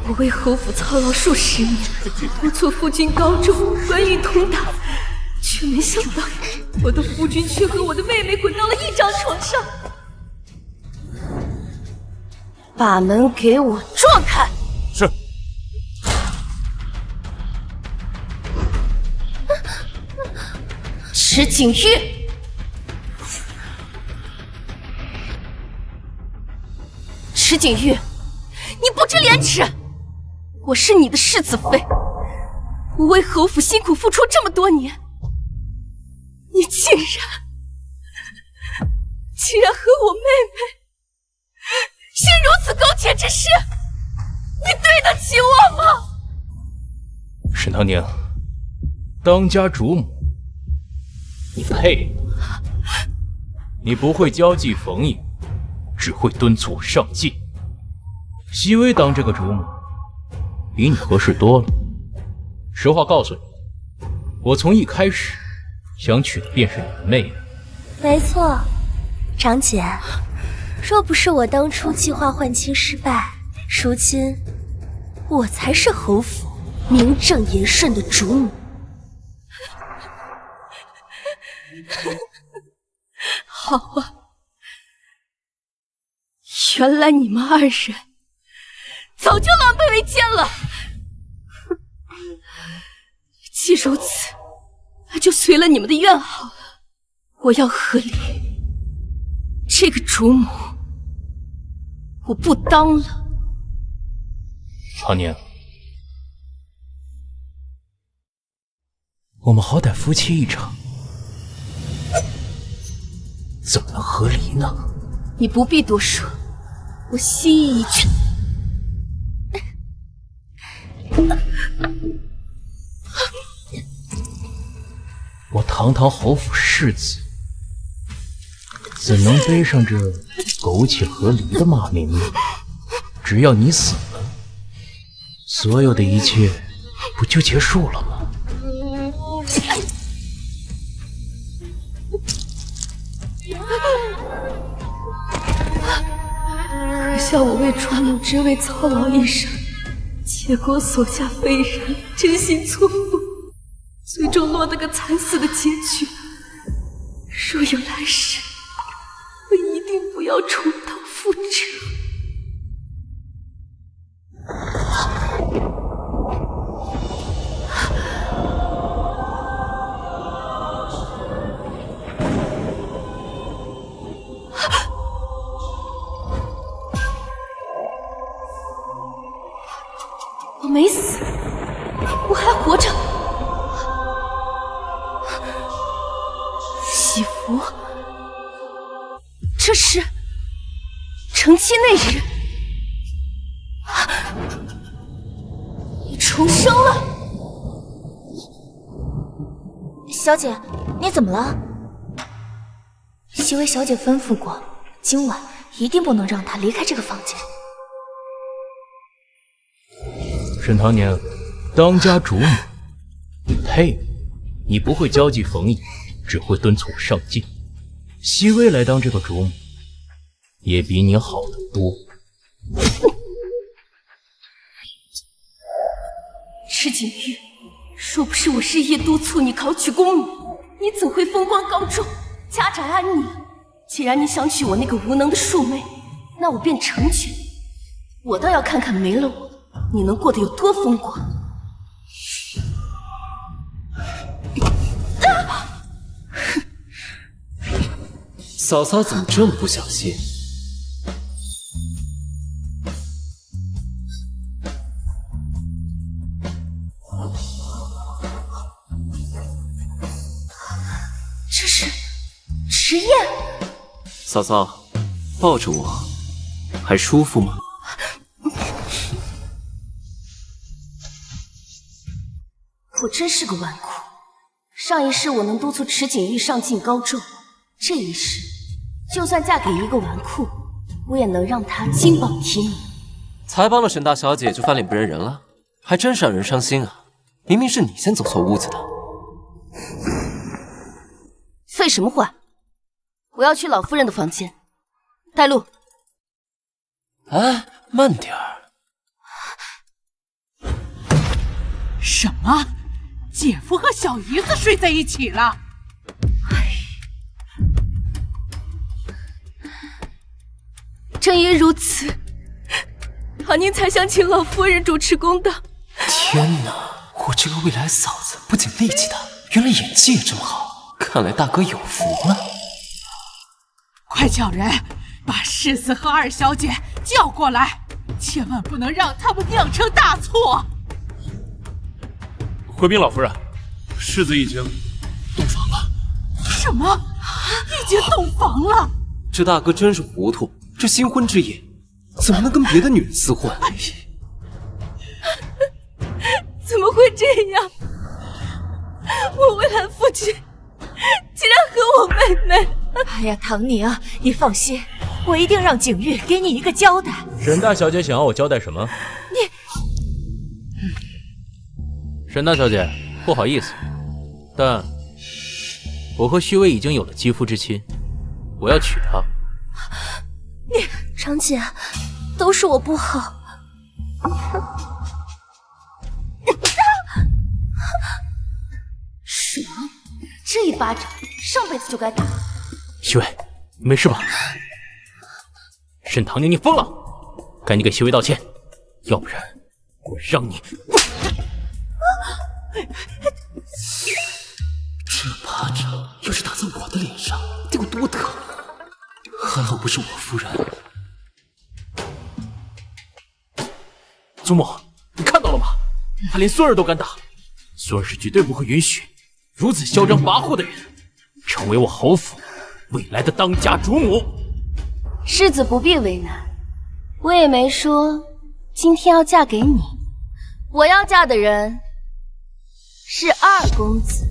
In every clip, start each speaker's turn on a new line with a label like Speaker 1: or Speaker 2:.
Speaker 1: 我为侯府操劳数10年，我做夫君高中，官运通达，却没想到我的夫君却和我的妹妹滚到了一张床上。把门给我撞开！
Speaker 2: 是。
Speaker 1: 池景玉。 池景玉，你不知廉耻！我是你的世子妃，我为侯府辛苦付出这么多年，你竟然和我妹妹行如此苟且之事，你对得起我吗？
Speaker 2: 沈唐宁，当家主母，你配？你不会交际逢迎，只会敦促上进。 熹微当这个主母，比你合适多了。实话告诉你，我从一开始想娶的便是你的妹妹。
Speaker 3: 没错，长姐，若不是我当初计划换妻失败，如今我才是侯府名正言顺的主母。
Speaker 1: 好啊，原来你们2人。 早就狼狈为奸了。既如此，那就随了你们的愿好了。我要和离，这个主母我不当了。
Speaker 2: 唐宁，我们好歹夫妻一场，怎么能和离呢？
Speaker 1: 你不必多说，我心意已决。
Speaker 2: 我堂堂侯府世子，怎能背上这苟且和离的骂名呢？只要你死了，所有的一切不就结束了吗？
Speaker 1: 可笑我为主母之位操劳一生。 结果所嫁非人，真心错付，最终落得个惨死的结局。若有来世，我一定不要重蹈覆辙。我没死，我还活着。喜福，这是成妻那日，你重生了。
Speaker 3: 小姐，你怎么了？熹微小姐吩咐过，今晚一定不能让她离开这个房间。
Speaker 2: 沈唐宁，当家主母，你配？你不会交际逢迎，只会敦促我上进。熹微来当这个主母，也比你好得多。
Speaker 1: 池景玉，若不是我日夜督促你考取公母，你怎会风光高中，家宅安宁？既然你想娶我那个无能的庶妹，那我便成全。我倒要看看没了我。 你能过得有多风光？
Speaker 4: 嫂嫂怎么这么不小心？
Speaker 1: 这是迟宴。
Speaker 4: 嫂嫂，抱着我，还舒服吗？
Speaker 1: 我真是个纨绔，上一世我能督促池景玉上进高中，这一世就算嫁给一个纨绔，我也能让她金榜题名。
Speaker 4: 才帮了沈大小姐就翻脸不认人了，还真是让人伤心啊！明明是你先走错屋子的。
Speaker 1: 废什么话！我要去老夫人的房间，带路。
Speaker 4: 哎，慢点儿。
Speaker 5: 什么？姐夫和小姨子睡在一起了？
Speaker 1: 正因如此，唐宁才想请老夫人主持公道。
Speaker 4: 天哪！我这个未来嫂子不仅力气大，原来演技也这么好，看来大哥有福了。
Speaker 5: 快叫人把世子和二小姐叫过来，千万不能让他们酿成大错。
Speaker 6: 回禀老夫人，世子已经洞房了。
Speaker 5: 什么？已经洞房了？
Speaker 4: 这大哥真是糊涂，这新婚之夜怎么能跟别的女人厮混？
Speaker 1: 怎么会这样？我未来夫君竟然和我妹妹……
Speaker 7: 哎呀，唐宁，你放心，我一定让景玉给你一个交代。
Speaker 2: 沈大小姐想要我交代什么？沈大小姐，不好意思，但我和徐伟已经有了肌肤之亲，我要娶她。
Speaker 3: 长姐，都是我不好。
Speaker 1: 什么？这一巴掌上辈子就该打。
Speaker 2: 徐伟，你没事吧？沈唐宁，你疯了！赶紧给徐伟道歉，要不然我让你……
Speaker 4: 这巴掌要是打在我的脸上，得有多疼！还好不是我夫人。
Speaker 2: 祖母，你看到了吗？他连孙儿都敢打，孙儿是绝对不会允许如此嚣张跋扈的人成为我侯府未来的当家主母。
Speaker 1: 世子不必为难，我也没说今天要嫁给你，我要嫁的人是二公子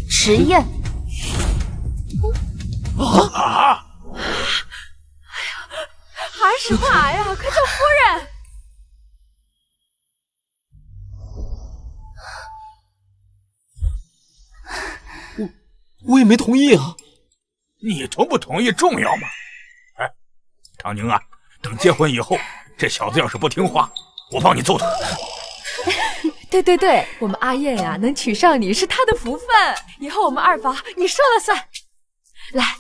Speaker 1: 迟燕。
Speaker 7: 喊什么喊呀？快叫夫人！
Speaker 4: 我也没同意啊。
Speaker 6: 你同不同意重要吗？哎，唐宁啊，等结婚以后，这小子要是不听话，我帮你揍他。
Speaker 7: 对，我们阿燕呀，能娶上你是她的福分，以后我们二房你说了算。来，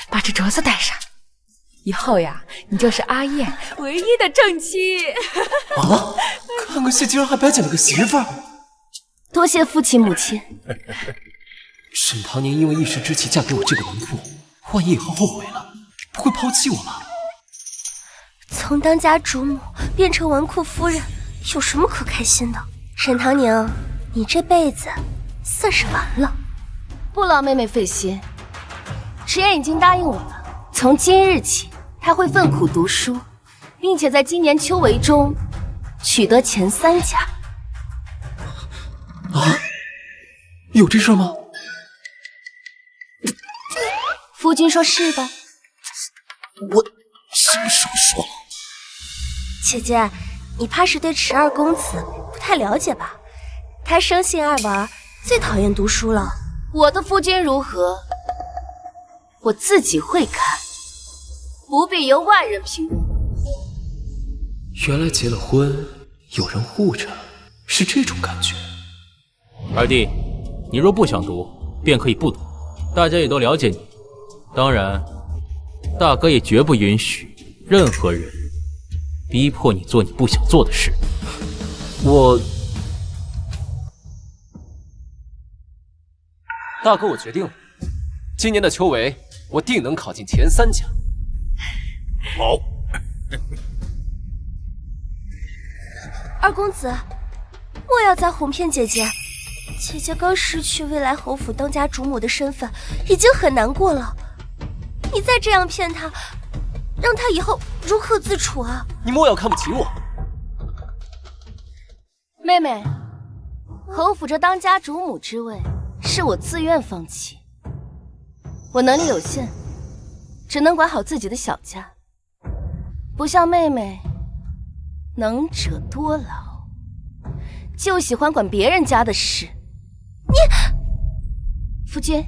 Speaker 7: 把这镯子戴上，以后呀，你就是阿燕唯一的正妻。
Speaker 4: 啊！看个戏竟然还白捡了个媳妇儿。
Speaker 1: 多谢父亲母亲。
Speaker 4: 沈唐宁因为一时之气嫁给我这个纨绔，万一以后后悔了，不会抛弃我吗？
Speaker 3: 从当家主母变成纨绔夫人，有什么可开心的？沈唐宁，你这辈子算是完了。
Speaker 1: 不劳妹妹费心，迟燕已经答应我了，从今日起，她会奋苦读书，并且在今年秋闱中取得前3甲。
Speaker 4: 啊？有这事吗？
Speaker 1: 夫君说是吧？
Speaker 4: 我什么时候说了？
Speaker 3: 姐姐，你怕是对迟二公子不太了解吧？他生性爱玩，最讨厌读书了。
Speaker 1: 我的夫君如何，我自己会看，不必由外人评论。
Speaker 4: 原来结了婚有人护着，是这种感觉。
Speaker 2: 二弟，你若不想读，便可以不读，大家也都了解你。当然，大哥也绝不允许任何人逼迫你做你不想做的事。
Speaker 4: 大哥，我决定了，今年的秋闱，我定能考进前3甲。
Speaker 6: 好。
Speaker 3: 二公子，莫要再哄骗姐姐。姐姐刚失去未来侯府当家主母的身份，已经很难过了。你再这样骗她，让她以后如何自处啊？
Speaker 4: 你莫要看不起我。
Speaker 1: 妹妹，侯府这当家主母之位是我自愿放弃，我能力有限，只能管好自己的小家，不像妹妹能者多劳，就喜欢管别人家的事。夫君，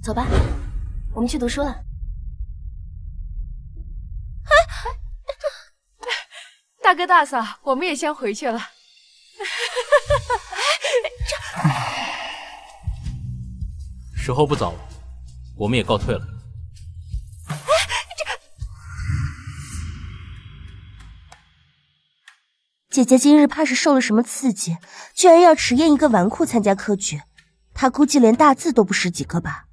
Speaker 1: 走吧，我们去读书了。
Speaker 7: 大哥大嫂，我们也先回去了。
Speaker 2: 时候不早了，我们也告退了。
Speaker 3: 姐姐今日怕是受了什么刺激，居然要迟验一个纨绔参加科举，她估计连大字都不识几个吧。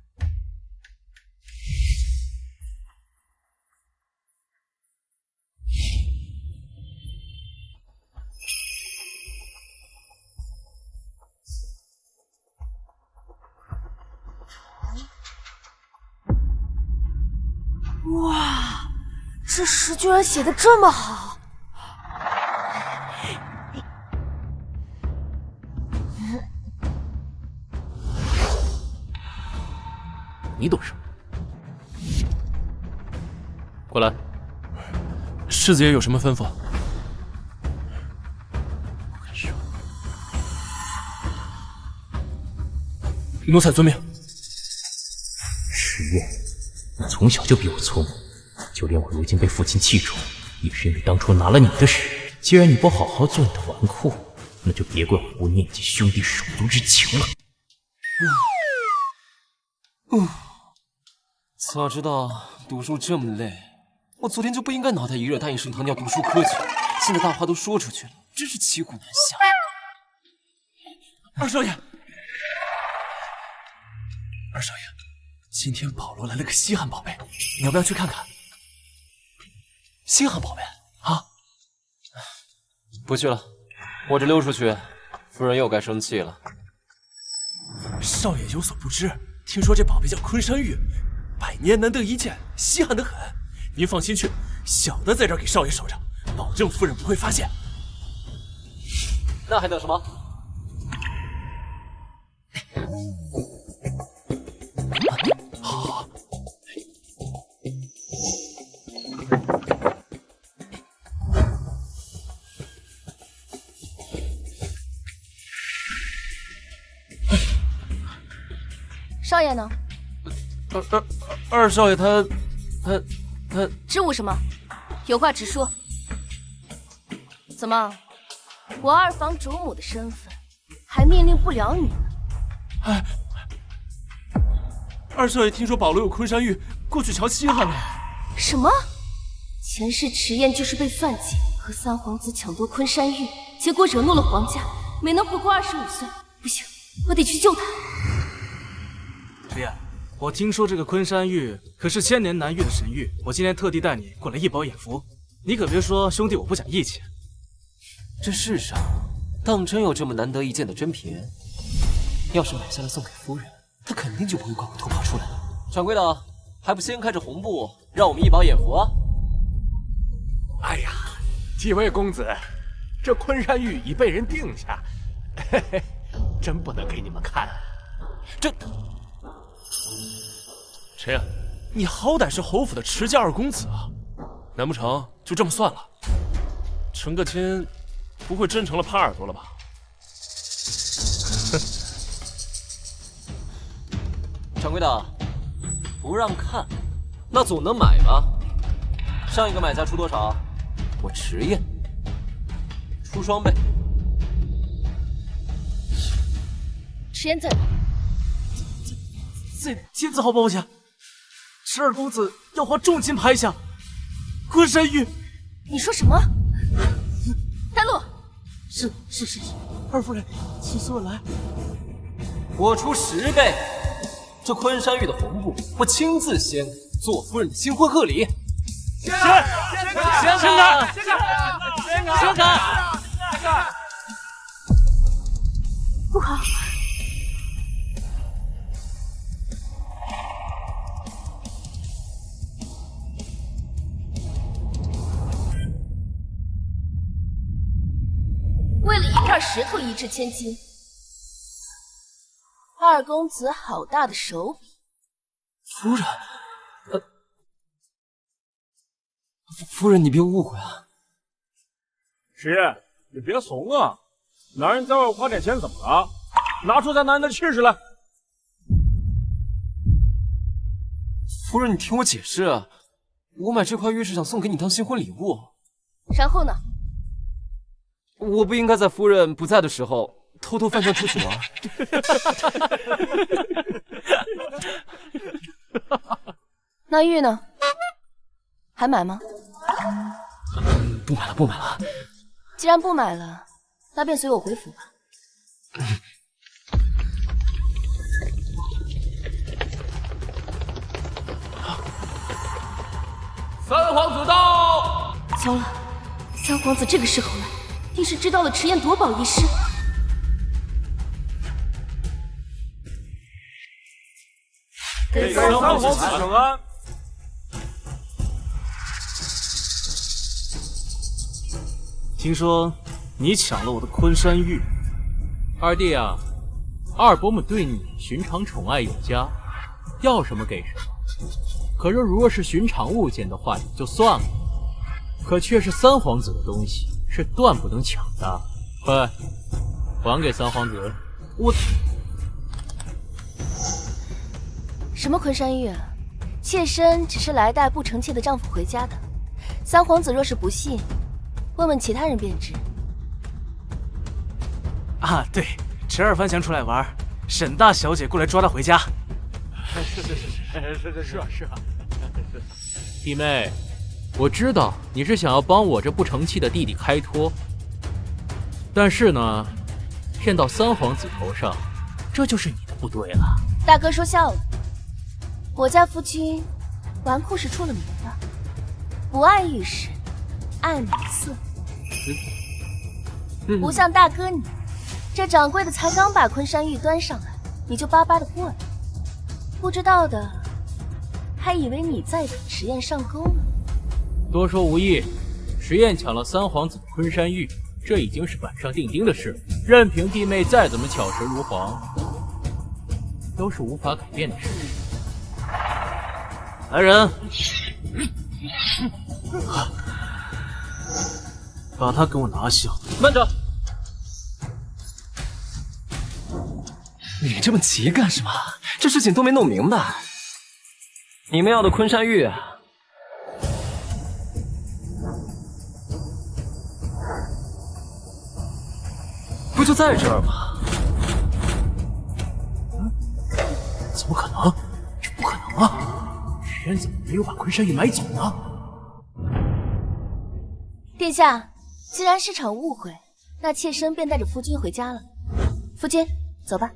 Speaker 3: 哇，这诗居然写得这么好！
Speaker 2: 你懂什么？过来。
Speaker 8: 世子爷有什么吩咐？奴才遵命。
Speaker 2: 石月，你从小就比我聪明，就连我如今被父亲器重，也是因为当初拿了你的实力。既然你不好好做你的纨绔，那就别怪我不念及兄弟手足之情了。
Speaker 4: 早知道读书这么累，我昨天就不应该脑袋一热答应盛唐要读书科举。现在大话都说出去了，真是骑虎难下。
Speaker 8: 二少爷，二少爷，今天保罗来了个稀罕宝贝，你要不要去看看？稀罕宝贝啊？
Speaker 4: 不去了，我这溜出去，夫人又该生气了。
Speaker 8: 少爷有所不知，听说这宝贝叫昆山玉，百年难得一见，稀罕得很。您放心去，小的在这儿给少爷守着，保证夫人不会发现。
Speaker 4: 那还等什么？
Speaker 8: 好。
Speaker 3: 少爷呢？
Speaker 8: 二少爷他
Speaker 3: 支吾什么？有话直说。怎么，我二房主母的身份还命令不了你呢？
Speaker 8: 哎，二少爷听说保罗有昆山玉，过去瞧稀罕了。
Speaker 3: 什么？前世迟燕就是被算计，和三皇子抢夺昆山玉，结果惹怒了皇家，没能活过25岁。不行，我得去救他。
Speaker 9: 迟燕，我听说这个昆山玉可是千年难遇的神玉，我今天特地带你过来一饱眼福，你可别说兄弟我不讲义气。
Speaker 4: 这世上当真有这么难得一见的珍品，要是买下来送给夫人，她肯定就不会怪我偷跑出来。掌柜的，还不掀开这红布，让我们一饱眼福啊！
Speaker 6: 哎呀，几位公子，这昆山玉已被人定下，嘿嘿，真不能给你们看。
Speaker 4: 这。
Speaker 8: 谁呀？你好歹是侯府的持家二公子啊，难不成就这么算了？成个亲，不会真成了耙耳朵了吧？
Speaker 4: 掌柜的，不让看，那总能买吧？上一个买家出多少？我迟燕出双倍。
Speaker 3: 迟燕在哪？
Speaker 9: 在天字号包下，迟二公子要花重金拍下昆山玉。
Speaker 3: 你说什么？带路。
Speaker 9: 是，二夫人，请随我来。
Speaker 4: 我出10倍，这昆山玉的红布，我亲自掀开，做夫人的新婚贺礼。
Speaker 9: 掀开！
Speaker 3: 不好！为了一块石头一掷千金，二公子好大的手笔！
Speaker 4: 夫人，夫人，你别误会啊！
Speaker 6: 迟燕，你别怂啊！男人在外花点钱怎么了？拿出咱男人的气势来！
Speaker 4: 夫人，你听我解释啊！我买这块玉是想送给你当新婚礼物。
Speaker 3: 然后呢？
Speaker 4: 我不应该在夫人不在的时候偷偷翻墙出去玩。
Speaker 3: 那玉呢？还买吗？
Speaker 4: 不买了，不买了。
Speaker 3: 既然不买了，那便随我回府吧。
Speaker 2: 三皇子到！
Speaker 3: 糟了，三皇子这个时候来，定是知道了迟燕夺宝一事。
Speaker 6: 给三皇子请安。
Speaker 9: 听说你抢了我的昆山玉，
Speaker 2: 二弟啊，二伯母对你寻常宠爱有加，要什么给什么。可是如果是寻常物件的话也就算了，可却是三皇子的东西，是断不能抢的。快，还给三皇子！
Speaker 9: 我
Speaker 3: 什么昆山玉啊？妾身只是来带不成器的丈夫回家的。三皇子若是不信，问问其他人便知。
Speaker 9: 啊，对，迟儿翻墙出来玩，沈大小姐过来抓他回家。
Speaker 2: 是啊。弟妹，我知道你是想要帮我这不成器的弟弟开脱，但是呢，骗到三皇子头上，这就是你的不对了。
Speaker 3: 大哥说笑了，我家夫君纨绔是出了名的，不爱玉石，爱美色。不像大哥你，这掌柜的才刚把昆山玉端上来，你就巴巴的过来，不知道的还以为你在等迟燕上钩呢。
Speaker 2: 多说无益，迟燕抢了三皇子的昆山玉，这已经是板上钉钉的事，任凭弟妹再怎么巧舌如簧，都是无法改变的事实。
Speaker 9: 来人，把他给我拿下！
Speaker 4: 慢着，你这么急干什么？这事情都没弄明白。你们要的昆山玉，不就在这儿吗？
Speaker 9: 怎么可能？这不可能啊！迟燕怎么没有把昆山玉买走呢？
Speaker 3: 殿下，既然是场误会，那妾身便带着夫君回家了。夫君，走吧。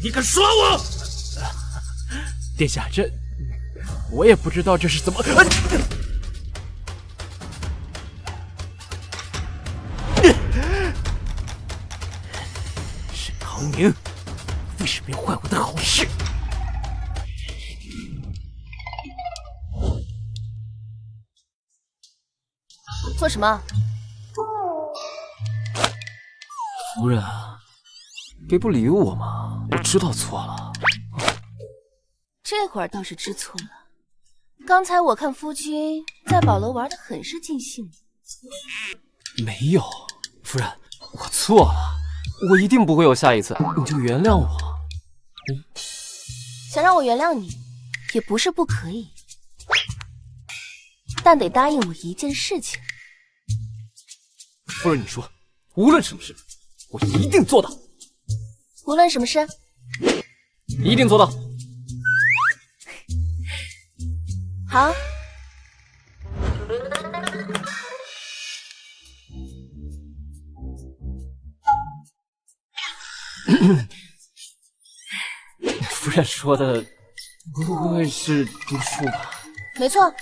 Speaker 9: 你敢耍我！殿下，这我也不知道这是怎么。沈唐明，为什么要坏我的好事？
Speaker 3: 做什么？
Speaker 4: 夫人，别不理我嘛！我知道错了。
Speaker 3: 这会儿倒是知错了。刚才我看夫君在宝楼玩得很是尽兴。
Speaker 4: 没有，夫人，我错了，我一定不会有下一次，你就原谅我。
Speaker 3: 想让我原谅你，也不是不可以，但得答应我一件事情。
Speaker 4: 夫人，你说，无论什么事，我一定做到。
Speaker 3: 无论什么事，
Speaker 4: 一定做到。
Speaker 3: 好。
Speaker 4: 夫人说的不会是读书吧？
Speaker 3: 没错。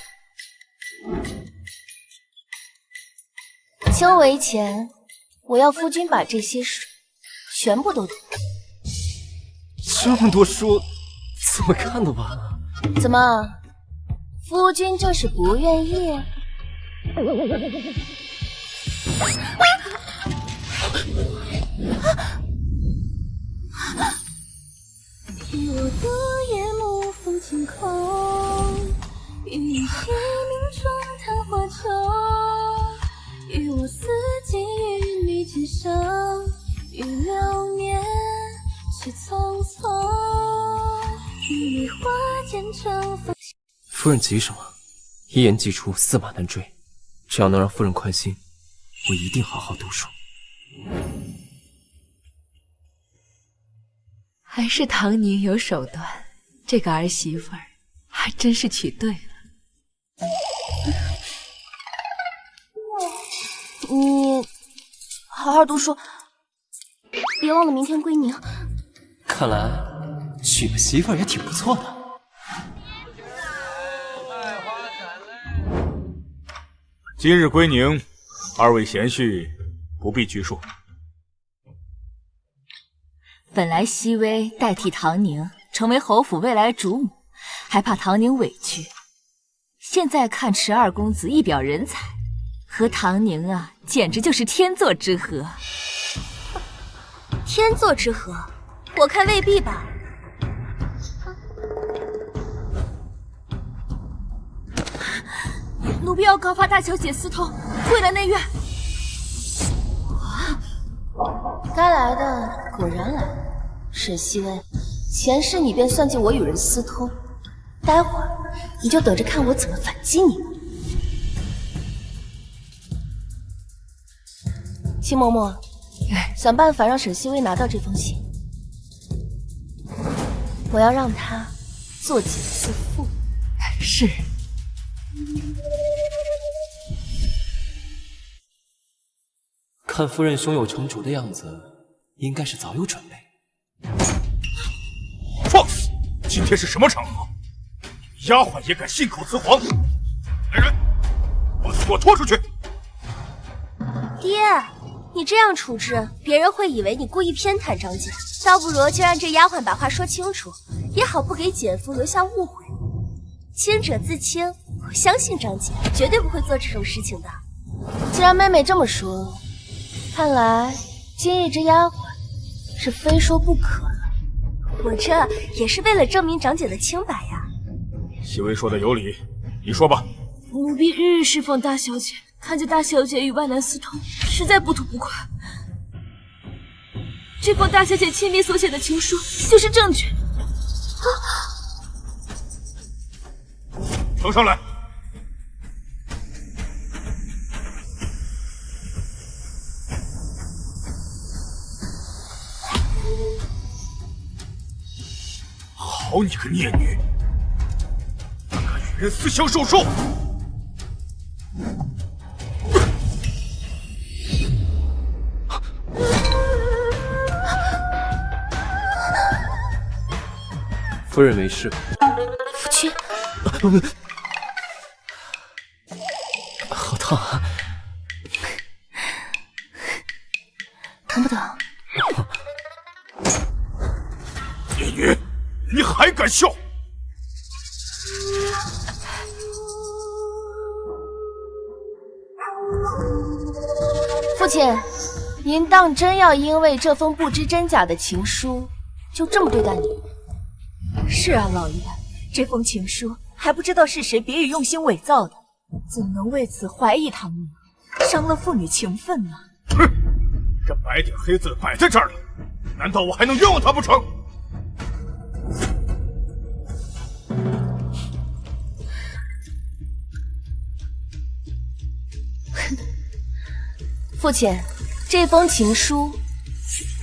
Speaker 3: 秋闱前，我要夫君把这些书全部都读。
Speaker 4: 这么多书，怎么看得完啊？
Speaker 3: 怎么，夫君就是不愿意？
Speaker 1: 与我的夜幕风晴空，与你夕明中谈花秋，与我四季与你今生，与流年去匆匆，与你花间盛放。
Speaker 4: 夫人急什么？一言既出，驷马难追。只要能让夫人宽心，我一定好好读书。
Speaker 7: 还是唐宁有手段，这个儿媳妇儿还真是娶对了。
Speaker 3: 你好好读书，别忘了明天归宁。
Speaker 4: 看来娶个媳妇儿也挺不错的。
Speaker 6: 今日归宁，二位贤婿不必拘束。
Speaker 10: 本来熹微代替唐宁成为侯府未来主母，还怕唐宁委屈。现在看池二公子一表人才，和唐宁啊，简直就是天作之合。
Speaker 3: 天作之合，我看未必吧。
Speaker 10: 奴婢要告发大小姐私通，跪来内院。
Speaker 3: 该来的果然来了。沈熹微，前世你便算计我与人私通，待会儿你就等着看我怎么反击你吧。秦嬷嬷，想办法让沈熹微拿到这封信，我要让他做几次妇。
Speaker 7: 是。
Speaker 4: 看夫人胸有成竹的样子，应该是早有准备。
Speaker 6: 放肆！今天是什么场合？丫鬟也敢信口雌黄！来人，把他给我拖出去！
Speaker 3: 爹，你这样处置，别人会以为你故意偏袒张姐，倒不如就让这丫鬟把话说清楚，也好不给姐夫留下误会。清者自清，我相信张姐绝对不会做这种事情的。既然妹妹这么说，看来今日这丫鬟是非说不可了。我这也是为了证明长姐的清白呀。
Speaker 6: 熹微说的有理，你说吧。
Speaker 1: 奴婢日日侍奉大小姐，看见大小姐与外男私通，实在不吐不快。这封大小姐亲笔所写的情书就是证据。
Speaker 6: 呈上来。好你个孽女，敢与人私相授受！
Speaker 4: 夫人没事。
Speaker 3: 夫君，
Speaker 4: 好烫啊！
Speaker 3: 疼不疼？
Speaker 6: 孽女，你还敢笑？
Speaker 3: 父亲，您当真要因为这封不知真假的情书，就这么对待你？
Speaker 10: 是啊，老爷，这封情书还不知道是谁别有用心伪造的，怎能为此怀疑他们呢？伤了父女情分呢？
Speaker 6: 哼，这白点黑字摆在这儿了，难道我还能冤枉他不成？
Speaker 3: 父亲，这封情书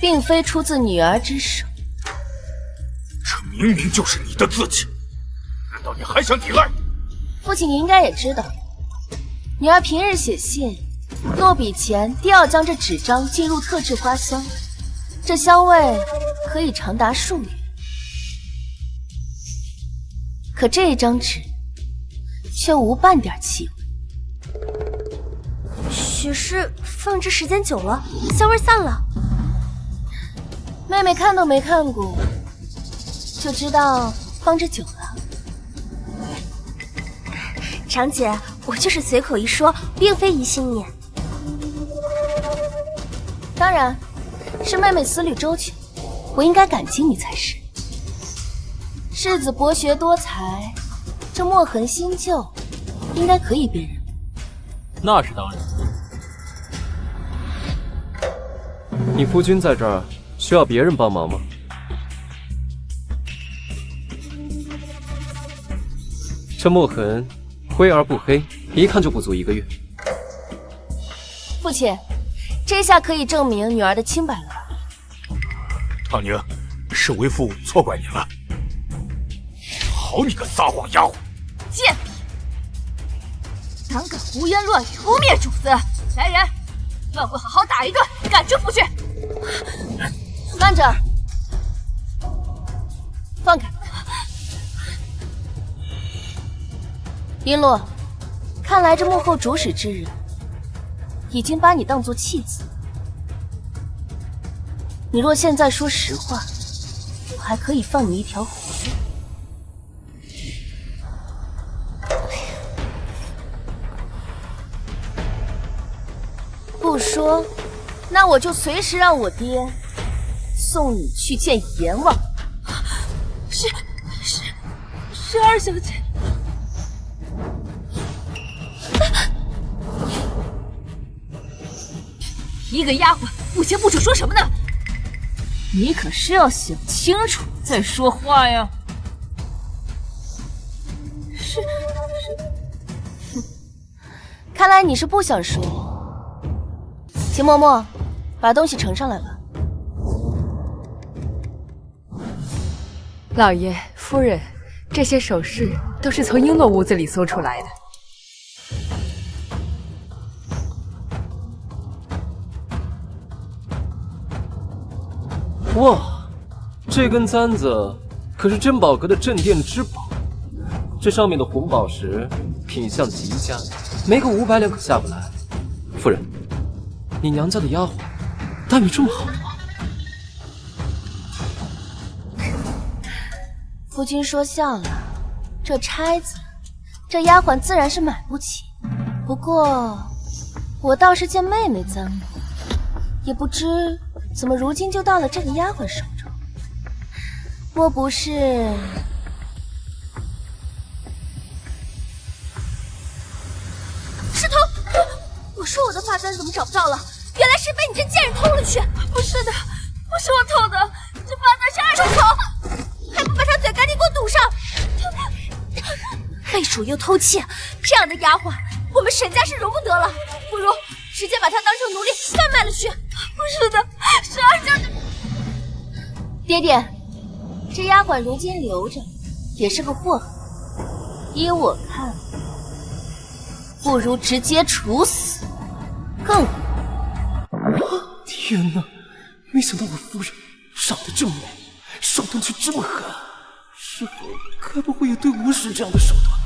Speaker 3: 并非出自女儿之手，
Speaker 6: 这明明就是你的字迹，难道你还想抵赖？
Speaker 3: 父亲，你应该也知道，女儿平日写信，落笔前定要将这纸张浸入特制花香，这香味可以长达数月。可这一张纸却无半点气味。许是放置时间久了，香味散了。妹妹看都没看过，就知道放置久了。长姐，我就是随口一说，并非疑心你。当然，是妹妹思虑周全，我应该感激你才是。世子博学多才，这墨痕新旧，应该可以辨认。
Speaker 2: 那是当然。
Speaker 4: 你夫君在这儿，需要别人帮忙吗？这墨痕灰而不黑，一看就不足1个月。
Speaker 3: 父亲，这下可以证明女儿的清白了吧？
Speaker 6: 唐宁，是为父错怪你了。好你个撒谎丫鬟！
Speaker 10: 贱婢，胆敢胡言乱语，污蔑主子！来人，乱棍好好打一顿，赶出府去！
Speaker 3: 慢着，放开！璎珞，看来这幕后主使之人已经把你当作弃子。你若现在说实话，我还可以放你一条活路。不说，那我就随时让我爹送你去见阎王。
Speaker 1: 是二小姐。
Speaker 10: 一个丫鬟，不清不楚说什么呢？你可是要想清楚再说话呀！
Speaker 3: 是，看来你是不想说。秦嬷嬷，把东西呈上来吧。
Speaker 7: 老爷、夫人，这些首饰都是从璎珞屋子里搜出来的。
Speaker 4: 哇，这根簪子可是珍宝阁的镇店之宝，这上面的红宝石品相极佳，没个500两可下不来。夫人，你娘家的丫鬟待遇这么好吗？
Speaker 3: 夫君说笑了，这钗子，这丫鬟自然是买不起。不过，我倒是见妹妹簪过，也不知怎么如今就到了这个丫鬟手中。莫不是……是偷！我说我的发簪怎么找不到了？原来是被你这贱人偷了去！不是的，不是我偷的，这发簪是二手口！还不把他嘴赶紧给我堵上！背鼠又偷窃，这样的丫鬟，我们沈家是容不得了。不如直接把她当成奴隶贩卖了去。不是的，是二小姐。爹爹，这丫鬟如今留着，也是个祸害。依我看，不如直接处死，更好。
Speaker 4: 天哪，没想到我夫人长得这么美，手段却这么狠，师傅该不会也对我使这样的手段吧？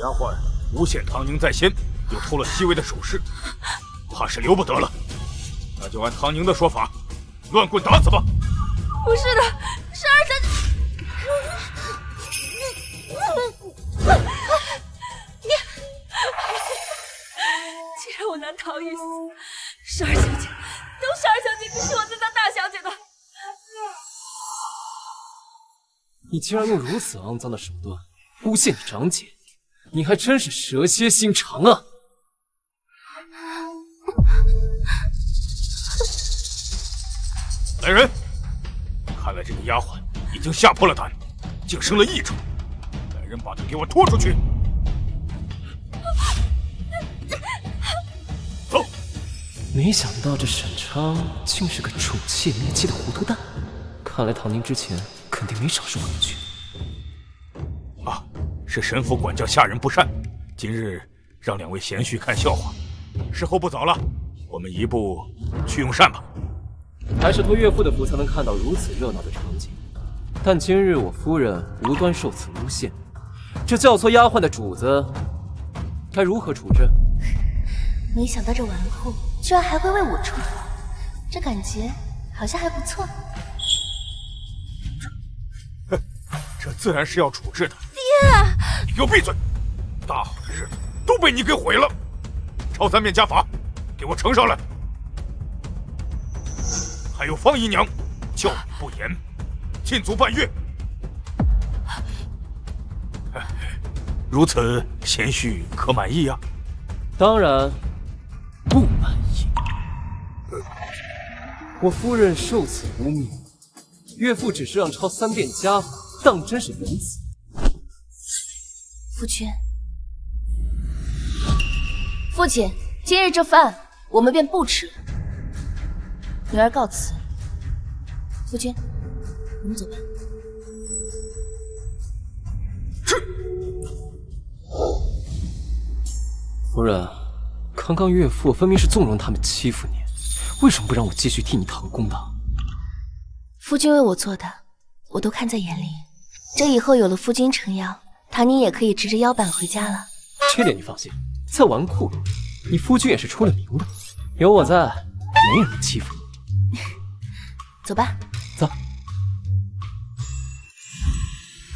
Speaker 6: 丫鬟诬陷唐宁在先，又偷了熹微的首饰，怕是留不得了。那就按唐宁的说法，乱棍打死吧。
Speaker 1: 不是的，是二小姐。既然我难逃一死，是二小姐，都是二小姐逼迫我再当大小姐的。
Speaker 4: 你竟然用如此肮脏的手段诬陷你长姐，你还真是蛇蝎心肠啊！
Speaker 6: 来人，看来这个丫鬟已经吓破了胆，竟生了异状。来人，把她给我拖出去！走。
Speaker 4: 没想到这沈昌竟是个宠妾灭妻的糊涂蛋，看来唐宁之前肯定没少受委屈。
Speaker 6: 啊，是神府管教下人不善，今日让2位贤婿看笑话。时候不早了，我们移步去用膳吧。
Speaker 4: 还是托岳父的福才能看到如此热闹的场景。但今日我夫人无端受此诬陷，这教唆丫鬟的主子该如何处置？
Speaker 3: 没想到这纨绔居然还会为我出头，这感觉好像还不错。
Speaker 6: 这自然是要处置的。
Speaker 3: 爹，
Speaker 6: 你给我闭嘴！大好的日子都被你给毁了。抄3面家法，给我呈上来。还有方姨娘，教育不严，禁足半月。如此，贤婿可满意呀？
Speaker 4: 当然不满意。我夫人受此污蔑，岳父只是让抄3遍家法，当真是仁慈。
Speaker 3: 夫君，父亲，今日这饭我们便不吃了。女儿告辞。夫君，我们走吧。
Speaker 4: 夫人，刚刚岳父分明是纵容他们欺负你，为什么不让我继续替你讨公道？
Speaker 3: 夫君为我做的，我都看在眼里。这以后有了夫君撑腰，唐宁也可以直着腰板回家了。
Speaker 4: 这点你放心，在纨绔里，你夫君也是出了名的，有我在，没人能欺负你。
Speaker 3: 走吧。
Speaker 4: 走。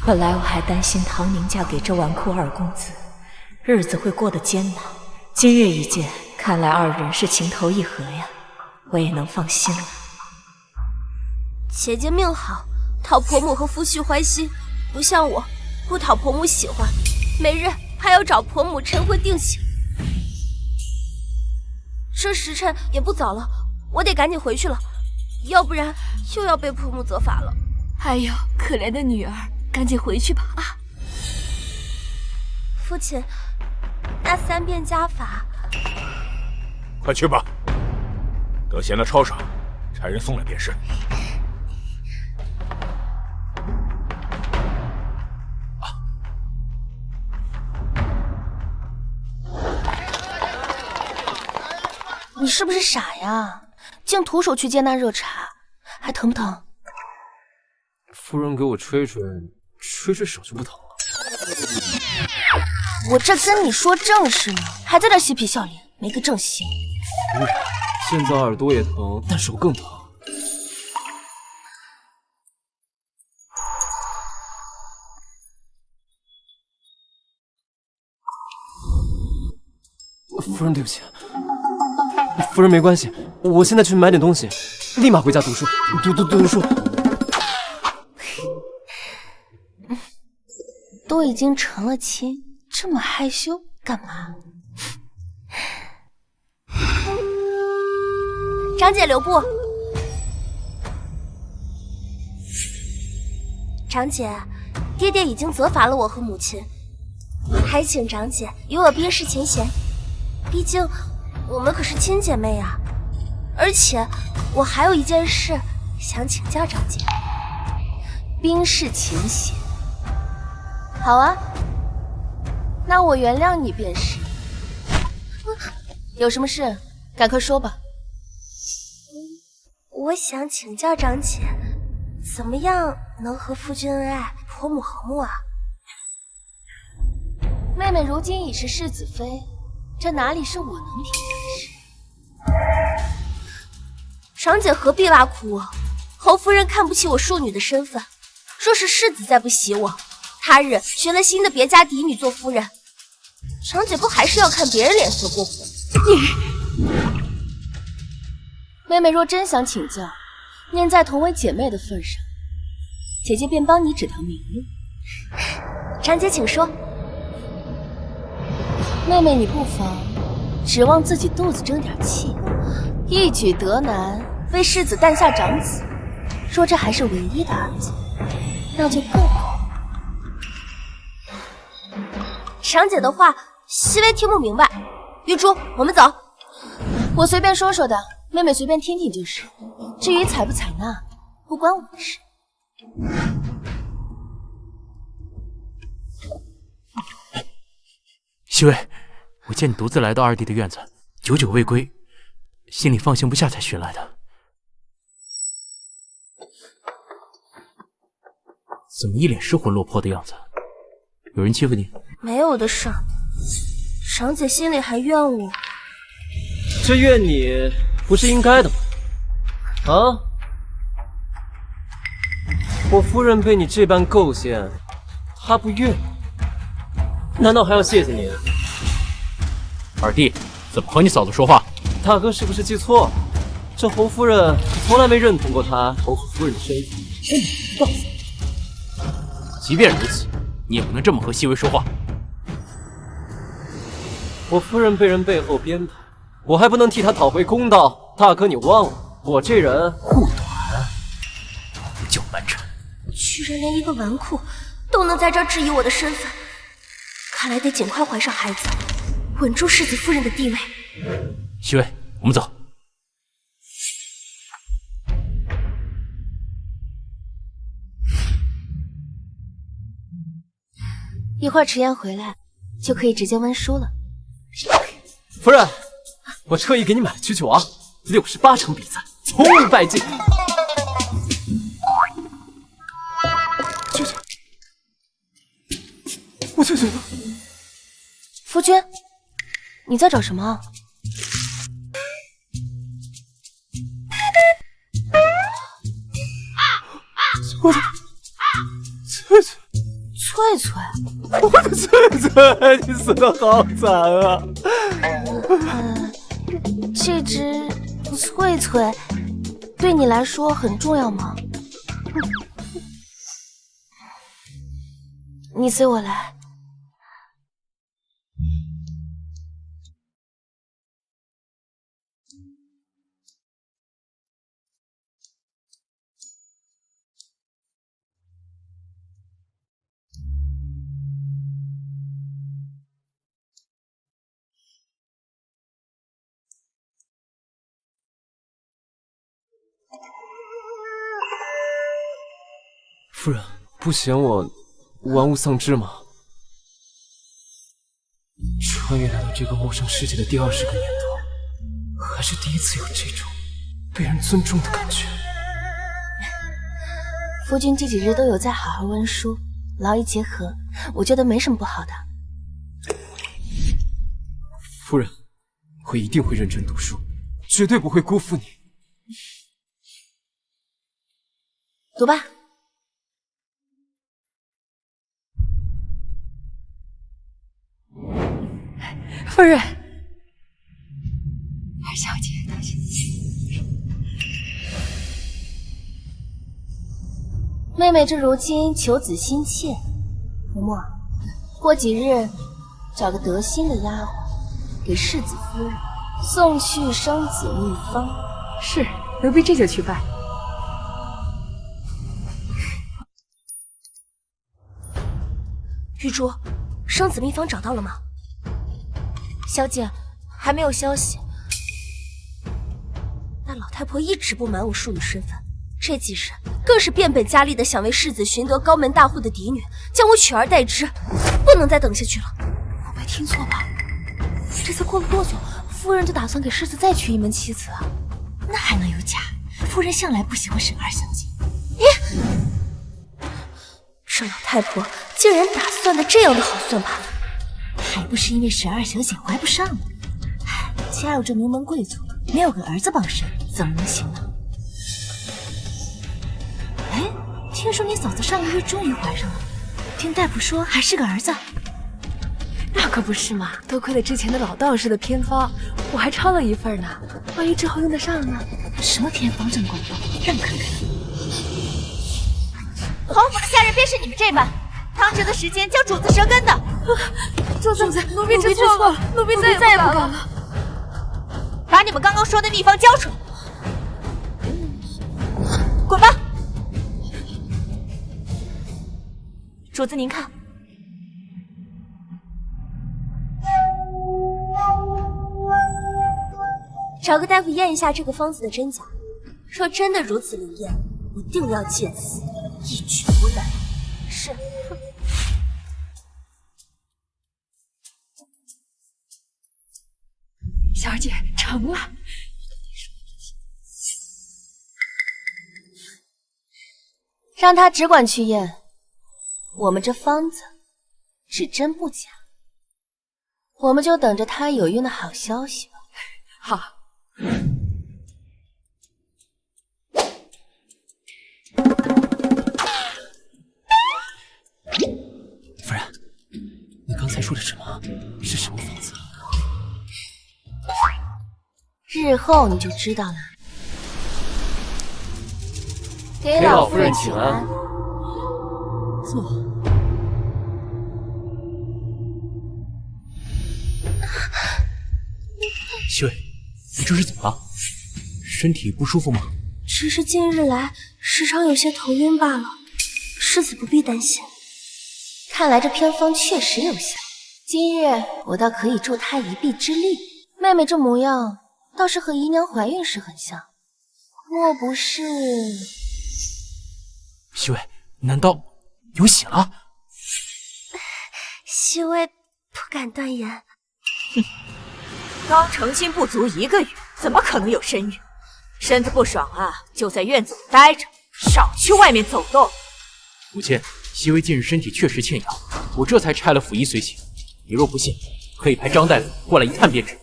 Speaker 10: 本来我还担心唐宁嫁给这纨绔二公子，日子会过得艰难。今日一见，看来二人是情投意合呀，我也能放心了。
Speaker 3: 姐姐命好，讨婆母和夫婿欢心，不像我，不讨婆母喜欢，每日还要找婆母晨昏定省。这时辰也不早了，我得赶紧回去了，要不然又要被婆母责罚了。
Speaker 1: 哎呦，可怜的女儿，赶紧回去吧啊！
Speaker 3: 父亲，那3遍家法，
Speaker 6: 快去吧，等闲的抄上，差人送来便是。
Speaker 3: 你是不是傻呀？竟徒手去接那热茶，还疼不疼？
Speaker 4: 夫人给我吹吹，吹吹手就不疼了。
Speaker 3: 我这跟你说正事呢，还在这嬉皮笑脸，没个正形。
Speaker 4: 夫人，现在耳朵也疼，但手更疼。夫人，对不起。夫人没关系，我现在去买点东西，立马回家读书，读书。
Speaker 3: 都已经成了亲，这么害羞干嘛？长姐留步。长姐，爹爹已经责罚了我和母亲，还请长姐与我冰释前嫌。毕竟我们可是亲姐妹啊，而且我还有一件事想请教长姐。冰释前嫌。好啊，那我原谅你便是。有什么事，赶快说吧。我想请教长姐，怎么样能和夫君恩爱，婆母和睦啊？妹妹如今已是世子妃，这哪里是我能评价的事？长姐何必挖苦我？侯夫人看不起我庶女的身份，若是世子再不喜我，他日寻了新的别家嫡女做夫人，长姐不还是要看别人脸色过活？妹妹若真想请教，念在同为姐妹的份上，姐姐便帮你指条明路。长姐请说。妹妹你不妨指望自己肚子争点气，一举得男，为世子诞下长子。若这还是唯一的儿子，那就更好。长姐的话，熹微听不明白。玉珠，我们走。我随便说说的，妹妹随便听听就是。至于采不采纳，不关我的事。
Speaker 2: 熹微，我见你独自来到二弟的院子，久久未归，心里放心不下才寻来的。怎么一脸失魂落魄的样子？有人欺负你？
Speaker 3: 没有的事，长姐心里还怨我。
Speaker 4: 这怨你不是应该的吗？啊！我夫人被你这般构陷，她不怨你，难道还要谢谢你？
Speaker 2: 二弟，怎么和你嫂子说话？
Speaker 4: 大哥是不是记错了？这侯夫人从来没认同过她侯府夫人的身份。告诉你，
Speaker 2: 即便如此，你也不能这么和熹微说话。
Speaker 4: 我夫人被人背后编排，我还不能替她讨回公道。大哥，你忘了，我这人护短，
Speaker 2: 不叫蛮臣。
Speaker 3: 居然连一个纨绔都能在这儿质疑我的身份，看来得尽快怀上孩子，稳住世子夫人的地位。
Speaker 2: 西薇，我们走。
Speaker 3: 一会儿迟燕回来，就可以直接温书了。
Speaker 4: 夫人，我特意给你买了居酒王，68场比赛，从未败绩。我去！
Speaker 3: 夫君，你在找什么？翠翠，
Speaker 4: 我的翠翠，你死得好惨啊！
Speaker 3: 这只翠翠对你来说很重要吗？你随我来。
Speaker 4: 夫人，不嫌我玩物丧志吗？穿越来到这个陌生世界的第20个年头，还是第一次有这种被人尊重的感觉。
Speaker 3: 夫君这几日都有在好好温书，劳逸结合，我觉得没什么不好的。
Speaker 4: 夫人，我一定会认真读书，绝对不会辜负你。
Speaker 3: 读吧。
Speaker 7: 夫人，二小姐，
Speaker 3: 妹妹这如今求子心切，嬷嬷，过几日找个得心的丫鬟，给世子夫人送去生子秘方。
Speaker 7: 是，奴婢这就去办。
Speaker 3: 玉珠，生子秘方找到了吗？小姐，还没有消息。那老太婆一直不瞒我庶女身份，这几日更是变本加厉的想为世子寻得高门大户的嫡女，将我取而代之，不能再等下去了。我没听错吧？这才过了多久，夫人就打算给世子再娶一门妻子啊？
Speaker 10: 那还能有假？夫人向来不喜欢沈二小姐。
Speaker 3: 这老太婆竟然打算的这样的好算盘，
Speaker 10: 还不是因为沈二小姐怀不上呢。家有这名门贵族，没有个儿子傍身，怎么能行呢？哎，听说你嫂子上个月终于怀上了，听大夫说还是个儿子。
Speaker 7: 那可不是嘛，多亏了之前的老道士的偏方，我还抄了一份呢。万一之后用得上呢？
Speaker 10: 什么偏方这么广泛？让我看看。
Speaker 3: 侯府的下人便是你们这般，汤汁的时间将主子折根的。
Speaker 7: 主子，奴婢知错了，奴婢再也不敢了。
Speaker 3: 把你们刚刚说的秘方交出来，滚吧！主子您看，找个大夫验一下这个方子的真假。若真的如此灵验，我定要借此一举夺男。是。
Speaker 7: 小姐，成了。
Speaker 3: 让他只管去验，我们这方子只真不假，我们就等着他有孕的好消息吧。
Speaker 7: 好。
Speaker 4: 夫人，你刚才说的什么？是什么方子？
Speaker 3: 日后你就知道了。给
Speaker 4: 老
Speaker 3: 夫人请安。
Speaker 4: 坐。
Speaker 2: 西薇，你这是怎么了？身体不舒服吗？
Speaker 3: 只是近日来时常有些头晕罢了，世子不必担心。看来这偏方确实有效。今日我倒可以助她一臂之力。妹妹这模样，倒是和姨娘怀孕时很像。莫不是？
Speaker 8: 西薇，难道有喜了？
Speaker 3: 西薇不敢断言。
Speaker 11: 哼，刚成亲不足1个月，怎么可能有身孕？身子不爽啊，就在院子里待着，少去外面走动。
Speaker 2: 母亲，西薇近日身体确实欠养，我这才差了府医随行。你若不信，可以派张大夫过来一探便知。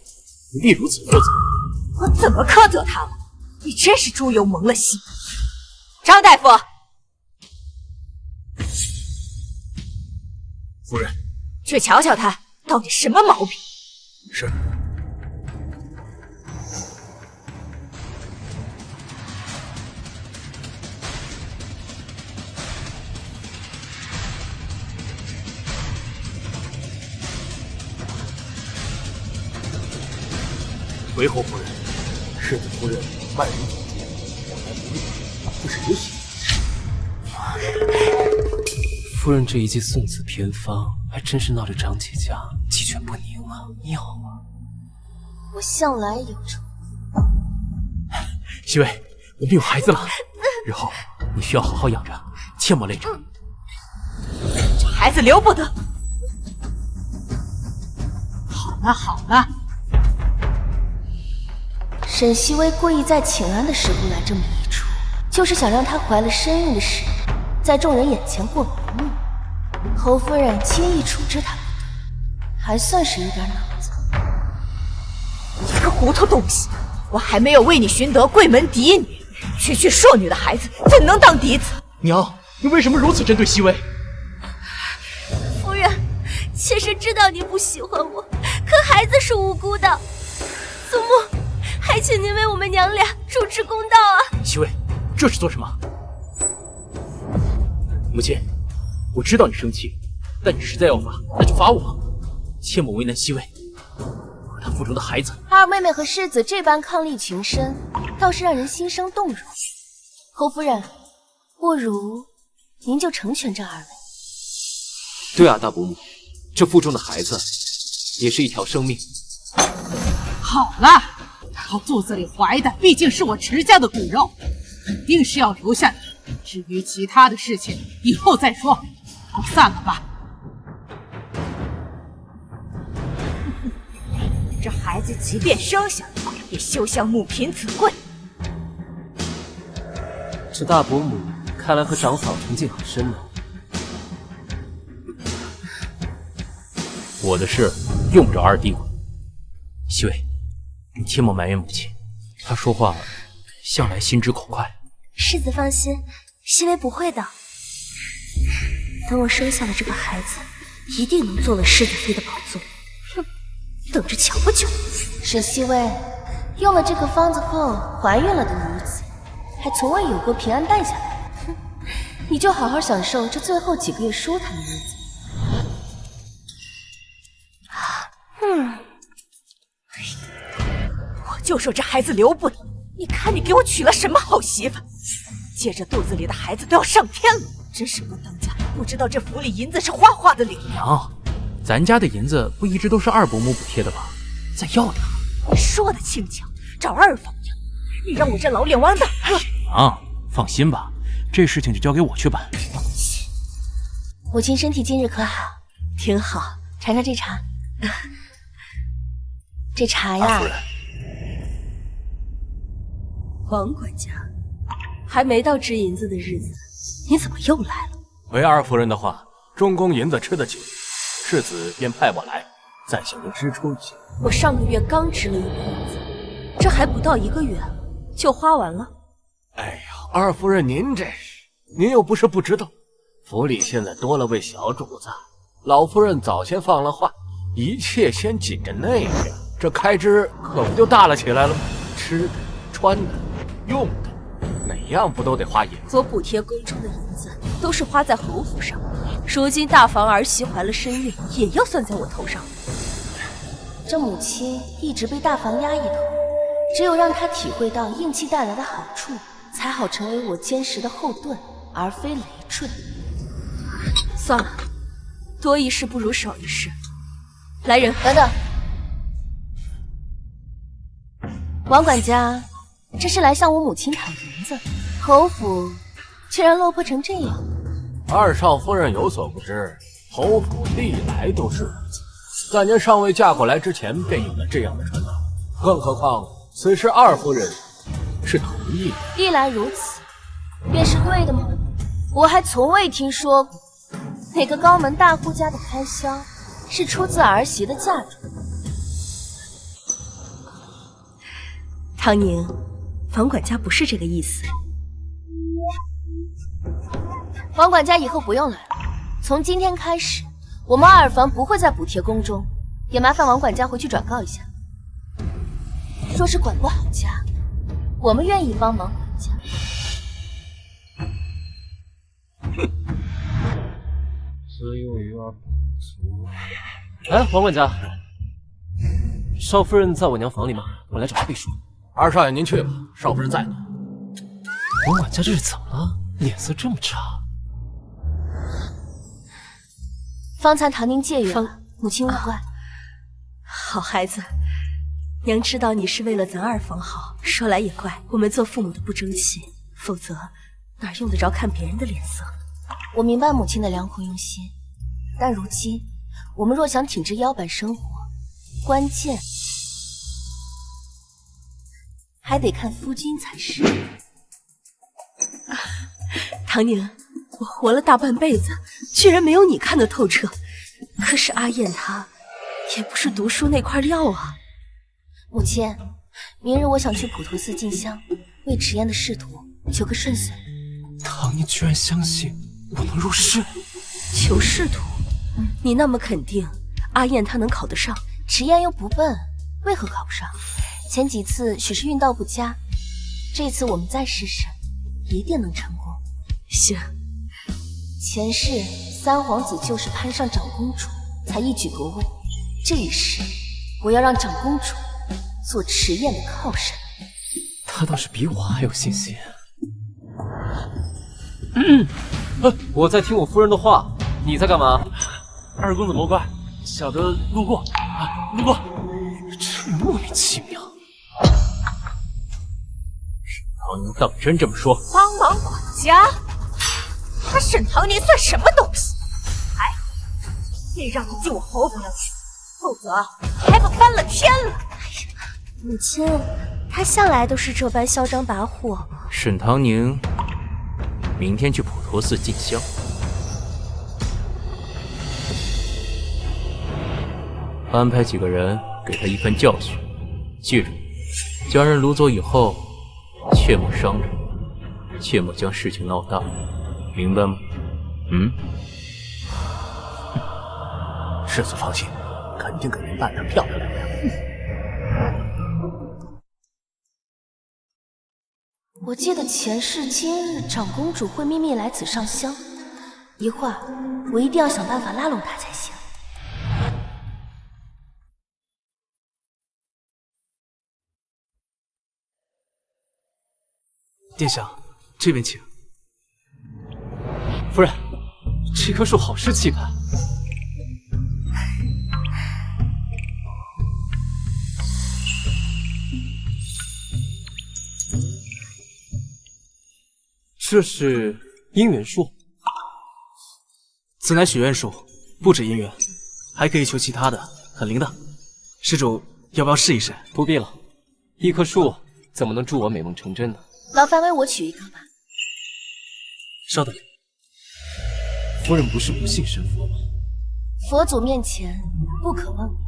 Speaker 2: 不必如此苛责。
Speaker 11: 我怎么苛责他了？你真是猪油蒙了心。张大夫，
Speaker 6: 夫人，
Speaker 11: 去瞧瞧他到底什么毛病。
Speaker 6: 是。回侯夫人，世子夫人万人总监，我来不利，这是有喜。
Speaker 4: 夫人这一记送子偏方，还真是闹得张姐家鸡犬不宁啊！你好啊，
Speaker 3: 我向来有仇。
Speaker 2: 西薇，我们有孩子了，日后你需要好好养着，切莫累着。
Speaker 11: 这孩子留不得。
Speaker 5: 好了好了。
Speaker 3: 沈西薇故意在请安的时候来这么一出，就是想让她怀了身孕的事，在众人眼前过眉目。侯夫人轻易处置她不得，还算是有点脑子。
Speaker 11: 你个糊涂东西，我还没有为你寻得贵门嫡女，区区庶女的孩子怎能当嫡子？
Speaker 2: 娘，你为什么如此针对西薇？
Speaker 3: 夫人，妾身知道你不喜欢我，可孩子是无辜的。祖母，还请您为我们娘俩主持公道啊！
Speaker 2: 西薇，这是做什么？母亲，我知道你生气，但你实在要罚，那就罚我，切莫为难西薇和她腹中的孩子。
Speaker 3: 二妹妹和世子这般伉俪情深，倒是让人心生动容。侯夫人，不如您就成全这二位。
Speaker 4: 对啊，大伯母，这腹中的孩子也是一条生命。
Speaker 5: 好了，她肚子里怀的毕竟是我池家的骨肉，肯定是要留下的。至于其他的事情，以后再说。散了吧。
Speaker 11: 这孩子即便生下来，也休想母凭子贵。
Speaker 4: 这大伯母看来和长嫂成见很深呢。
Speaker 2: 我的事用不着二嘀咕。西薇，你切莫埋怨母亲，她说话向来心直口快。
Speaker 3: 世子放心，西薇不会的。等我生下了这个孩子，一定能坐稳世子妃的宝座。哼，等着瞧吧就。沈西薇用了这个方子后怀孕了的女子，还从未有过平安诞下来。哼，你就好好享受这最后几个月舒坦的日子。
Speaker 11: 我就说这孩子留不得，你看你给我娶了什么好媳妇？接着肚子里的孩子都要上天了，真是不当家不知道这府里银子是哗哗的流。
Speaker 2: 娘，咱家的银子不一直都是二伯母补贴的吗？再要点。
Speaker 11: 你说的轻巧，找二房呀！你让我这老脸王大哥。
Speaker 2: 娘，放心吧，这事情就交给我去办。
Speaker 3: 母亲身体今日可好？
Speaker 11: 挺好，
Speaker 3: 尝尝这茶。这茶呀，
Speaker 6: 二夫人，
Speaker 1: 王管家，还没到支银子的日子，你怎么又来了？
Speaker 6: 回二夫人的话，中宫银子吃得紧，世子便派我来，暂且能支出一些。
Speaker 1: 我上个月刚支了一笔银子，这还不到1个月就花完了。
Speaker 6: 哎呀，二夫人您这是，您又不是不知道，府里现在多了位小主子，老夫人早先放了话，一切先紧着那边，这开支可不就大了起来了吗？吃的、穿的、用的，哪样不都得花银子？
Speaker 1: 我补贴宫中的银子都是花在侯府上，如今大房儿媳怀了身孕，也要算在我头上。
Speaker 3: 这母亲一直被大房压一头，只有让她体会到硬气带来的好处，才好成为我坚实的后盾，而非累赘。
Speaker 1: 算了，多一事不如少一事。
Speaker 3: 来人，等等。王管家，这是来向我母亲讨银子，侯府居然落魄成这样。
Speaker 6: 二少夫人有所不知，侯府历来都是如此，在您尚未嫁过来之前便有了这样的传统，更何况此事二夫人是同意的。
Speaker 3: 历来如此，便是对的吗？我还从未听说过哪个高门大户家的开销是出自儿媳的嫁妆。唐宁，王管家不是这个意思。王管家以后不用来了，从今天开始，我们二房不会再补贴宫中，也麻烦王管家回去转告一下。若是管不好家，我们愿意帮忙管家。
Speaker 4: 哎，王管家，少夫人在我娘房里吗？我来找她避暑。
Speaker 6: 二少爷您去吧，少夫人在呢。
Speaker 4: 王管家这是怎么了？脸色这么差。
Speaker 3: 方才唐宁借阅了，母亲勿怪。好孩子，娘知道你是为了咱二房好，说来也怪，我们做父母的不争气，否则哪用得着看别人的脸色。我明白母亲的良苦用心，但如今我们若想挺直腰板生活，关键还得看夫君才是。唐宁，我活了大半辈子，居然没有你看得透彻。可是阿燕她也不是读书那块料啊。母亲，明日我想去普陀寺进香，为迟燕的仕途求个顺遂。
Speaker 4: 唐宁居然相信我能入仕？
Speaker 3: 求仕途？你那么肯定阿燕她能考得上，迟燕又不笨，为何考不上？前几次许是运道不佳，这次我们再试试，一定能成功。行。前世三皇子就是攀上长公主，才一举夺位。这一世，我要让长公主做迟燕的靠山。
Speaker 4: 他倒是比我还有信心。我在听我夫人的话，你在干嘛？
Speaker 8: 二公子莫怪，小的路过，路过。
Speaker 4: 这莫名其妙。
Speaker 2: 唐宁当真这么说？
Speaker 11: 帮忙管家？他沈唐宁算什么东西？还好，得让他进我侯府去，否则还不翻了天了。
Speaker 3: 母亲，他向来都是这般嚣张跋扈。
Speaker 2: 沈唐宁明天去普陀寺进香，安排几个人给他一份教训。记住，将人掳走以后，切莫伤着，切莫将事情闹大，明白吗？
Speaker 6: 世子放心，肯定给您办得漂漂亮亮。
Speaker 3: 我记得前世今日长公主会秘密来此上香，一会儿我一定要想办法拉拢她才行。
Speaker 9: 殿下，这边请。
Speaker 4: 夫人，这棵树好是气派。这是姻缘树，
Speaker 9: 此乃许愿树，不止姻缘，还可以求其他的，很灵的。施主要不要试一试？
Speaker 4: 不必了，一棵树怎么能助我美梦成真呢？
Speaker 3: 劳烦为我取一棵吧。
Speaker 9: 稍等，
Speaker 4: 夫人不是不信神佛吗？
Speaker 3: 佛祖面前不可妄言。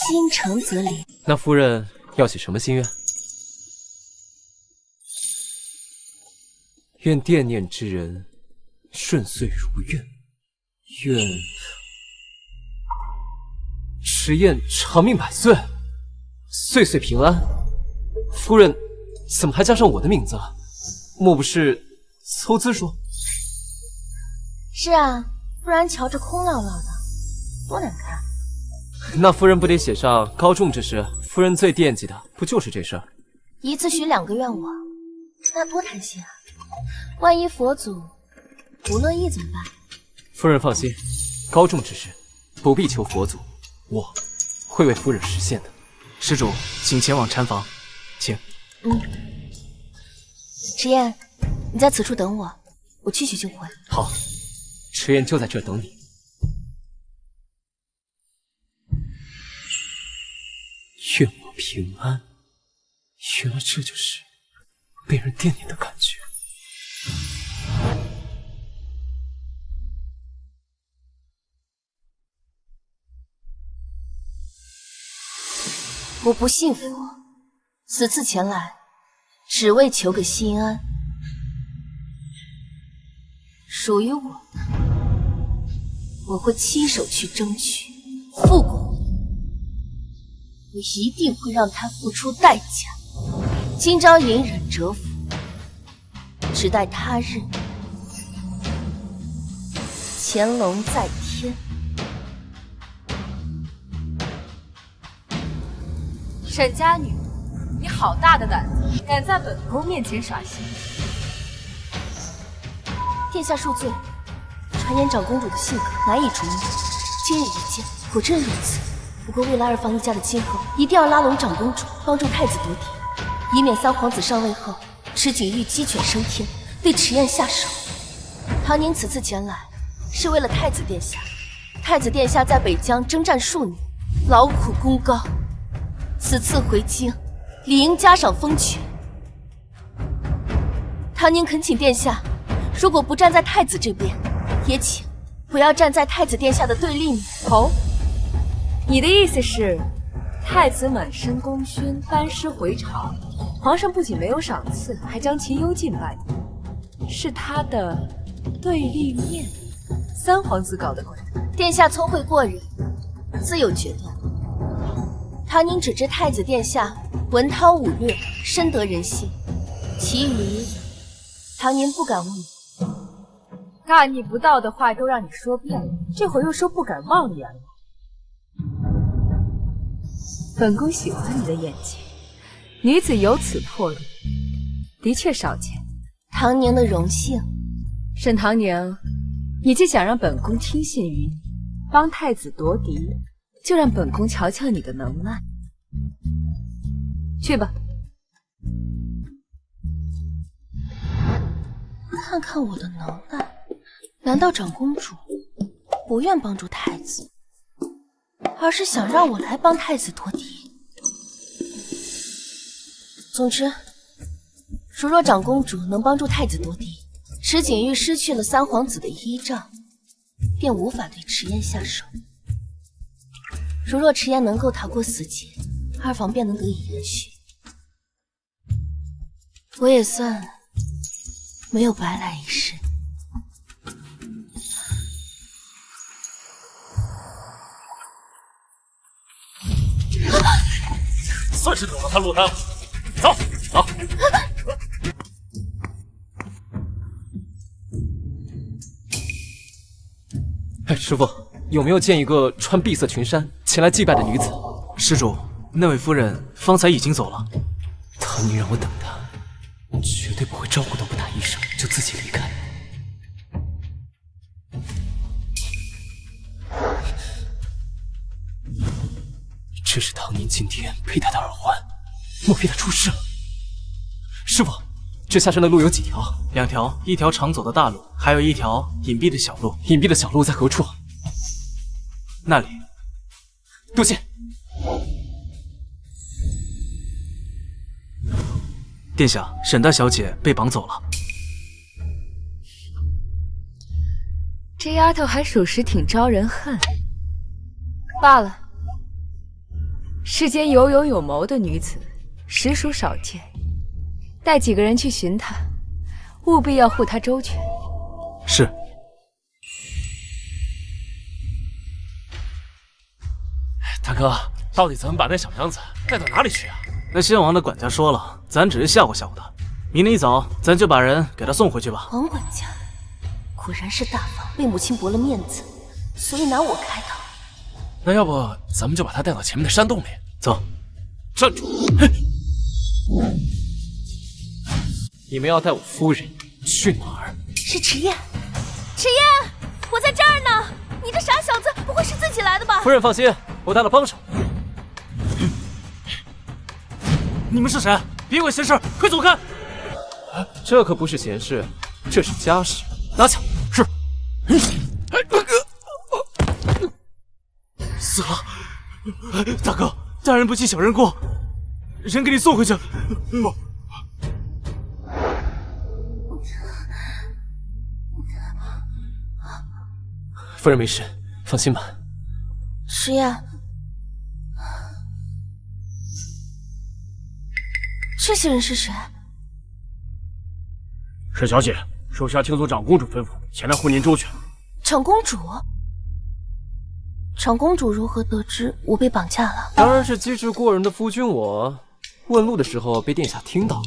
Speaker 3: 心诚则灵。
Speaker 4: 那夫人要许什么心愿？愿惦念之人顺遂如愿，愿迟燕长命百岁，岁岁平安。夫人怎么还加上我的名字了？莫不是凑字数？
Speaker 3: 是啊，不然瞧着空落落的，多难看。
Speaker 4: 那夫人不得写上高中之事？夫人最惦记的不就是这事儿？
Speaker 3: 一次许2个愿望，那多贪心啊！万一佛祖不乐意怎么办？
Speaker 4: 夫人放心，高众之事不必求佛祖，我会为夫人实现的。
Speaker 9: 施主，请前往禅房，请。
Speaker 3: 迟燕，你在此处等我，我去就回。
Speaker 4: 好，迟燕就在这等你。愿我平安。原来这就是被人惦念的感觉。
Speaker 3: 我不信佛，此次前来，只为求个心安。属于我的，我会亲手去争取；复古的，我一定会让他付出代价。今朝隐忍蛰伏，只待他日潜龙在天。
Speaker 7: 沈家女，你好大的胆子，敢在本宫面前耍心！
Speaker 3: 殿下恕罪，传言长公主的性格难以琢磨，今日一见，果真如此。不过为了二房一家的今后，一定要拉拢长公主，帮助太子夺嫡，以免三皇子上位后，池景玉鸡犬升天，对迟燕下手。唐宁此次前来，是为了太子殿下。太子殿下在北疆征战数年，劳苦功高，此次回京，理应加赏封爵。唐宁恳请殿下，如果不站在太子这边，也请不要站在太子殿下的对立面。
Speaker 7: 哦，你的意思是，太子满身功勋，班师回朝，皇上不仅没有赏赐，还将其幽禁半年，是他的对立面。三皇子搞的鬼。
Speaker 3: 殿下聪慧过人，自有决断。唐宁只知太子殿下文韬武略，深得人心，其余唐宁不敢问。
Speaker 7: 大逆不道的话都让你说遍了，这会儿又说不敢妄言了。本宫喜欢你的演技，女子有此魄力，的确少见。
Speaker 3: 唐宁的荣幸。
Speaker 7: 沈唐宁，你既想让本宫听信于你，帮太子夺嫡，就让本宫瞧瞧你的能耐。去吧。
Speaker 3: 看看我的能耐，难道长公主不愿帮助太子，而是想让我来帮太子夺嫡？总之，如若长公主能帮助太子夺嫡，池景玉失去了三皇子的依仗，便无法对迟燕下手。如若迟燕能够逃过死劫，二房便能得以延续。我也算没有白来一世。
Speaker 8: 算是等到他落单了。走，走。
Speaker 4: 哎，师傅，有没有见一个穿碧色裙衫前来祭拜的女子？
Speaker 9: 施主，那位夫人方才已经走了。
Speaker 4: 唐宁让我等她，绝对不会招呼都不打一声就自己离开。这是唐宁今天佩戴的耳环，莫非他出事了？师傅，这下山的路有几条
Speaker 9: ？2条，一条常走的大路，还有一条隐蔽的小路。
Speaker 4: 隐蔽的小路在何处？
Speaker 9: 那里。
Speaker 4: 多谢。
Speaker 9: 殿下，沈大小姐被绑走了。
Speaker 7: 这丫头还属实挺招人恨。罢了，世间有勇有谋的女子，实属少见。带几个人去寻她，务必要护她周全。
Speaker 9: 是。
Speaker 8: 大哥，到底咱们把那小娘子带到哪里去啊？
Speaker 9: 那先王的管家说了，咱只是吓唬吓唬他。明天一早，咱就把人给他送回去吧。
Speaker 3: 王管家果然是大方，为母亲驳了面子，所以拿我开导。
Speaker 8: 那要不咱们就把他带到前面的山洞里。
Speaker 9: 走。
Speaker 8: 站住！
Speaker 4: 你们要带我夫人去哪儿？
Speaker 3: 是迟燕，迟燕，我在这儿呢！你这傻小子，不会是自己来的吧？
Speaker 4: 夫人放心，我带了帮手。
Speaker 9: 你们是谁？别管闲事，快走开！
Speaker 4: 这可不是闲事，这是家事。拿枪！是。
Speaker 9: 死了！大哥，大人不计小人过，人给你送回去。
Speaker 4: 夫人没事，放心吧。
Speaker 3: 迟燕，这些人是谁？
Speaker 6: 沈小姐，属下听从长公主吩咐，前来护您周全。
Speaker 3: 长公主？长公主如何得知我被绑架了？
Speaker 4: 当然是机智过人的夫君我问路的时候被殿下听到。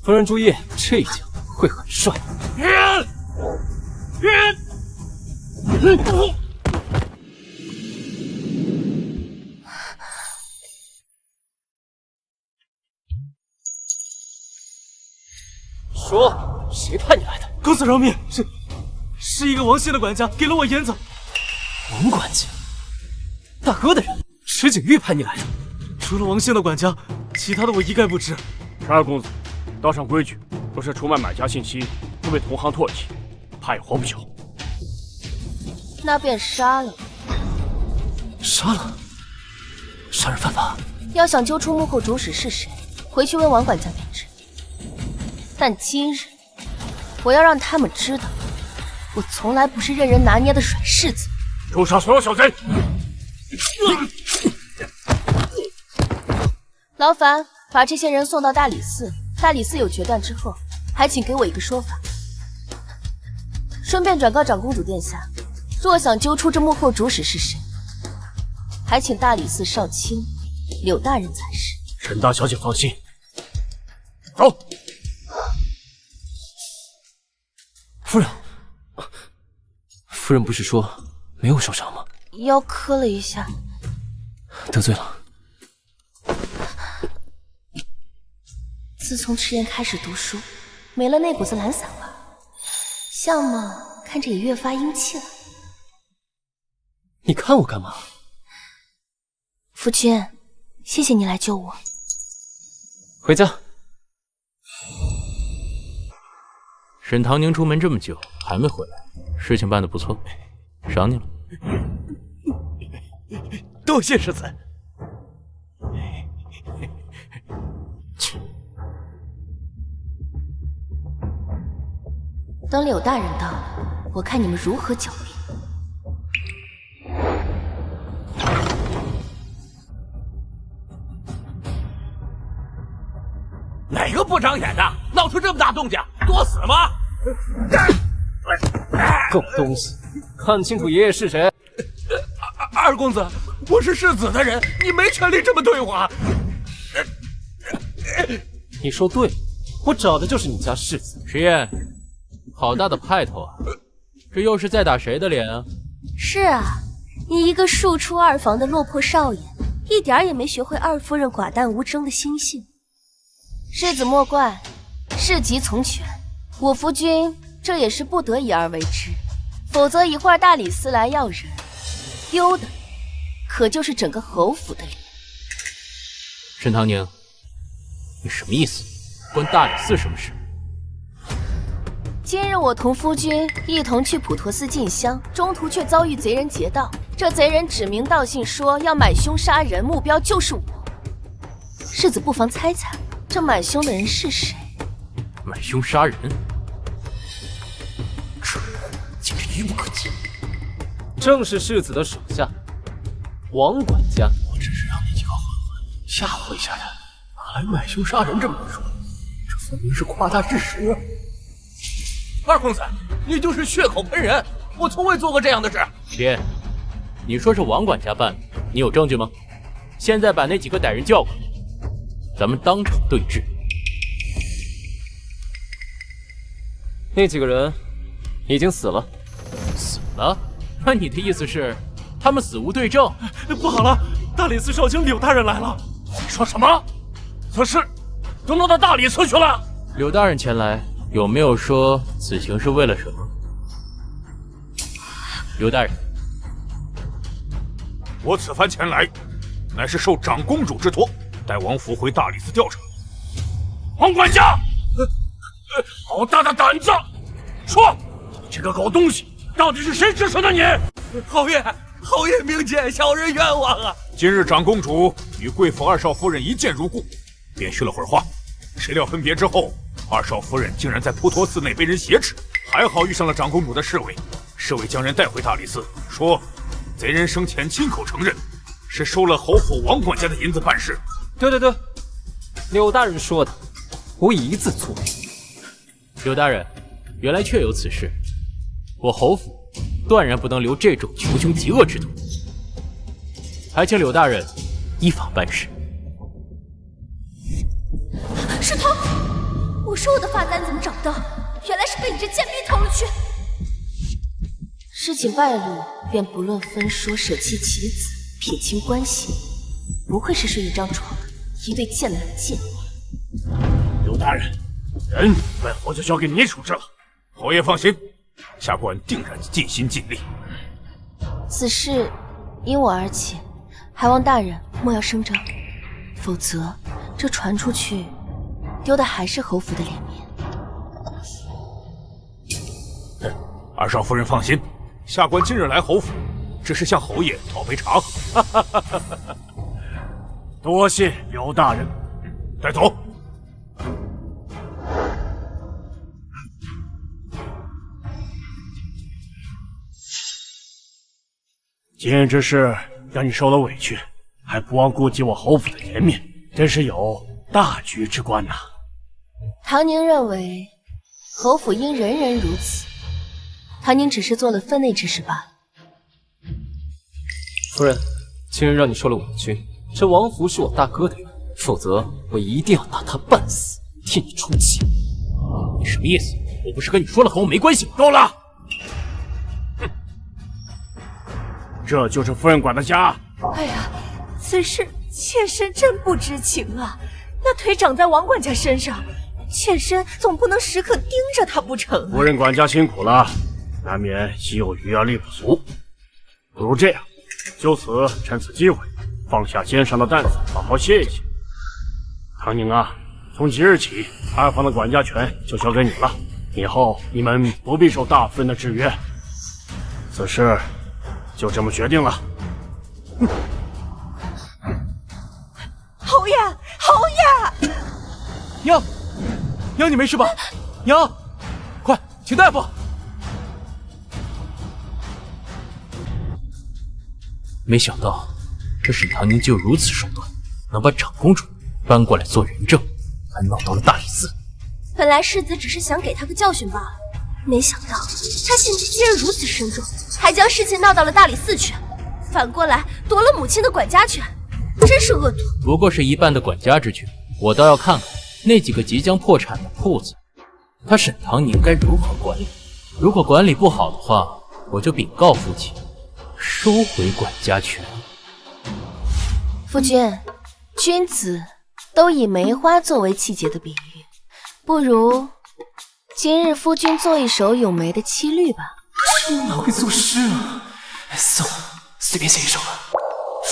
Speaker 4: 夫人注意，这一脚会很帅。说，谁派你来的？
Speaker 9: 公子饶命，是一个王姓的管家给了我银子。
Speaker 4: 王管家，大哥的人，石景玉派你来的。
Speaker 9: 除了王姓的管家，其他的我一概不知。
Speaker 6: 十二公子，道上规矩，若是出卖买家信息，会被同行唾弃，怕也活不久。
Speaker 3: 那便杀了。
Speaker 4: 杀了？杀人犯法？
Speaker 3: 要想揪出幕后主使是谁，回去问王管家便知。但今日，我要让他们知道，我从来不是任人拿捏的软柿子。
Speaker 6: 诛杀所有小贼！
Speaker 3: 劳烦把这些人送到大理寺，大理寺有决断之后，还请给我一个说法。顺便转告长公主殿下，若想揪出这幕后主使是谁，还请大理寺少卿柳大人才是。
Speaker 6: 沈大小姐放心，走。
Speaker 4: 夫人，夫人不是说没有受伤吗？
Speaker 3: 腰磕了一下，
Speaker 4: 得罪了。
Speaker 3: 自从迟延开始读书，没了那股子懒散味，相貌看着也越发英气了。
Speaker 4: 你看我干嘛？
Speaker 3: 夫君，谢谢你来救我。
Speaker 4: 回家。
Speaker 2: 沈唐宁出门这么久还没回来，事情办得不错，赏你了。
Speaker 8: 多谢世子。
Speaker 3: 等柳大人到了，我看你们如何狡辩。
Speaker 6: 哪个不长眼的，闹出这么大动静，作死吗？
Speaker 4: 狗东西，看清楚爷爷是谁。
Speaker 6: 二公子，我是世子的人，你没权利这么对我。
Speaker 4: 你说对，我找的就是你家世子。
Speaker 2: 石燕，好大的派头啊！这又是在打谁的脸啊？
Speaker 3: 是啊，你一个庶出二房的落魄少爷，一点也没学会二夫人寡淡无争的心性。世子莫怪，事急从权，我夫君这也是不得已而为之，否则一会儿大理寺来要人，丢的可就是整个侯府的脸。
Speaker 2: 沈唐宁，你什么意思？关大理寺什么事？
Speaker 3: 今日我同夫君一同去普陀寺进香，中途却遭遇贼人劫道。这贼人指名道姓说要买凶杀人，目标就是我。世子不妨猜猜，这买凶的人是谁？
Speaker 2: 买凶杀人，这简直愚不可及。
Speaker 4: 正是世子的手下，王管家。
Speaker 6: 我只是让你几个混混吓唬一下他，哪来买凶杀人这么一说？这分明是夸大事实。二公子，你就是血口喷人，我从未做过这样的事。
Speaker 2: 别，你说是王管家办的，你有证据吗？现在把那几个歹人叫过来，咱们当场对质。
Speaker 4: 那几个人已经死了。
Speaker 2: 死了？那你的意思是，他们死无对证？
Speaker 8: 不好了，大理寺少卿柳大人来了。
Speaker 6: 你说什么？此事都弄到大理寺去了？
Speaker 2: 柳大人前来，有没有说此行是为了什么？柳大人，
Speaker 12: 我此番前来，乃是受长公主之托，带王府回大理寺调查。王管家，好大的胆子！说，这个狗东西到底是谁指使的你？
Speaker 6: 侯爷明鉴，小人冤枉啊！
Speaker 12: 今日长公主与贵府二少夫人一见如故，便叙了会儿话。谁料分别之后，二少夫人竟然在普陀寺内被人挟持，还好遇上了长公主的侍卫，侍卫将人带回大理寺，说贼人生前亲口承认，是收了侯府王管家的银子办事。
Speaker 4: 对，柳大人说的，无一字错误。
Speaker 2: 柳大人，原来确有此事，我侯府断然不能留这种穷凶极恶之徒，还请柳大人依法办事。
Speaker 3: 石头，我说我的发簪怎么找不到？原来是被你这贱婢偷了去。事情败露，便不论分说，舍弃棋子，撇清关系。不愧是睡一张床的一对贱男贱女。
Speaker 12: 柳大人，人本侯就交给你处置了。侯爷放心，下官定然尽心尽力。
Speaker 3: 此事因我而起，还望大人莫要声张，否则这传出去，丢的还是侯府的脸面。
Speaker 12: 二少夫人放心，下官今日来侯府，只是向侯爷讨杯茶喝。
Speaker 6: 多谢刘大人，
Speaker 12: 带走。
Speaker 6: 今日之事让你受了委屈，还不忘顾及我侯府的颜面，真是有大局之观呐。
Speaker 3: 唐宁认为侯府应人人如此，唐宁只是做了分内之事罢了。
Speaker 4: 夫人，今日让你受了委屈，这王福是我大哥的人，否则我一定要打他半死，替你出气。
Speaker 2: 你什么意思？我不是跟你说了和我没关系吗？
Speaker 6: 够了！这就是夫人管的家。
Speaker 11: 哎呀，此事妾身真不知情啊！那腿长在王管家身上，妾身总不能时刻盯着他不成啊。
Speaker 6: 夫人管家辛苦了，难免心有余而力不足。不如这样，就此趁此机会，放下肩上的担子，好好歇一歇。唐宁啊，从即日起，二房的管家权就交给你了，以后你们不必受大夫人的制约。此事就这么决定了。
Speaker 11: 侯爷，侯爷！
Speaker 9: 娘，你没事吧？娘，快请大夫！
Speaker 2: 没想到这沈唐宁就如此手段，能把长公主搬过来做人证，还闹到了大理寺。
Speaker 3: 本来世子只是想给他个教训罢了，没想到他心机竟然如此深重，还将事情闹到了大理寺去，反过来夺了母亲的管家权，真是恶毒。
Speaker 2: 不过是一半的管家之权，我倒要看看那几个即将破产的铺子，他沈唐宁该如何管理。如果管理不好的话，我就禀告父亲，收回管家权。
Speaker 3: 夫君，君子都以梅花作为气节的比喻，不如今日夫君做一首咏梅的七律吧。
Speaker 4: 哪会作诗啊？算了，随便写一首吧。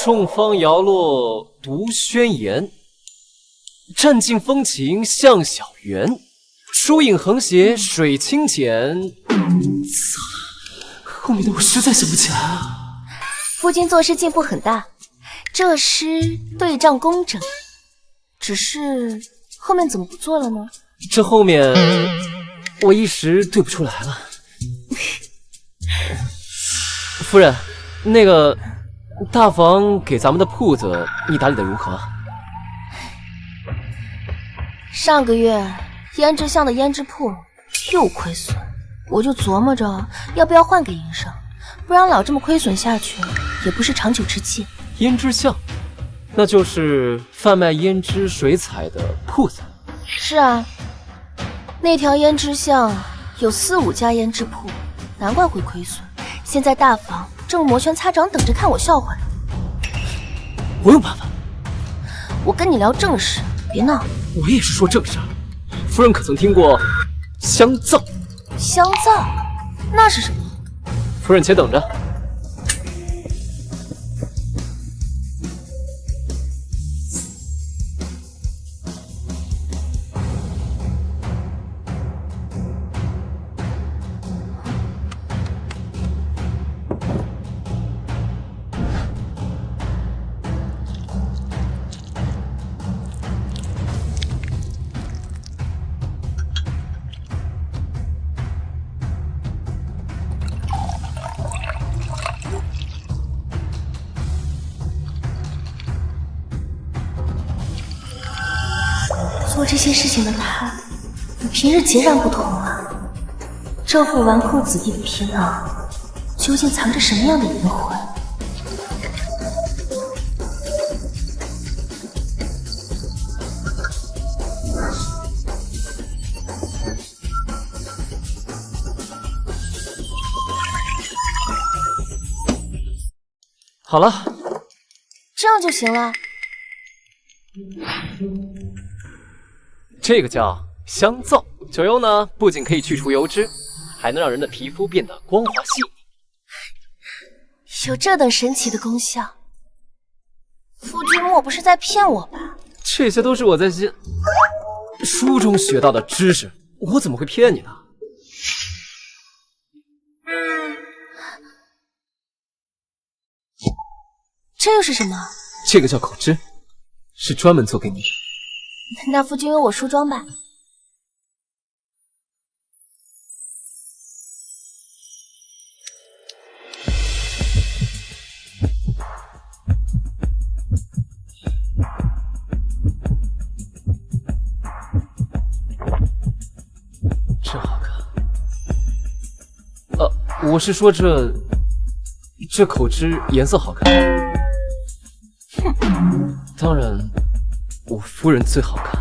Speaker 4: 众芳摇落独宣言，占尽风情向小园。疏影横斜水清浅。后面的我实在想不起来了。
Speaker 3: 夫君作诗进步很大，这诗对仗工整，只是后面怎么不做了呢？
Speaker 4: 这后面我一时对不出来了。夫人，那个大房给咱们的铺子，你打理的如何？
Speaker 3: 上个月胭脂巷的胭脂铺又亏损，我就琢磨着要不要换给营生，不然老这么亏损下去也不是长久之计。
Speaker 4: 胭脂巷，那就是贩卖胭脂水彩的铺子。
Speaker 3: 是啊，那条胭脂巷有4、5家胭脂铺，难怪会亏损。现在大房正摩拳擦掌等着看我笑话呢。
Speaker 4: 我有办法。
Speaker 3: 我跟你聊正事，别闹。
Speaker 4: 我也是说正事。夫人可曾听过香皂？
Speaker 3: 香皂？那是什么？
Speaker 4: 夫人且等着。
Speaker 3: 做这些事情的他，与平日截然不同啊！这副纨绔子弟的皮囊，究竟藏着什么样的灵魂？
Speaker 4: 好了，
Speaker 3: 这样就行了。
Speaker 4: 这个叫香皂，酒用呢，不仅可以去除油脂，还能让人的皮肤变得光滑细腻。
Speaker 3: 有这等神奇的功效，夫君莫不是在骗我吧？
Speaker 4: 这些都是我在书中学到的知识，我怎么会骗你呢？
Speaker 3: 这又是什么？
Speaker 4: 这个叫口脂，是专门做给你的。
Speaker 3: 那夫君为我梳妆吧。
Speaker 4: 这好看。我是说这口脂颜色好看。当然，我夫人最好看。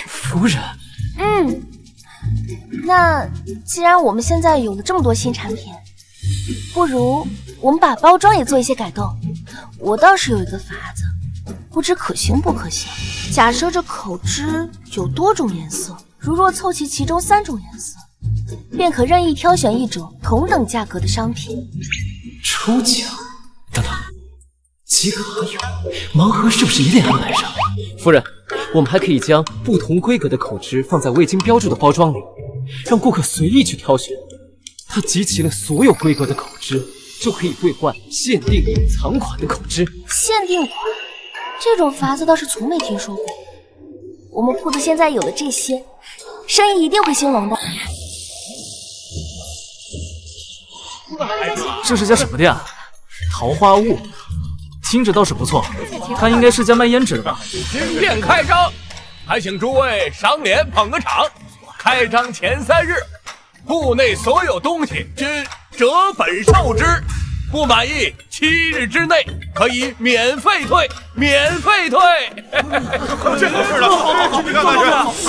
Speaker 4: 夫人，
Speaker 3: 那既然我们现在有了这么多新产品，不如我们把包装也做一些改动。我倒是有一个法子，不知可行不可行。假设这口脂有多种颜色，如若凑齐其中3种颜色，便可任意挑选一种同等价格的商品。
Speaker 4: 抽奖？等等，即可有盲盒是不是也得安排上？夫人，我们还可以将不同规格的口脂放在未经标注的包装里，让顾客随意去挑选。它集齐了所有规格的口脂，就可以兑换限定隐藏款的口脂。
Speaker 3: 限定款？这种法子倒是从没听说过。我们铺子现在有了这些，生意一定会兴隆的。
Speaker 9: 这是家什么店啊？桃花坞，听着倒是不错。它应该是家卖胭脂的吧？
Speaker 12: 新店开张，还请诸位赏脸捧个场。开张前3日，铺内所有东西均折本售之，不满意7日之内可以免费退，免费退。这可是的，去看看去。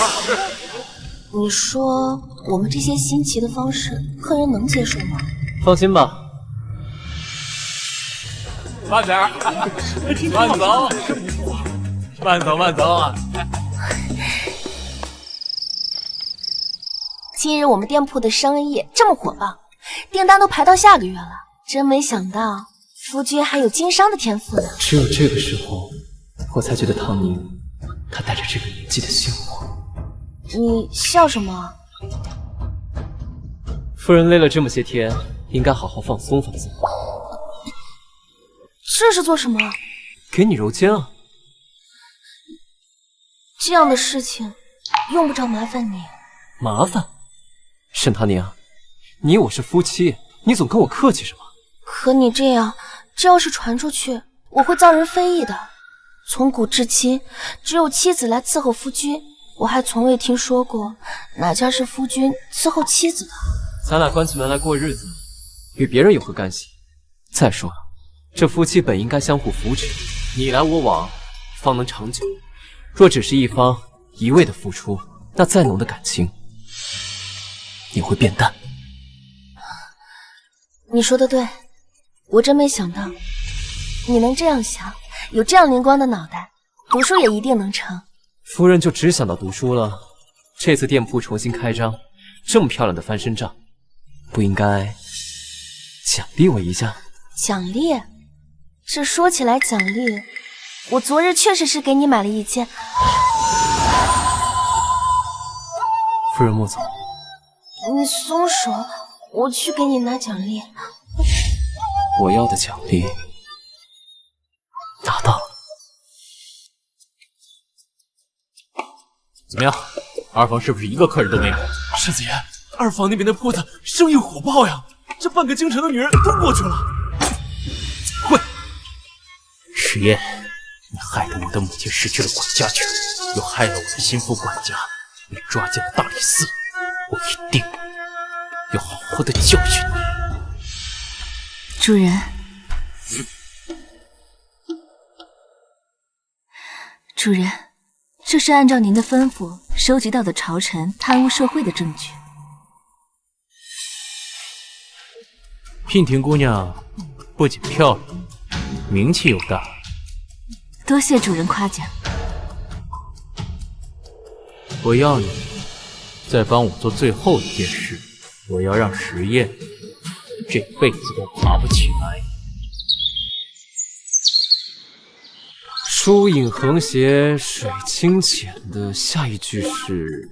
Speaker 3: 你说我们这些新奇的方式，客人能接受吗？
Speaker 4: 放心吧。
Speaker 12: 慢点儿，慢走，慢走，慢走啊！
Speaker 3: 今日我们店铺的生意这么火爆，订单都排到下个月了。真没想到夫君还有经商的天赋呢。
Speaker 4: 只有这个时候，我才觉得唐宁，她带着这个年纪的幸福。
Speaker 3: 你笑什么？
Speaker 4: 夫人累了这么些天，应该好好放松放松。
Speaker 3: 这是做什么？
Speaker 4: 给你揉肩啊。
Speaker 3: 这样的事情用不着麻烦你。
Speaker 4: 麻烦？沈唐宁，你我是夫妻，你总跟我客气什么？
Speaker 3: 可你这样，这要是传出去，我会遭人非议的。从古至今，只有妻子来伺候夫君，我还从未听说过哪家是夫君伺候妻子的。
Speaker 4: 咱俩关起门来过日子，与别人有何干系？再说了，这夫妻本应该相互扶持，你来我往，方能长久。若只是一方一味的付出，那再浓的感情也会变淡。
Speaker 3: 你说的对，我真没想到，你能这样想，有这样灵光的脑袋，读书也一定能成。
Speaker 4: 夫人就只想到读书了。这次店铺重新开张，这么漂亮的翻身仗，不应该奖励我一下？
Speaker 3: 奖励？这说起来奖励，我昨日确实是给你买了一件。
Speaker 4: 夫人莫走，
Speaker 3: 你松手，我去给你拿奖励。
Speaker 4: 我要的奖励拿到了。
Speaker 2: 怎么样？二房是不是一个客人都没有？
Speaker 8: 世子爷，二房那边的铺子生意火爆呀，这半个京城的女人都过去了。
Speaker 2: 滚！石燕，你害得我的母亲失去了管家权，又害了我的心腹管家，你抓进了大理寺，我一定要好好的教训你。
Speaker 10: 主人，主人，这是按照您的吩咐收集到的朝臣贪污受贿的证据。
Speaker 2: 娉婷姑娘不仅漂亮，名气又大。
Speaker 10: 多谢主人夸奖。
Speaker 2: 我要你再帮我做最后一件事，我要让石燕这辈子都爬不起来。
Speaker 4: 疏影横斜，水清浅的下一句是，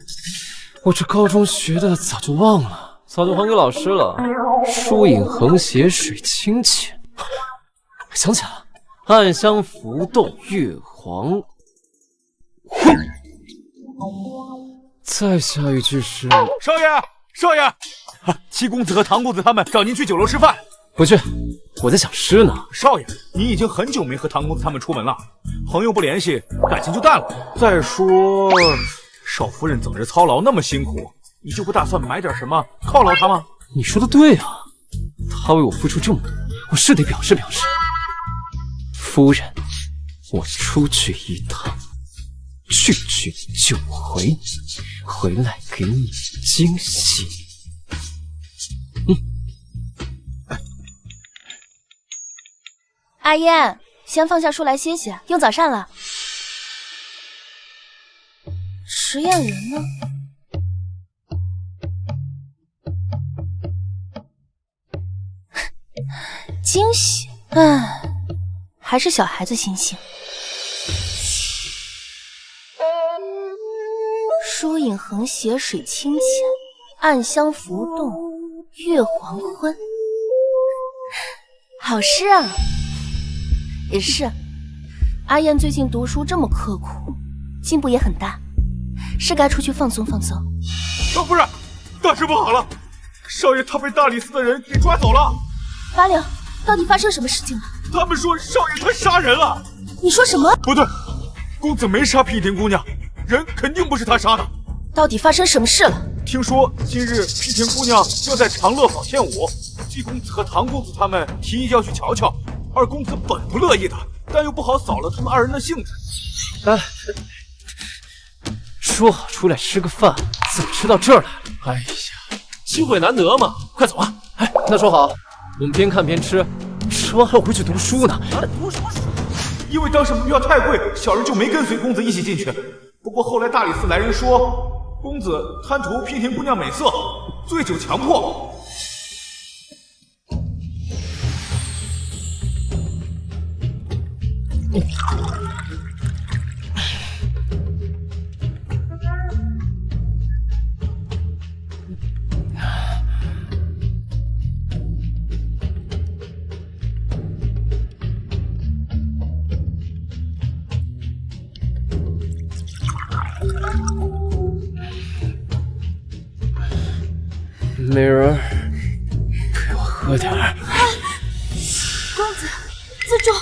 Speaker 4: 我这高中学的早就忘了，早就还给老师了。疏影横斜，水清浅，想起来了，暗香浮动，月黄昏。再下一句是，
Speaker 12: 少爷，少爷，七公子和唐公子他们找您去酒楼吃饭。
Speaker 4: 不去，我在想诗呢。
Speaker 12: 少爷，你已经很久没和唐公子他们出门了，朋友不联系，感情就淡了。再说，少夫人整日操劳那么辛苦，你就不打算买点什么犒劳她吗？
Speaker 4: 你说的对啊，她为我付出这么多，我是得表示表示。夫人，我出去一趟，去就回，回来给你惊喜。
Speaker 3: 阿燕，先放下书来歇歇，用早膳了。实验人呢？惊喜，还是小孩子心性。疏影横斜，水清浅，暗香浮动，月黄昏。好诗啊！也是，阿燕最近读书这么刻苦，进步也很大，是该出去放松放松。
Speaker 12: 少夫人，大事不好了，少爷他被大理寺的人给抓走了。
Speaker 3: 八六，到底发生什么事情了？
Speaker 12: 他们说少爷他杀人了。
Speaker 3: 你说什么？
Speaker 12: 不对，公子没杀娉婷姑娘，人肯定不是他杀的。
Speaker 3: 到底发生什么事了？
Speaker 12: 听说今日娉婷姑娘要在长乐坊献舞，季公子和唐公子他们提议要去瞧瞧。二公子本不乐意的，但又不好扫了他们二人的兴致。
Speaker 4: 说好出来吃个饭，怎么吃到这儿来了？哎呀，机会难得嘛，快走啊！哎，那说好，我们边看边吃，吃完还要回去读书呢。
Speaker 12: 读什么书？因为当时门票太贵，小人就没跟随公子一起进去。不过后来大理寺来人说，公子贪图娉婷姑娘美色，醉酒强迫。
Speaker 4: 美人，给我喝点儿。
Speaker 3: 公子，自重。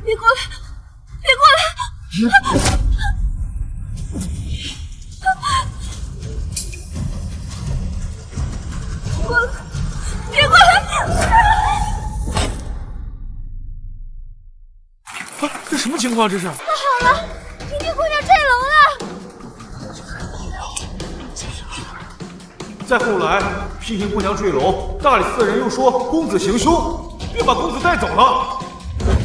Speaker 3: 别过来！别过来！过来！别过来！
Speaker 12: 这什么情况？这是？
Speaker 3: 不好了！娉婷姑娘坠楼了！
Speaker 12: 再后来，娉婷姑娘坠楼，大理寺的人又说公子行凶，便把公子带走了。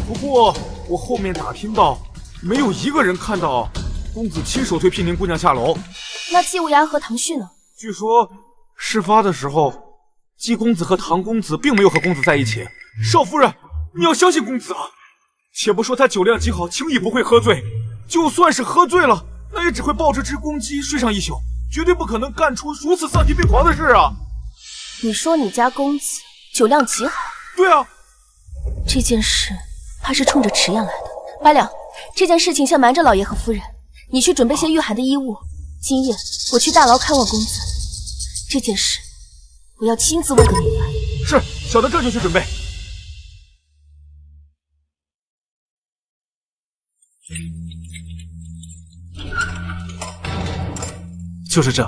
Speaker 12: 不过我后面打听到，没有一个人看到公子亲手推娉婷姑娘下楼。
Speaker 3: 那季无涯和唐旭呢？
Speaker 12: 据说事发的时候，季公子和唐公子并没有和公子在一起。少夫人，你要相信公子啊！且不说他酒量极好，轻易不会喝醉，就算是喝醉了，那也只会抱着只公鸡睡上一宿，绝对不可能干出如此丧心病狂的事啊！
Speaker 3: 你说你家公子酒量极好？
Speaker 12: 对啊，
Speaker 3: 这件事怕是冲着迟燕来的。白了，这件事情先瞒着老爷和夫人，你去准备些御寒的衣物。今夜我去大牢看望公子，这件事我要亲自问个明白。
Speaker 12: 是，小的这就去准备。
Speaker 9: 就是这，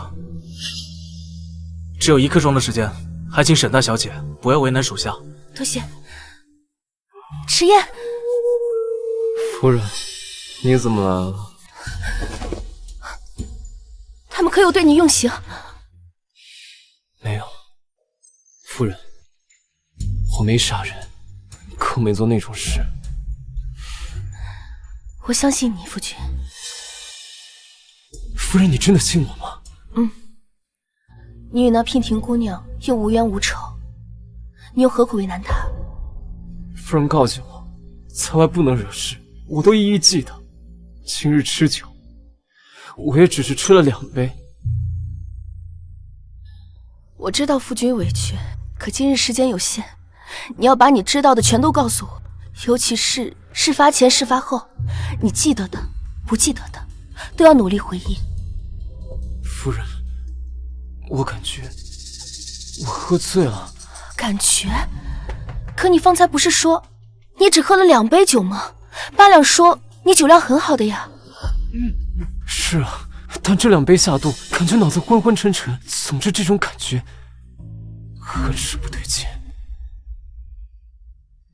Speaker 9: 只有1刻钟的时间，还请沈大小姐不要为难属下。
Speaker 3: 多谢。迟燕，
Speaker 4: 夫人，你怎么来了？
Speaker 3: 他们可有对你用刑？
Speaker 4: 没有，夫人，我没杀人，更没做那种事。
Speaker 3: 我相信你，夫君。
Speaker 4: 夫人，你真的信我吗？
Speaker 3: 你与那娉婷姑娘又无冤无仇，你又何苦为难她？
Speaker 4: 夫人告诫我，在外不能惹事，我都一一记得。今日吃酒，我也只是吃了2杯。
Speaker 3: 我知道夫君委屈，可今日时间有限，你要把你知道的全都告诉我，尤其是事发前、事发后，你记得的、不记得的，都要努力回忆。
Speaker 4: 夫人，我感觉我喝醉了。
Speaker 3: 感觉？可你方才不是说你只喝了2杯酒吗？八两说你酒量很好的呀。
Speaker 4: 是啊，但这2杯下肚，感觉脑子昏昏沉沉，总之这种感觉很是不对劲。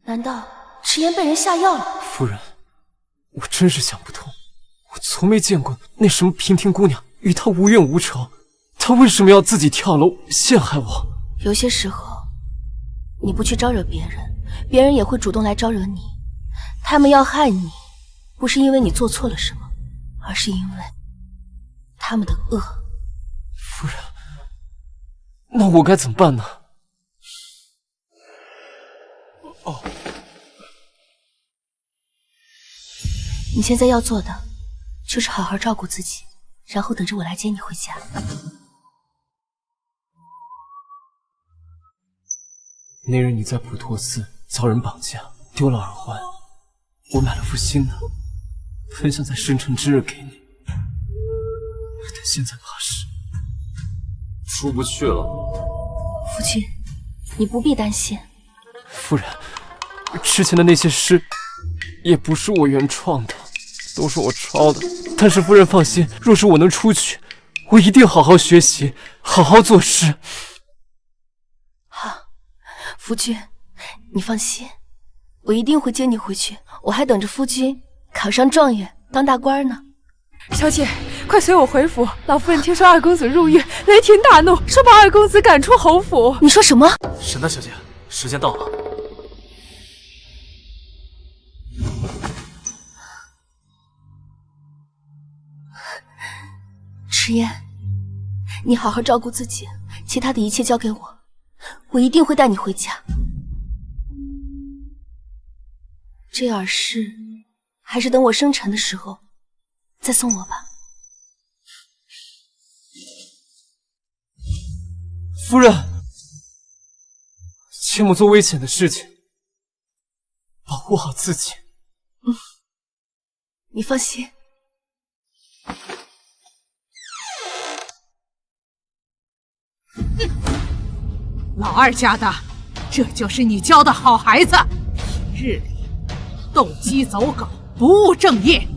Speaker 3: 难道迟延被人下药了？
Speaker 4: 夫人，我真是想不通，我从没见过那什么娉婷姑娘与她无怨无仇，她为什么要自己跳楼陷害我？
Speaker 3: 有些时候你不去招惹别人，别人也会主动来招惹你。他们要害你，不是因为你做错了什么，而是因为他们的恶。
Speaker 4: 夫人，那我该怎么办呢？
Speaker 3: 你现在要做的就是好好照顾自己，然后等着我来接你回家。
Speaker 4: 那日你在普陀寺遭人绑架，丢了耳环，我买了副新的，很想在生辰之日给你，但现在怕是出不去了。
Speaker 3: 夫君，你不必担心。
Speaker 4: 夫人，之前的那些诗也不是我原创的，都是我抄的。但是夫人放心，若是我能出去，我一定好好学习，好好作诗。
Speaker 3: 好，夫君，你放心，我一定会接你回去。我还等着夫君考上状元，当大官呢。
Speaker 7: 小姐，快随我回府。老夫人听说二公子入狱，雷霆大怒，说把二公子赶出侯府。
Speaker 3: 你说什么？
Speaker 9: 沈大小姐，时间到了。
Speaker 3: 迟延，你好好照顾自己，其他的一切交给我，我一定会带你回家。这耳饰还是等我生产的时候再送我吧。
Speaker 4: 夫人，切莫做危险的事情，保护好自己。
Speaker 3: 你放心。
Speaker 5: 老二家的，这就是你教的好孩子。平日里斗鸡走狗，不务正业，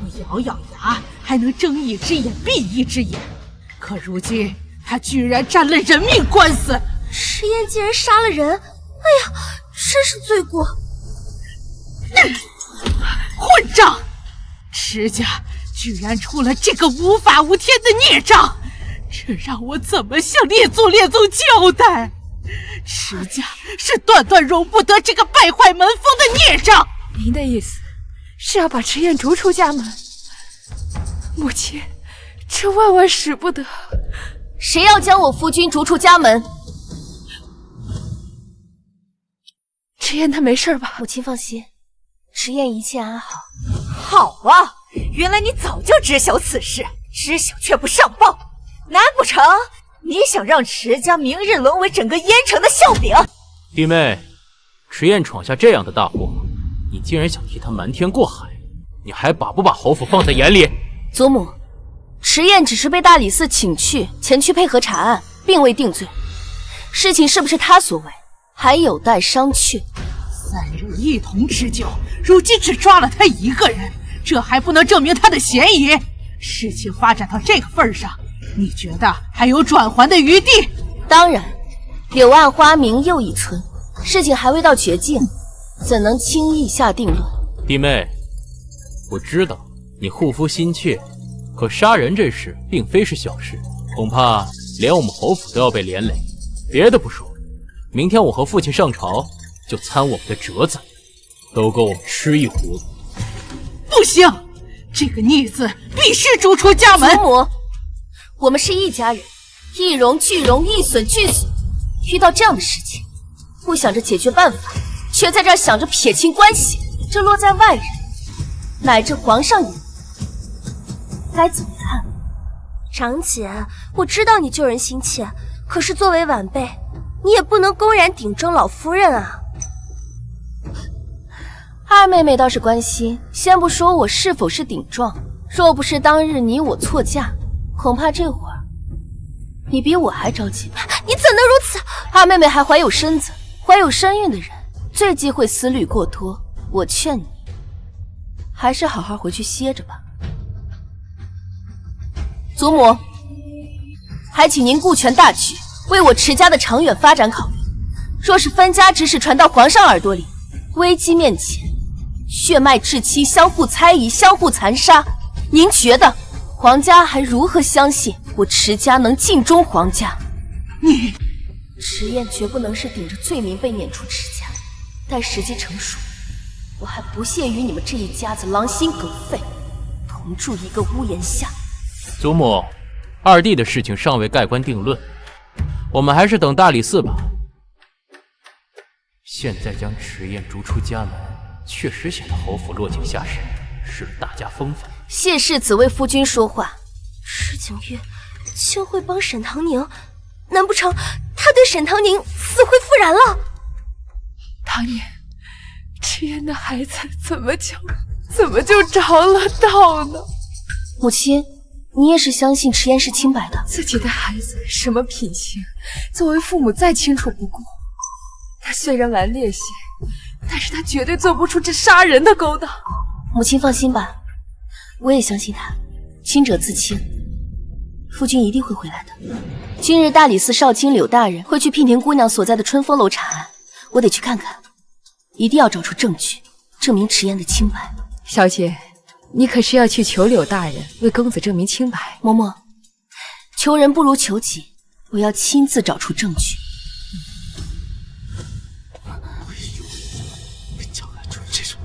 Speaker 5: 不咬咬牙还能睁一只眼闭一只眼，可如今他居然沾了人命官司。
Speaker 3: 迟延竟然杀了人，哎呀，真是罪过！
Speaker 5: 混账！迟家居然出了这个无法无天的孽障，这让我怎么向列宗交代？池家是断断容不得这个败坏门风的孽障。
Speaker 7: 您的意思是要把池燕逐出家门？母亲，这万万使不得！
Speaker 3: 谁要将我夫君逐出家门？
Speaker 7: 池燕她没事吧？
Speaker 3: 母亲放心，池燕一切安好。
Speaker 11: 好啊，原来你早就知晓此事，知晓却不上报，难不成你想让池家明日沦为整个燕城的笑柄？
Speaker 2: 弟妹，池燕闯下这样的大祸，你竟然想替她瞒天过海，你还把不把侯府放在眼里？
Speaker 3: 祖母，池燕只是被大理寺请去，前去配合查案，并未定罪。事情是不是他所为，还有待商榷。
Speaker 5: 3人一同吃酒，如今只抓了他一个人，这还不能证明他的嫌疑。事情发展到这个份上，你觉得还有转圜的余地？
Speaker 3: 当然，柳暗花明又一村，事情还未到绝境，怎能轻易下定论？
Speaker 2: 弟妹，我知道你护夫心切，可杀人这事并非是小事，恐怕连我们侯府都要被连累。别的不说，明天我和父亲上朝，就参我们的折子，都够我们吃一壶子。
Speaker 5: 不行，这个逆子必须逐出家门。
Speaker 3: 祖母，我们是一家人，一荣俱荣，一损俱损。遇到这样的事情，不想着解决办法，却在这儿想着撇清关系，这落在外人，乃至皇上眼里，该怎么看？长姐，我知道你救人心切，可是作为晚辈，你也不能公然顶撞老夫人啊。二妹妹倒是关心，先不说我是否是顶撞，若不是当日你我错驾，恐怕这会儿你比我还着急吧？你怎能如此？二妹妹还怀有身子，怀有身孕的人最忌讳思虑过多。我劝你，还是好好回去歇着吧。祖母，还请您顾全大局，为我池家的长远发展考虑。若是分家之事传到皇上耳朵里，危机面前，血脉至亲相互猜疑，相互残杀，您觉得皇家还如何相信我池家能尽忠皇家？
Speaker 5: 你
Speaker 3: 池燕绝不能是顶着罪名被撵出池家，待时机成熟，我还不屑与你们这一家子狼心狗肺同住一个屋檐下。
Speaker 2: 祖母，二弟的事情尚未盖棺定论，我们还是等大理寺吧。现在将池燕逐出家门，确实显得侯府落井下石，失了大家风范。
Speaker 3: 谢世子为夫君说话，池景月竟会帮沈唐宁，难不成他对沈唐宁死灰复燃了？
Speaker 7: 唐宁，池燕的孩子怎么就着了道呢？
Speaker 3: 母亲，你也是相信池燕是清白的？
Speaker 7: 自己的孩子什么品行，作为父母再清楚不过。他虽然顽劣些，但是他绝对做不出这杀人的勾当。
Speaker 3: 母亲放心吧，我也相信他，清者自清，夫君一定会回来的。今日大理寺少卿柳大人会去娉婷姑娘所在的春风楼查案，我得去看看，一定要找出证据，证明池燕的清白。
Speaker 7: 小姐，你可是要去求柳大人为公子证明清白？
Speaker 3: 嬷嬷，求人不如求己，我要亲自找出证据。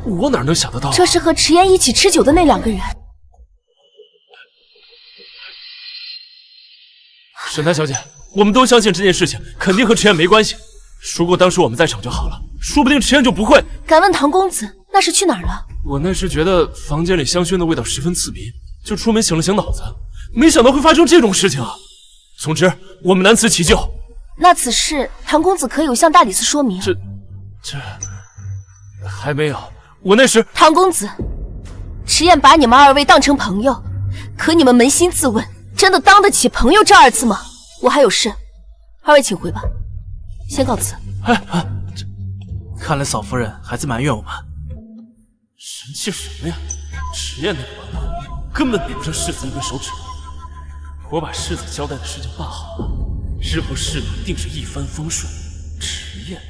Speaker 8: 我哪能想得到
Speaker 3: 这是和池燕一起吃酒的那2个人。
Speaker 8: 沈太小姐，我们都相信这件事情肯定和池燕没关系。如果当时我们在场就好了，说不定池燕就不会。
Speaker 3: 敢问唐公子，那是去哪儿了？
Speaker 8: 我那时觉得房间里香薰的味道十分刺鼻，就出门醒了醒脑子，没想到会发生这种事情啊！总之，我们难辞其咎。
Speaker 3: 那此事，唐公子可有向大理寺说明？
Speaker 8: 这还没有。我那时，
Speaker 3: 唐公子，池燕把你们2位当成朋友，可你们扪心自问，真的当得起朋友这2字吗？我还有事，2位请回吧，先告辞。
Speaker 9: 看来嫂夫人还在埋怨我们。
Speaker 8: 生气什么呀？池燕那个玩伴根本比不上世子一根手指。我把世子交代的事情办好了，日后世子定是一帆风顺。池燕，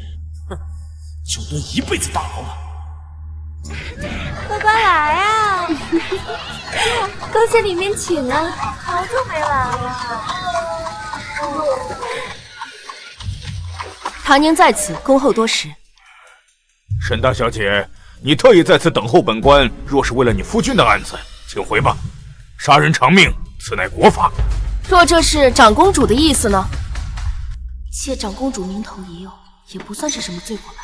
Speaker 8: 就蹲一辈子大牢了。
Speaker 3: 乖乖来啊！恭喜里面请啊！好久没来了。唐宁在此恭候多时。
Speaker 12: 沈大小姐，你特意在此等候本官，若是为了你夫君的案子，请回吧。杀人偿命，此乃国法。
Speaker 3: 若这是长公主的意思呢？借长公主名头一用，也不算是什么罪过吧。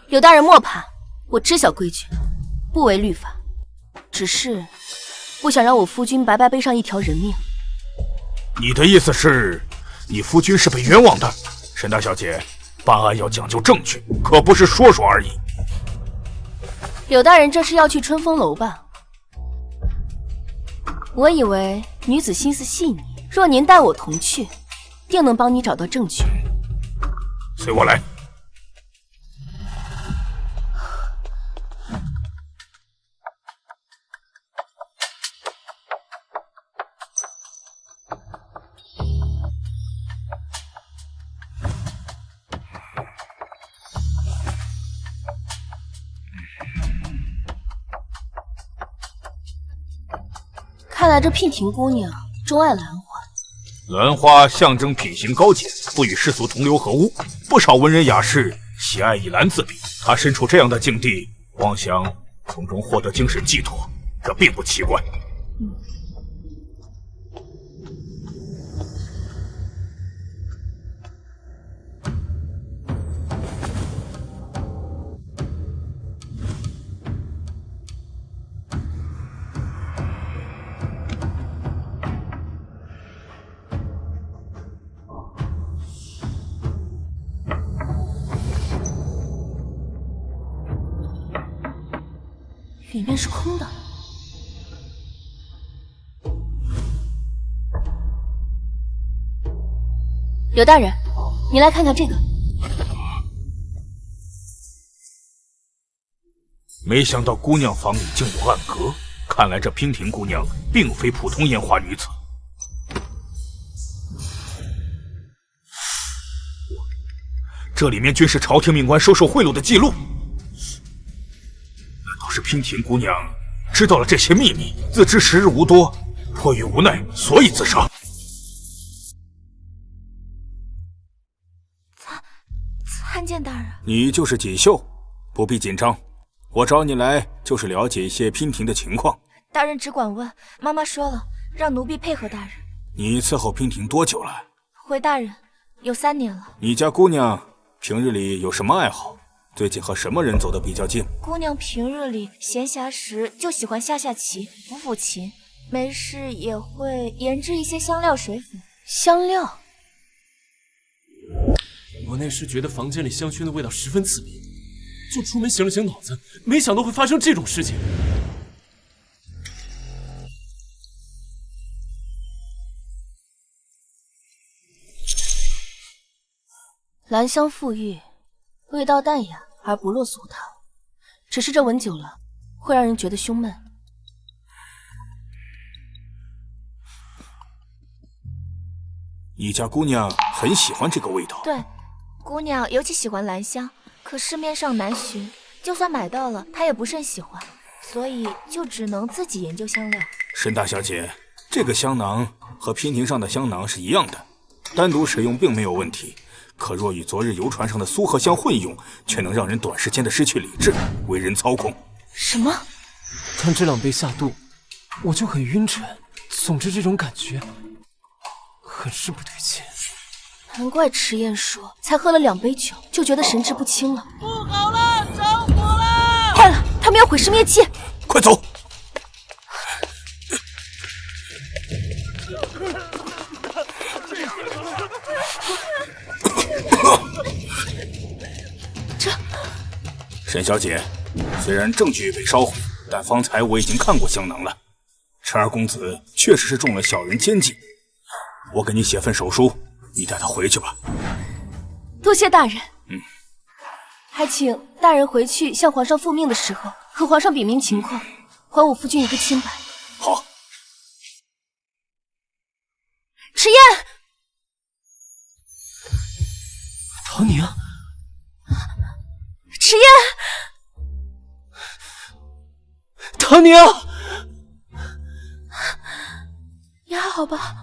Speaker 3: 柳大人莫怕，我知晓规矩，不违律法，只是不想让我夫君白白背上一条人命。
Speaker 12: 你的意思是，你夫君是被冤枉的？沈大小姐，办案要讲究证据，可不是说说而已。
Speaker 3: 柳大人这是要去春风楼吧？我以为女子心思细腻，若您带我同去，定能帮你找到证据。
Speaker 12: 随我来。
Speaker 3: 看来这娉婷姑娘钟爱兰花。
Speaker 12: 兰花象征品行高洁，不与世俗同流合污，不少文人雅士喜爱以兰自比。她身处这样的境地，妄想从中获得精神寄托，这并不奇怪。
Speaker 3: 里面是空的。柳大人，你来看看这个。
Speaker 12: 没想到姑娘房里竟有暗格，看来这娉婷姑娘并非普通烟花女子。这里面均是朝廷命官收受贿赂的记录。是娉婷姑娘知道了这些秘密，自知时日无多，迫于无奈，所以自杀。
Speaker 3: 参见大人。
Speaker 13: 你就是锦绣，不必紧张。我找你来就是了解一些娉婷的情况。
Speaker 3: 大人只管问，妈妈说了，让奴婢配合大人。
Speaker 13: 你伺候娉婷多久了？
Speaker 3: 回大人，有3年了。
Speaker 13: 你家姑娘平日里有什么爱好？最近和什么人走得比较近？
Speaker 3: 姑娘平日里闲暇时就喜欢下棋、抚琴，没事也会研制一些香料水粉。香料？
Speaker 8: 我那时觉得房间里香薰的味道十分刺鼻，就出门醒了醒脑子，没想到会发生这种事情。
Speaker 3: 兰香馥郁，味道淡雅而不落俗套，只是这闻久了会让人觉得胸闷。
Speaker 13: 你家姑娘很喜欢这个味道。
Speaker 3: 对，姑娘尤其喜欢兰香，可市面上难寻，就算买到了，她也不甚喜欢，所以就只能自己研究香料。
Speaker 13: 沈大小姐，这个香囊和娉婷上的香囊是一样的，单独使用并没有问题。可若与昨日游船上的苏合香混用，却能让人短时间的失去理智，为人操控。
Speaker 3: 什么？
Speaker 4: 但这2杯下肚，我就很晕沉。总之，这种感觉很是不对劲。
Speaker 3: 难怪迟燕说，才喝了2杯酒就觉得神志不清了。
Speaker 5: 不好了，着火了！
Speaker 3: 坏了，他们要毁尸灭迹！
Speaker 13: 快走！沈小姐，虽然证据被烧毁，但方才我已经看过香囊了。陈二公子确实是中了小人奸计，我给你写份手书，你带他回去吧。
Speaker 3: 多谢大人。还请大人回去向皇上复命的时候，和皇上禀明情况，还我夫君一个清白。
Speaker 13: 好。
Speaker 3: 迟燕，
Speaker 4: 唐宁。
Speaker 3: 迟燕，
Speaker 4: 唐宁，
Speaker 3: 你还好吧？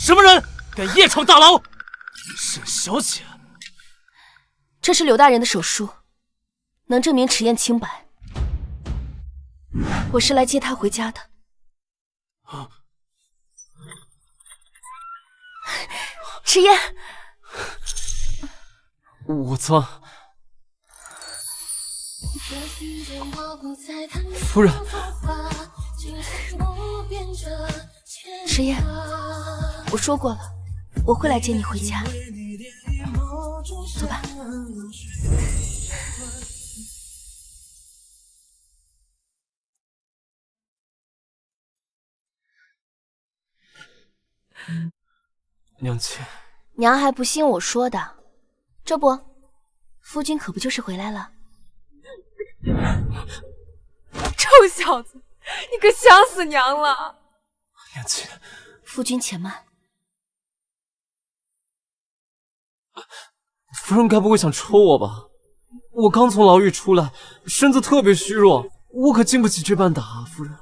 Speaker 9: 什么人敢夜闯大牢？沈小姐，
Speaker 3: 这是柳大人的手书，能证明迟燕清白。我是来接她回家的。
Speaker 9: 啊！
Speaker 3: 迟燕，
Speaker 4: 我错。夫人，
Speaker 3: 迟燕，我说过了，我会来接你回家。走吧。
Speaker 4: 娘亲，
Speaker 3: 娘还不信我说的，这不，夫君可不就是回来了？
Speaker 7: 臭小子，你可想死娘了！
Speaker 4: 娘亲，
Speaker 3: 夫君且慢。
Speaker 4: 夫人该不会想抽我吧？我刚从牢狱出来，身子特别虚弱，我可经不起这般打啊，夫人。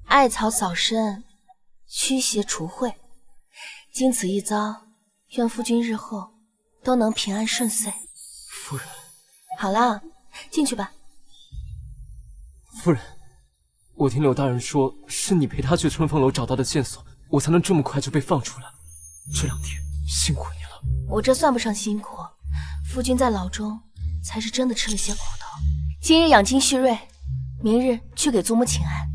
Speaker 3: 艾草扫身，驱邪除秽。经此一遭，愿夫君日后都能平安顺遂。
Speaker 4: 夫人，
Speaker 3: 好了，进去吧。
Speaker 4: 夫人，我听柳大人说，是你陪他去春风楼找到的线索，我才能这么快就被放出来。这2天辛苦你了。
Speaker 3: 我这算不上辛苦，夫君在牢中才是真的吃了些苦头。今日养精蓄锐，明日去给祖母请安，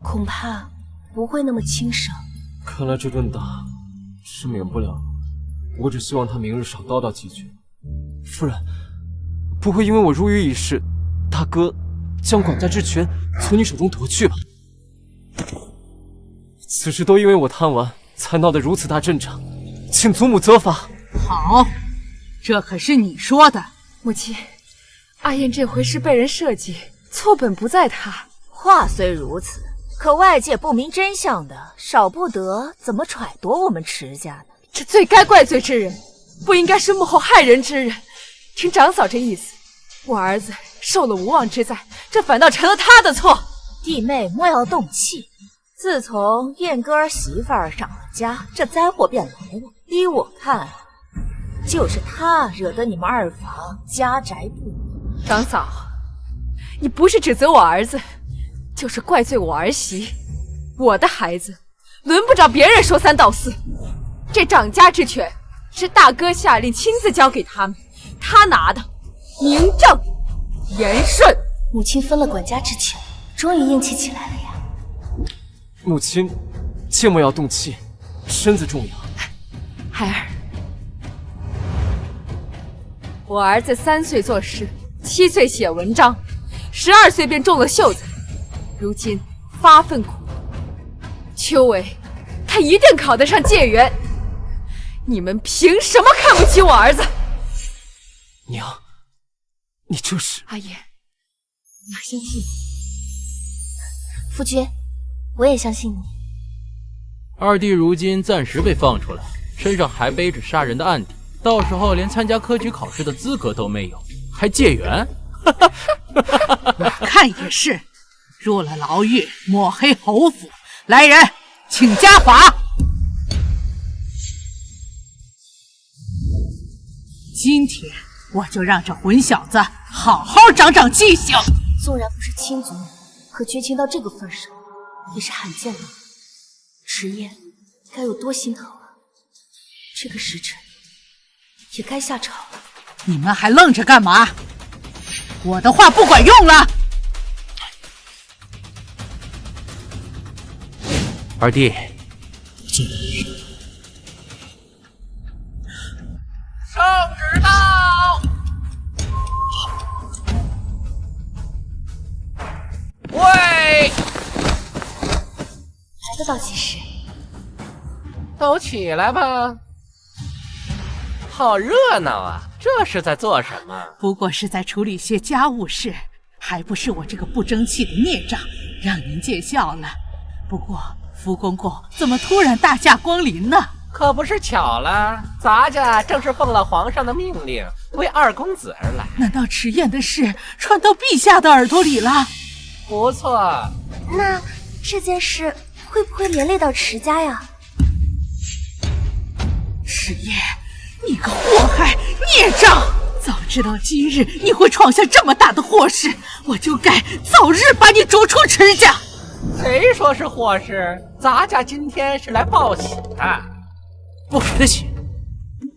Speaker 3: 恐怕不会那么轻省。
Speaker 4: 看来这顿打是免不了，我只希望他明日少叨叨几句。夫人，不会因为我入狱一事，大哥将管家之权从你手中夺去吧？此事都因为我贪玩，才闹得如此大阵仗，请祖母责罚。
Speaker 5: 好，这可是你说的。
Speaker 7: 母亲，阿燕这回是被人设计，错本不在她。
Speaker 11: 话虽如此，可外界不明真相的，少不得怎么揣度我们迟家呢？
Speaker 7: 这最该怪罪之人，不应该是幕后害人之人。听长嫂这意思，我儿子受了无妄之灾，这反倒成了他的错。
Speaker 11: 弟妹莫要动气，自从燕哥儿媳妇儿上了家，这灾祸便来了。依我看，就是他惹得你们2房家宅不宁。
Speaker 7: 长嫂，你不是指责我儿子，就是怪罪我儿媳。我的孩子轮不着别人说3道4，这掌家之权是大哥下令亲自交给他们，他拿的名正言顺。
Speaker 3: 母亲分了管家之权，终于硬气起来了呀。
Speaker 4: 母亲，切莫要动气，身子重要。
Speaker 7: 孩儿，我儿子3岁作诗，7岁写文章，12岁便中了秀才，如今发奋苦读，秋闱他一定考得上解元。你们凭什么看不起我儿子？
Speaker 4: 娘，你这是……
Speaker 7: 阿燕，娘相信你。
Speaker 3: 夫君，我也相信你。
Speaker 2: 二弟如今暂时被放出来，身上还背着杀人的案底，到时候连参加科举考试的资格都没有，还解元？
Speaker 5: 我看也是，入了牢狱，抹黑侯府。来人，请家法。今天我就让这混小子好好长长记性。
Speaker 3: 纵然不是亲族人，可绝情到这个份上，也是罕见的。迟燕该有多心疼啊！这个时辰也该下朝了。
Speaker 5: 你们还愣着干嘛？我的话不管用了。
Speaker 2: 二弟，
Speaker 6: 圣旨到！喂！
Speaker 3: 来得倒及时。
Speaker 6: 都起来吧！好热闹啊！这是在做什么？
Speaker 5: 不过是在处理些家务事，还不是我这个不争气的孽障让您见笑了。不过福公公怎么突然大驾光临呢？
Speaker 6: 可不是巧了，咱家正是奉了皇上的命令，为二公子而来。
Speaker 5: 难道迟燕的事传到陛下的耳朵里了？
Speaker 6: 不错。
Speaker 3: 那这件事会不会连累到池家呀？
Speaker 5: 师爷，你个祸害孽障！早知道今日你会闯下这么大的祸事，我就该早日把你逐出池家。
Speaker 6: 谁说是祸事？咱家今天是来报喜的。
Speaker 9: 报谁的喜？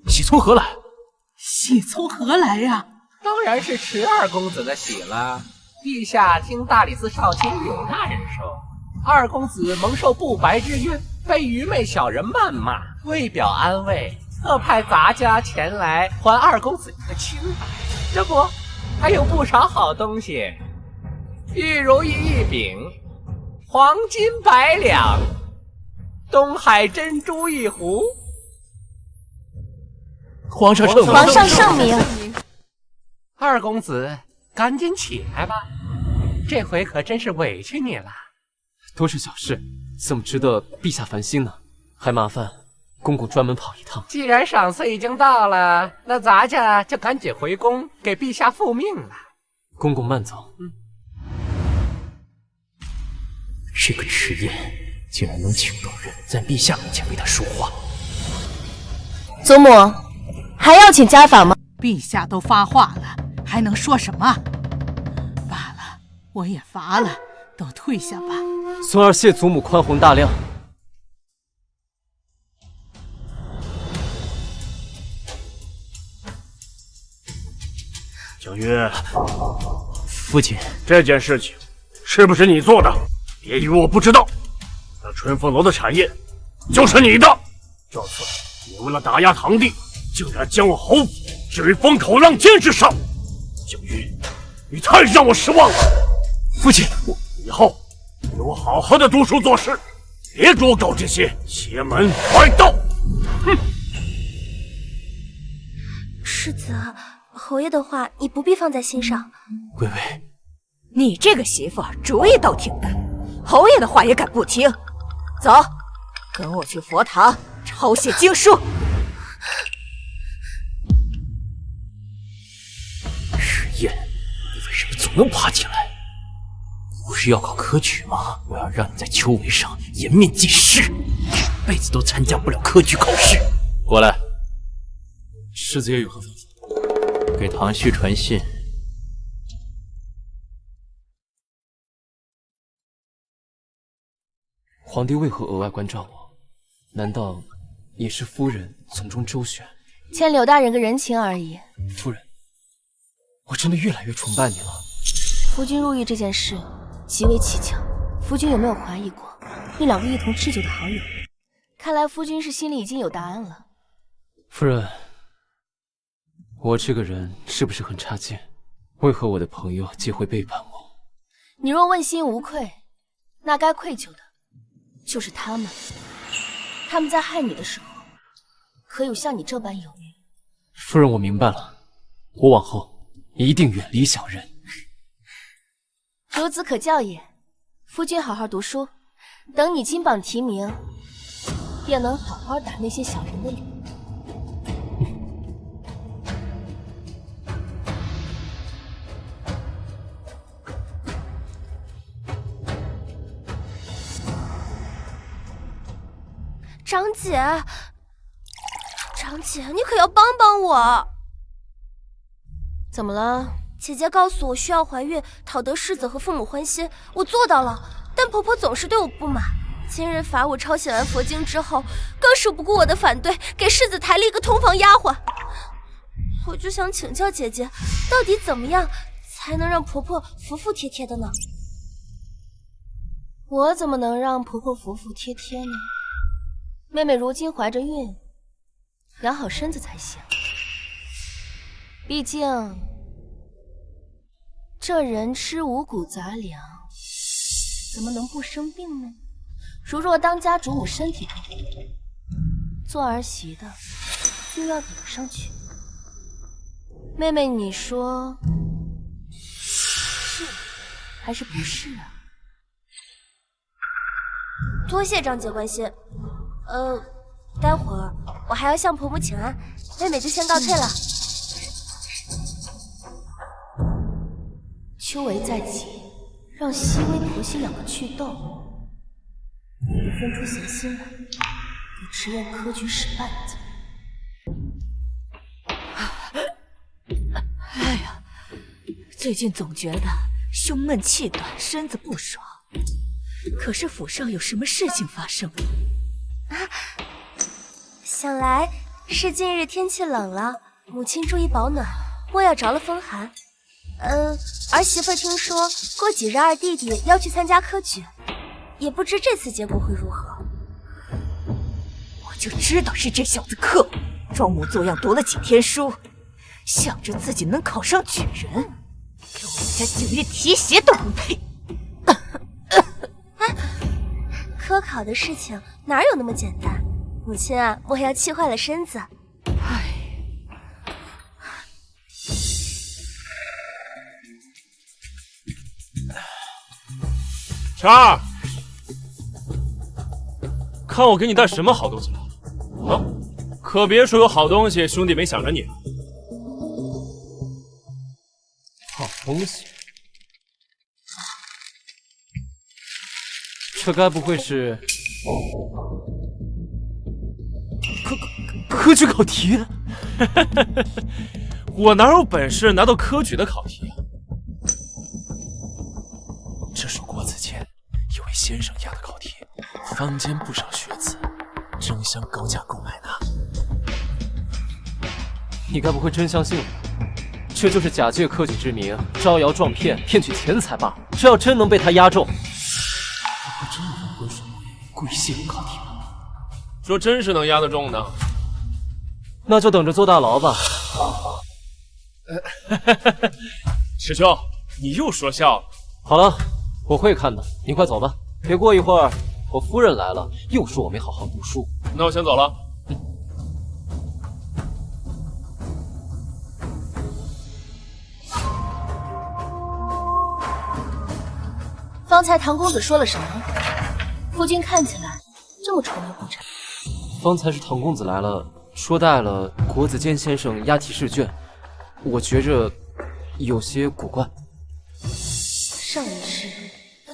Speaker 9: 喜从何来？
Speaker 5: 喜从何来呀？
Speaker 6: 当然是池二公子的喜了。陛下听大理寺少卿柳大人说，二公子蒙受不白之冤，被愚昧小人谩骂，为表安慰，特派咱家前来还二公子一个清白。这不，还有不少好东西，玉如意一柄，黄金100两，东海珍珠一壶。
Speaker 9: 皇上圣明，
Speaker 3: 皇上圣明。
Speaker 6: 二公子，赶紧起来吧，这回可真是委屈你了。
Speaker 4: 都是小事，怎么值得陛下烦心呢？还麻烦公公专门跑一趟。
Speaker 6: 既然赏赐已经到了，那咱家就赶紧回宫给陛下复命了。
Speaker 4: 公公慢走。
Speaker 2: 这个迟燕竟然能请到人在陛下面前为他说话。
Speaker 3: 祖母，还要请家访吗？
Speaker 5: 陛下都发话了，还能说什么？罢了，我也乏了，都退下吧。
Speaker 4: 孙儿谢祖母宽宏大量。
Speaker 12: 景岳，
Speaker 9: 父亲，
Speaker 12: 这件事情是不是你做的？别以为我不知道。那春风楼的产业就是你的。这次你为了打压堂弟，竟然将我侯府置于风口浪尖之上。景岳，你太让我失望了。
Speaker 9: 父亲，
Speaker 12: 以后给我好好的读书做事，别给我搞这些邪门歪道。哼！
Speaker 3: 世子，侯爷的话你不必放在心上。
Speaker 9: 微微，
Speaker 11: 你这个媳妇主意倒挺大，侯爷的话也敢不听？走，跟我去佛堂抄写经书。
Speaker 2: 迟燕，你为什么总能爬起来？不是要考科举吗？我要让你在秋闱上颜面尽失，一辈子都参加不了科举考试。过来。
Speaker 8: 世子爷有何吩咐？
Speaker 2: 给唐旭传信。
Speaker 4: 皇帝为何额外关照我？难道也是夫人从中周旋？
Speaker 3: 欠柳大人个人情而已。
Speaker 4: 夫人，我真的越来越崇拜你了。
Speaker 3: 夫君入狱这件事极为蹊跷，夫君有没有怀疑过那2个一同吃酒的好友？看来夫君是心里已经有答案了。
Speaker 4: 夫人，我这个人是不是很差劲？为何我的朋友皆会背叛我？
Speaker 3: 你若问心无愧，那该愧疚的就是他们。他们在害你的时候，可有像你这般有余？
Speaker 4: 夫人，我明白了，我往后一定远离小人。
Speaker 3: 孺子可教也。夫君好好读书，等你金榜题名，便能好好打那些小人的脸。长姐，长姐，你可要帮帮我！怎么了？姐姐告诉我需要怀孕，讨得世子和父母欢心，我做到了。但婆婆总是对我不满，今日罚我抄写完佛经之后，更是不顾我的反对，给世子抬了一个通房丫鬟。我就想请教姐姐，到底怎么样才能让婆婆服服帖帖的呢？我怎么能让婆婆服服帖帖呢？妹妹如今怀着孕，养好身子才行。毕竟这人吃五谷杂粮，怎么能不生病呢？如若当家主母身体不好，做儿媳的就要顶上去。妹妹，你说是还是不是啊？多谢张姐关心。待会儿我还要向婆婆请安，妹妹就先告退了。秋闱在即，让熹微婆媳2个祛痘。分出闲心来，给迟延科举使绊子。哎呀，最近总觉得胸闷气短，身子不爽。可是府上有什么事情发生了？想来是近日天气冷了，母亲注意保暖，莫要着了风寒。儿媳妇听说过几日二弟弟要去参加科举，也不知这次结果会如何。我就知道是这小子克我，装模作样读了几天书，想着自己能考上举人，连我们家景玉提鞋都不配。科考的事情哪有那么简单？母亲啊，莫要气坏了身子。
Speaker 8: 晨儿，看我给你带什么好东西来了啊！可别说有好东西，兄弟没想着你。好东西，
Speaker 4: 这该不会是科举考题？
Speaker 8: 我哪有本事拿到科举的考题啊？这是国子监一位先生押的考题，坊间不少学子争相高价购买呢。
Speaker 4: 你该不会真相信了？这就是假借科举之名，招摇撞骗，骗取钱财罢了。这要真能被他押中，
Speaker 8: 不真有人浑水摸鱼，故意泄露考题吗？说真是能押得中呢，
Speaker 4: 那就等着坐大牢吧。
Speaker 8: 师兄，你又说笑了。
Speaker 4: 好了，我会看的，你快走吧，别过一会儿我夫人来了，又说我没好好读书。
Speaker 8: 那我先走了。
Speaker 3: 方才唐公子说了什么？夫君看起来这么愁眉不展。
Speaker 4: 方才是唐公子来了，说带了国子监先生押题试卷，我觉着有些古怪。
Speaker 3: 上一世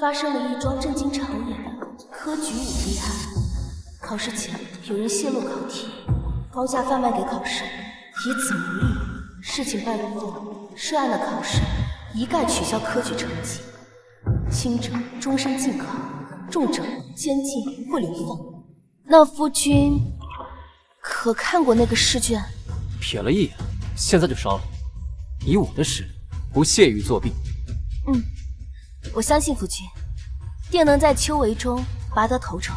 Speaker 3: 发生了一桩震惊朝野的科举舞弊案，考试前有人泄露考题，高价贩卖给考生，以此牟利。事情败露后，涉案的考生一概取消科举成绩，轻者终身禁考，重者监禁或流放。那夫君可看过那个试卷？
Speaker 4: 瞥了一眼，现在就烧了。以我的实力，不屑于作弊。
Speaker 3: 我相信夫君定能在秋闱中拔得头筹。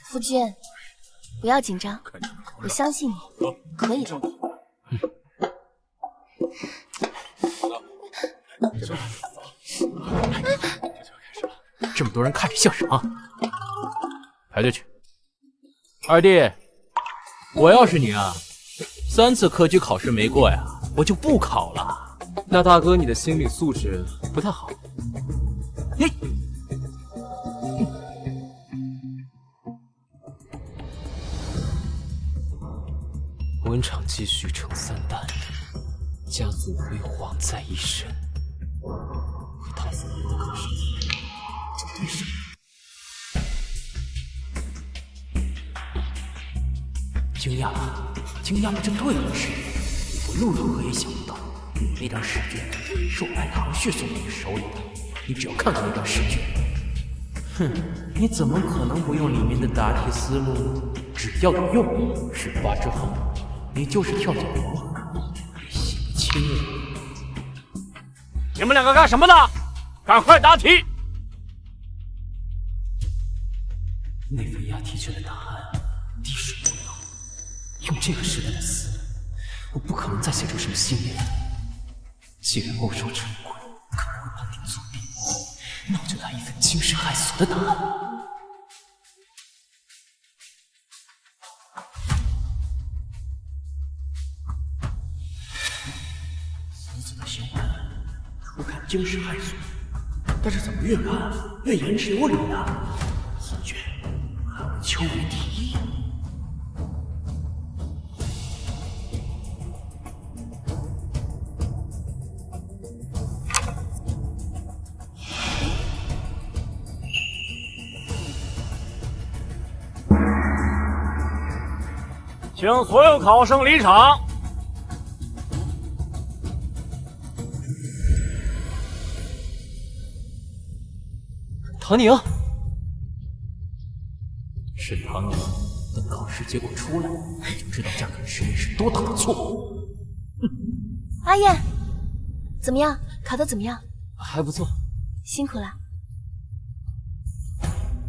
Speaker 3: 夫君，不要紧张，我相信你，可以的。
Speaker 6: 这么多人看着像什么？
Speaker 2: 排队去。二弟，我要是你啊，3次科举考试没过呀，我就不考了。
Speaker 4: 那大哥，你的心理素质不太好。文场继续成3代，家族辉煌在一身。和他4年的考试这对手。
Speaker 14: 惊讶了，惊讶了，这对了是，我又如何也想不到，那张试卷是我派唐旭送到你手里的。你只要看看那张试卷，哼，你怎么可能不用里面的答题思路呢？只要有用，18之后，你就是跳脚王，也洗不清了。
Speaker 6: 你们2个干什么呢？赶快答题！
Speaker 14: 那份押题卷的答案滴水不漏，
Speaker 4: 用这个时代的死人，我不可能再写出什么新言。既然欧少成鬼可能会判定作弊，那我就来一份惊世骇俗的答案。
Speaker 14: 死者的行为初看惊世骇俗，但是怎么越看越言之有理呢？此卷还为丘为第一。
Speaker 6: 请所有考生离场。
Speaker 4: 唐宁，
Speaker 14: 是唐宁。等考试结果出来，你就知道加肯实验是多大的错误。
Speaker 3: 阿燕，怎么样？考得怎么样？
Speaker 4: 还不错，
Speaker 3: 辛苦了。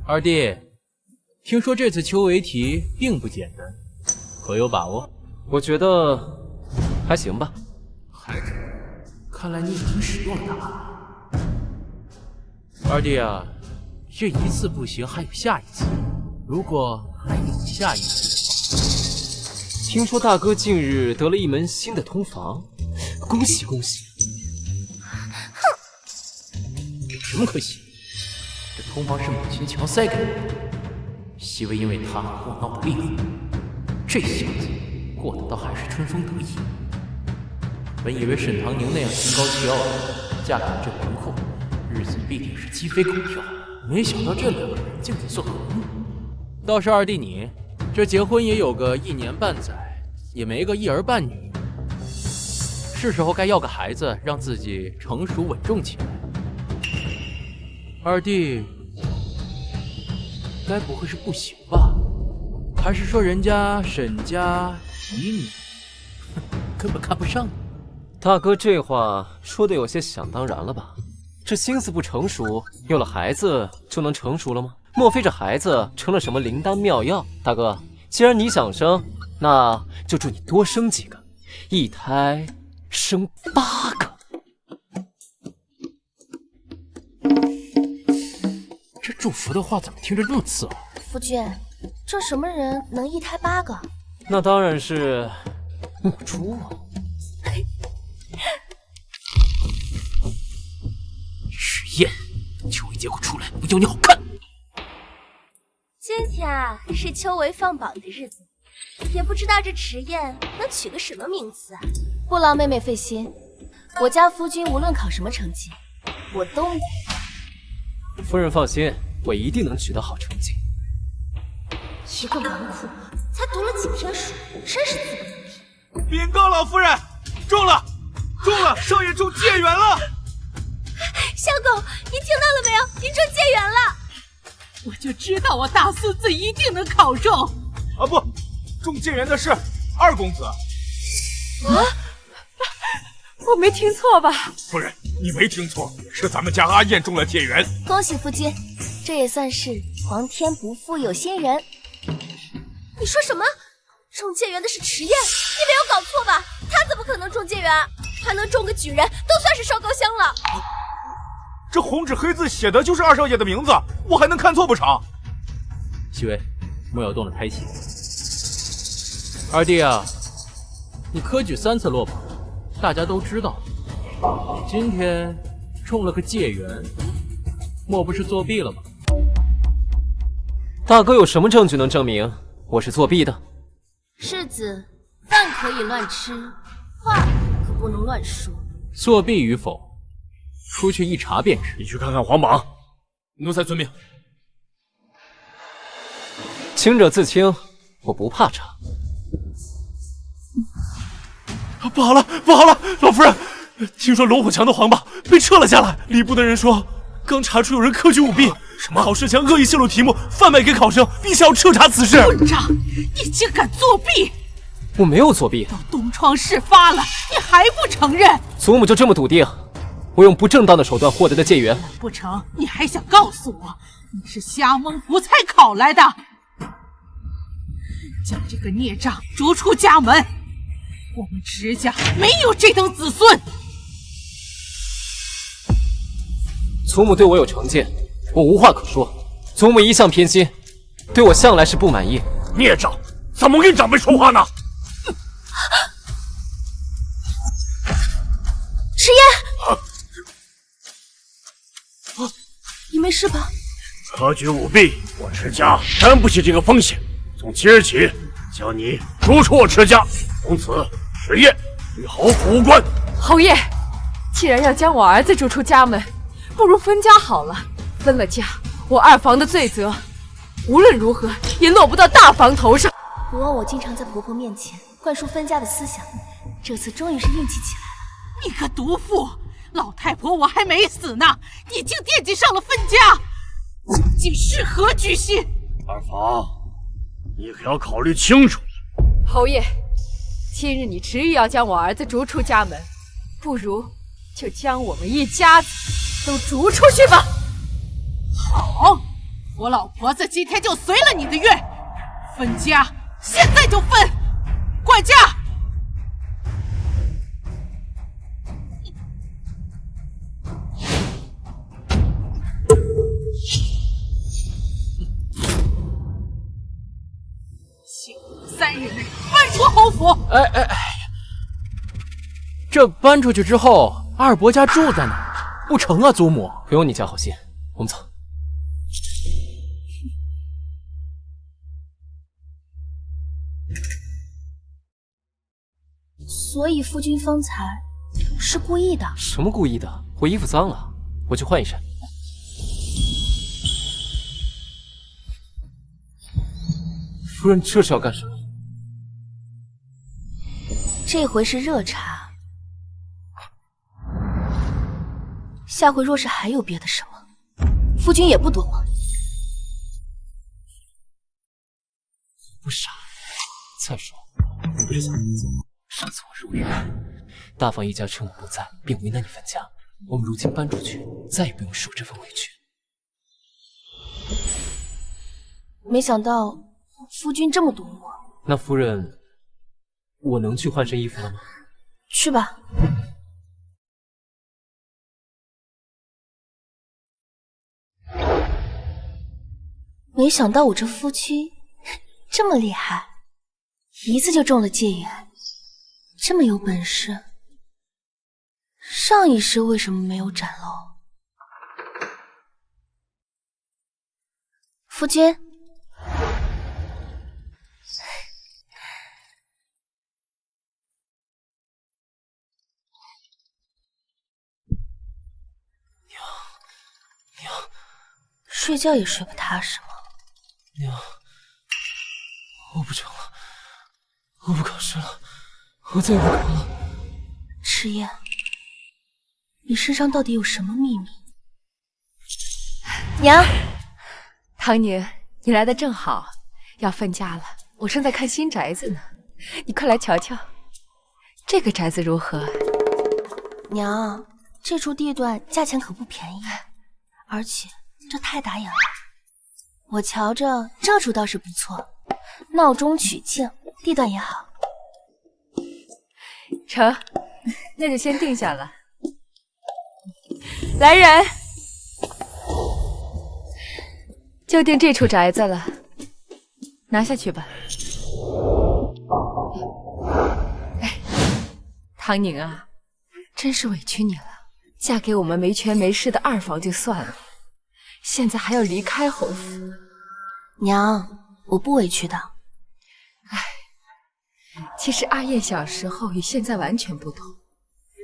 Speaker 2: 二弟，听说这次丘为题并不简单，可有把握？
Speaker 4: 我觉得还行吧。
Speaker 14: 还是，看来你已经使用了它。
Speaker 2: 二弟啊，这一次不行，还有下一次。如果还有下一次的话，
Speaker 4: 听说大哥近日得了一门新的通房，恭喜恭喜！
Speaker 14: 有什么可喜？这通房是母亲强塞给我的，细微因为他和我闹得厉害，这小子过得倒还是春风得意。本以为沈唐宁那样心高气傲的嫁给这魂魄，日子必定是鸡飞狗跳，没想到这两个人竟在做和睦。
Speaker 2: 倒是二弟你，这结婚也有个1年半载，也没个一儿半女，是时候该要个孩子，让自己成熟稳重起来。二弟，该不会是不行吧？还是说人家沈家以你根本看不上你？
Speaker 4: 大哥这话说的有些想当然了吧？这心思不成熟，有了孩子就能成熟了吗？莫非这孩子成了什么灵丹妙药？大哥，既然你想生，那就祝你多生几个，一胎生8个。
Speaker 14: 这祝福的话怎么听着这么刺耳？
Speaker 3: 夫君，这什么人能一胎8个？
Speaker 4: 那当然是母猪啊！
Speaker 14: 实验，等秋为结果出来，不叫你好看。
Speaker 3: 今天啊，是秋为放榜的日子，也不知道这迟燕能取个什么名字啊！不劳妹妹费心，我家夫君无论考什么成绩，我都……
Speaker 4: 夫人放心，我一定能取得好成绩。
Speaker 3: 一个纨绔，才读了几天书，真是自不自批。
Speaker 12: 禀告老夫人，中了，少爷中解元了！
Speaker 3: 相公，您听到了没有？您中解元了！
Speaker 5: 我就知道我大孙子一定能考中。
Speaker 12: 啊不，中解元的是2公子。
Speaker 7: 我没听错吧？
Speaker 12: 夫人，你没听错，是咱们家阿燕中了解元。
Speaker 3: 恭喜夫君，这也算是皇天不负有心人。你说什么？中解元的是迟燕？你没有搞错吧？他怎么可能中解元？还能中个举人，都算是烧高香了。
Speaker 12: 这红纸黑字写的就是2少爷的名字，我还能看错不成？
Speaker 2: 西薇，莫要动了胎气。二弟啊，你科举3次落榜，大家都知道。今天中了个解元，莫不是作弊了吧？
Speaker 4: 大哥有什么证据能证明我是作弊的？
Speaker 3: 世子，饭可以乱吃，话可不能乱说。
Speaker 2: 作弊与否，出去一查便知。
Speaker 12: 你去看看皇榜。
Speaker 8: 奴才遵命。
Speaker 4: 清者自清，我不怕查。
Speaker 8: 不好了，不好了，老夫人，听说龙虎墙的皇榜被撤了下来。礼部的人说，刚查出有人科举舞弊，什么考试前恶意泄露题目，贩卖给考生，并且要彻查此事。
Speaker 5: 混账！你竟敢作弊！
Speaker 4: 我没有作弊。
Speaker 5: 都东窗事发了，你还不承认？
Speaker 4: 祖母就这么笃定，我用不正当的手段获得的解元？
Speaker 5: 不成，你还想告诉我，你是瞎蒙胡才考来的？将这个孽障逐出家门。我们池家没有这等子孙。
Speaker 4: 祖母对我有成见，我无话可说。祖母一向偏心，对我向来是不满意。
Speaker 12: 孽障，怎么跟长辈说话呢？
Speaker 3: 迟烟，你没事吧？
Speaker 12: 科举舞弊，我池家担不起这个风险。从今日起，将你逐出我池家，从此池燕与侯府无关。
Speaker 7: 侯爷，既然要将我儿子逐出家门，不如分家好了。分了家，我二房的罪责无论如何也落不到大房头上。
Speaker 3: 不枉我经常在婆婆面前灌输分家的思想，这次终于是硬气起来了。
Speaker 5: 你个毒妇！老太婆我还没死呢，你竟惦记上了分家，竟是何居心？
Speaker 12: 二房，你可要考虑清楚。
Speaker 7: 侯爷，今日你执意要将我儿子逐出家门，不如就将我们一家子都逐出去吧。
Speaker 5: 好，我老婆子今天就随了你的愿，分家现在就分。管家，请3日内搬出侯府。
Speaker 6: 哎，这搬出去之后，二伯家住在哪儿？不成啊，祖母。
Speaker 4: 不用你家好心，我们走。
Speaker 3: 所以夫君方才是故意的？
Speaker 4: 什么故意的？我衣服脏了，我去换一身。夫人这是要干什么？
Speaker 3: 这回是热茶，下回若是还有别的什么，夫君也不多问。
Speaker 4: 不傻。再说，我不是想分家。上次我入狱，大房一家趁我不在，便为难你分家。我们如今搬出去，再也不用受这份委屈。
Speaker 3: 没想到夫君这么懂我。
Speaker 4: 那夫人，我能去换身衣服了吗？
Speaker 3: 去吧。没想到我这夫君这么厉害，一次就中了戒眼，这么有本事，上一世为什么没有展露？夫君，
Speaker 4: 娘，
Speaker 3: 睡觉也睡不踏实吗？
Speaker 4: 娘，我不成了，我不考试了，我再也不考了。
Speaker 3: 迟燕，你身上到底有什么秘密？娘，
Speaker 7: 唐宁，你来的正好，要分家了，我正在看新宅子呢，你快来瞧瞧，这个宅子如何？
Speaker 3: 娘，这处地段价钱可不便宜，而且这太打眼了。我瞧着这处倒是不错，闹中取静，地段也好。
Speaker 7: 成，那就先定下了。来人，就定这处宅子了，拿下去吧。哎，唐宁啊，真是委屈你了。嫁给我们没权没势的二房就算了，现在还要离开侯府。
Speaker 3: 娘，我不委屈的。
Speaker 7: 哎，其实阿燕小时候与现在完全不同，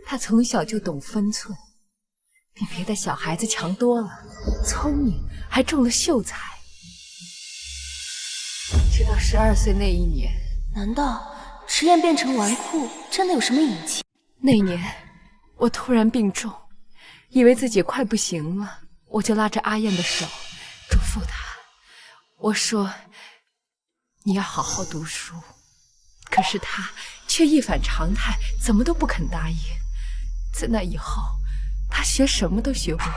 Speaker 7: 她从小就懂分寸，比别的小孩子强多了，聪明，还中了秀才。直到12岁那一年，
Speaker 3: 难道迟燕变成纨绔真的有什么隐情？
Speaker 7: 那年我突然病重，以为自己快不行了，我就拉着阿燕的手，嘱咐她。我说你要好好读书，可是她却一反常态，怎么都不肯答应。自那以后，她学什么都学不会。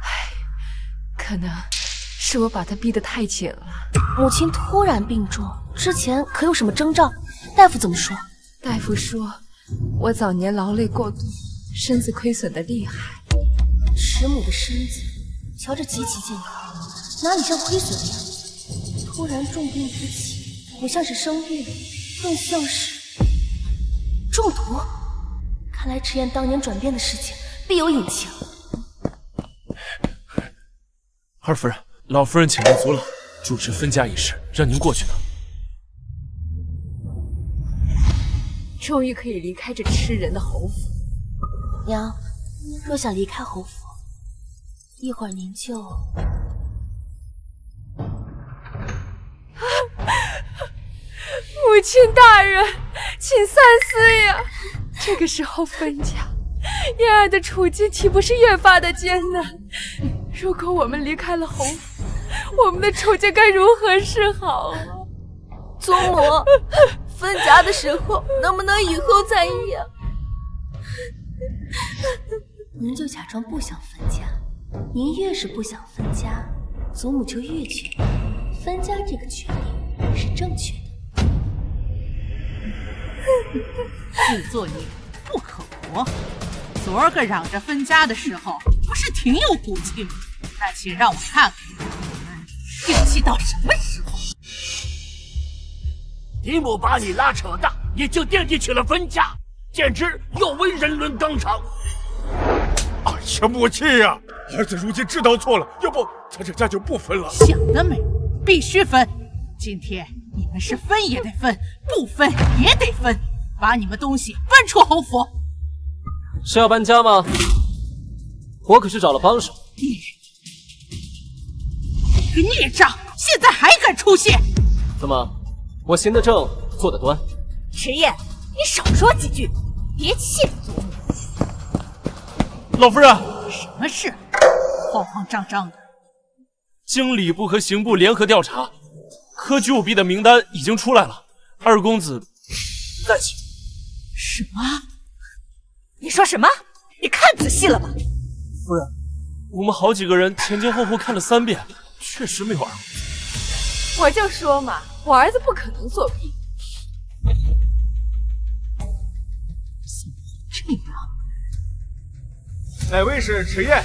Speaker 7: 唉，可能是我把她逼得太紧了。
Speaker 3: 母亲突然病重，之前可有什么征兆？大夫怎么说？
Speaker 7: 大夫说，我早年劳累过度，身子亏损的厉害。
Speaker 3: 池母的身子瞧着极其健康，哪里像亏损的样子？突然重病不起，不像是生病，更像是中毒。看来迟燕当年转变的事情必有隐情。
Speaker 8: 二夫人，老夫人请到族老主持分家仪式，让您过去呢。
Speaker 7: 终于可以离开这吃人的侯府。
Speaker 3: 娘，若想离开侯府，一会儿您就……
Speaker 7: 母亲大人，请三思呀！这个时候分家，燕儿的处境岂不是越发的艰难？如果我们离开了侯府，我们的处境该如何是好啊？
Speaker 1: 祖母，分家的时候能不能以后再议啊？
Speaker 3: 您就假装不想分家，您越是不想分家，祖母就越觉得分家这个决定是正确的。
Speaker 5: 自作孽不可活。昨儿个嚷着分家的时候，不是挺有骨气吗？那且让我看看你们硬气到什么时候。
Speaker 6: 嫡母把你拉扯大，你就惦记起了分家，简直有违人伦纲常。
Speaker 12: 哎呀，母亲呀！儿子如今知道错了，要不咱这家就不分了。
Speaker 5: 想得美，必须分！今天你们是分也得分，不分也得分，把你们东西搬出侯府。
Speaker 4: 是要搬家吗？我可是找了帮手。
Speaker 5: 你个孽障，现在还敢出现？
Speaker 4: 怎么，我行得正，坐得端？
Speaker 11: 迟燕，你少说几句，别气着祖母。
Speaker 8: 老夫人，
Speaker 5: 什么事？慌慌张张的。
Speaker 8: 经礼部和刑部联合调查，科举舞弊的名单已经出来了，二公子在其。
Speaker 5: 什么？
Speaker 11: 你说什么？你看仔细了吧？
Speaker 8: 夫人，我们好几个人前前后后看了3遍，确实没有二公子。
Speaker 7: 我就说嘛，我儿子不可能作弊。
Speaker 5: 这样。
Speaker 12: 哪位是迟燕？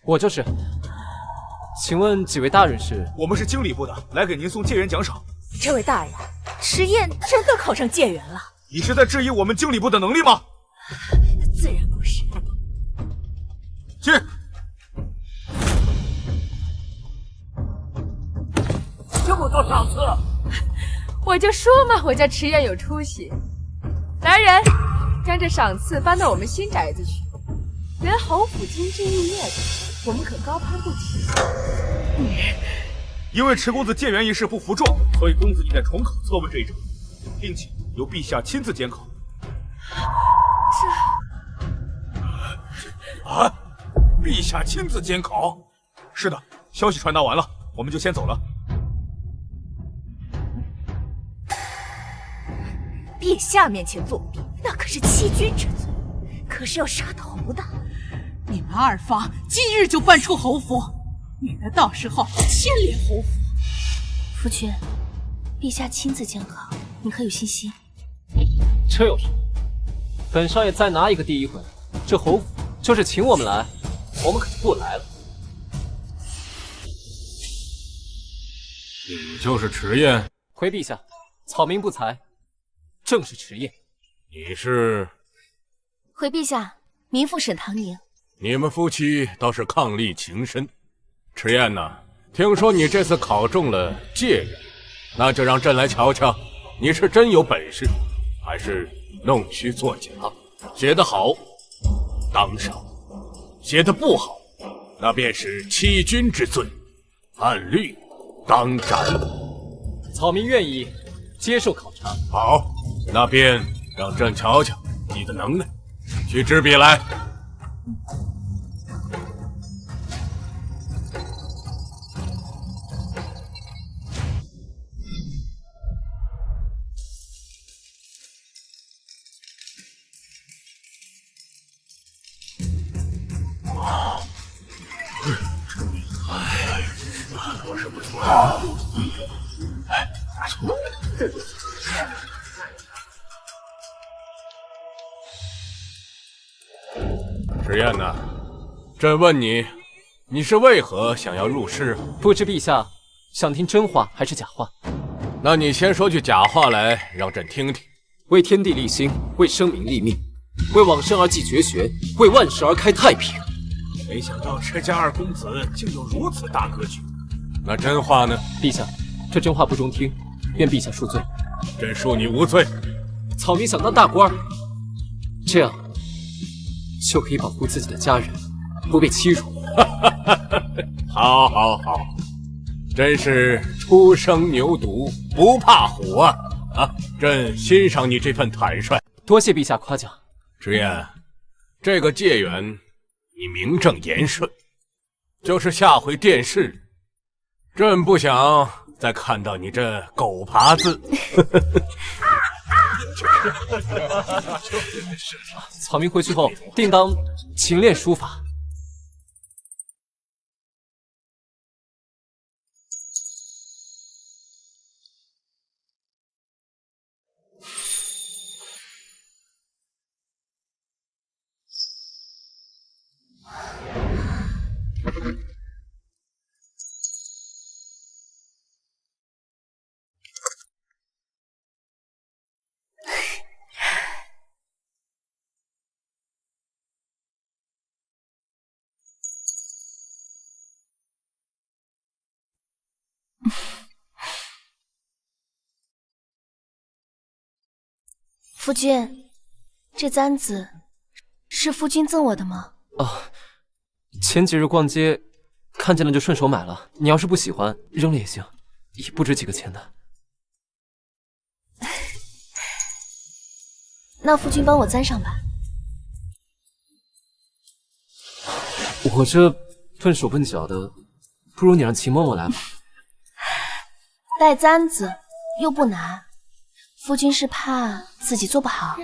Speaker 4: 我就是。请问几位大人是？
Speaker 12: 我们是经理部的，来给您送解元奖赏。
Speaker 11: 这位大人，迟燕真的考上解元了？
Speaker 12: 你是在质疑我们经理部的能力吗？
Speaker 11: 自然不是。
Speaker 12: 去。
Speaker 6: 这么多赏赐，
Speaker 7: 我就说嘛，我家迟燕有出息。来人，将这赏赐搬到我们新宅子去。连侯府金枝玉叶的，我们可高攀不起。
Speaker 12: 因为迟公子解元一事不服众，所以公子应该重考测问这一章，并且由陛下亲自监考。啊！陛下亲自监考？是的，消息传达完了，我们就先走了。
Speaker 11: 陛下面前作弊，那可是欺君之罪，可是要杀头的。
Speaker 5: 你们二房今日就搬出侯府，免得到时候牵连侯府。
Speaker 3: 夫君，陛下亲自监考，你可有信心？
Speaker 4: 这有什么？本少爷再拿一个第一回，这侯府就是请我们来，我们可就不来了。
Speaker 6: 你就是迟燕？
Speaker 4: 回陛下，草民不才，正是迟燕。
Speaker 6: 你是？
Speaker 3: 回陛下，民妇沈唐宁。
Speaker 6: 你们夫妻倒是伉俪情深。迟燕呐，听说你这次考中了解元，那就让朕来瞧瞧，你是真有本事，还是弄虚作假？写得好，当赏；写得不好，那便是欺君之罪，按律当斩。
Speaker 4: 草民愿意接受考察。
Speaker 6: 好，那便让朕瞧瞧你的能耐。去执笔来。
Speaker 12: 着实不错。
Speaker 6: 纸砚呐，朕问你，你是为何想要入仕？
Speaker 4: 不知陛下想听真话还是假话？
Speaker 6: 那你先说句假话来，让朕听听。
Speaker 4: 为天地立心，为生民立命，为往生而继绝学，为万世而开太平。
Speaker 12: 没想到池家二公子竟有如此大格局。
Speaker 6: 那真话呢？
Speaker 4: 陛下，这真话不中听，愿陛下恕罪。
Speaker 6: 朕恕你无罪。
Speaker 4: 草民想当大官，这样就可以保护自己的家人不被欺辱。
Speaker 6: 好，好，好，真是初生牛犊不怕虎啊！朕欣赏你这份坦率，
Speaker 4: 多谢陛下夸奖。
Speaker 6: 纸砚，这个戒缘你名正言顺，就是下回殿试，朕不想再看到你这狗爬字。
Speaker 4: 草民回去后定当勤练书法。
Speaker 3: 夫君，这簪子是夫君赠我的吗？
Speaker 4: 哦，前几日逛街看见了就顺手买了。你要是不喜欢，扔了也行，也不值几个钱的。
Speaker 3: 那夫君帮我簪上吧。
Speaker 4: 我这笨手笨脚的，不如你让秦嬷嬷来吧。
Speaker 3: 带簪子又不难，夫君是怕自己做不好？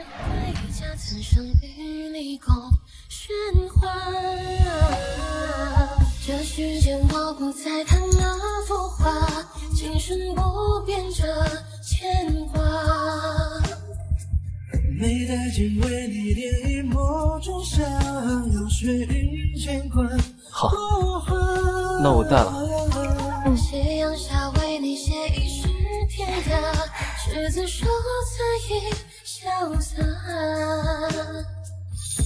Speaker 3: 这世间我不再谈那幅画，今生不变这牵挂。
Speaker 15: 没带进为你点一抹钟香，流水云牵挂。
Speaker 4: 好，那我带了。
Speaker 3: 夕阳下为你写一诗天涯，执子手残意潇洒。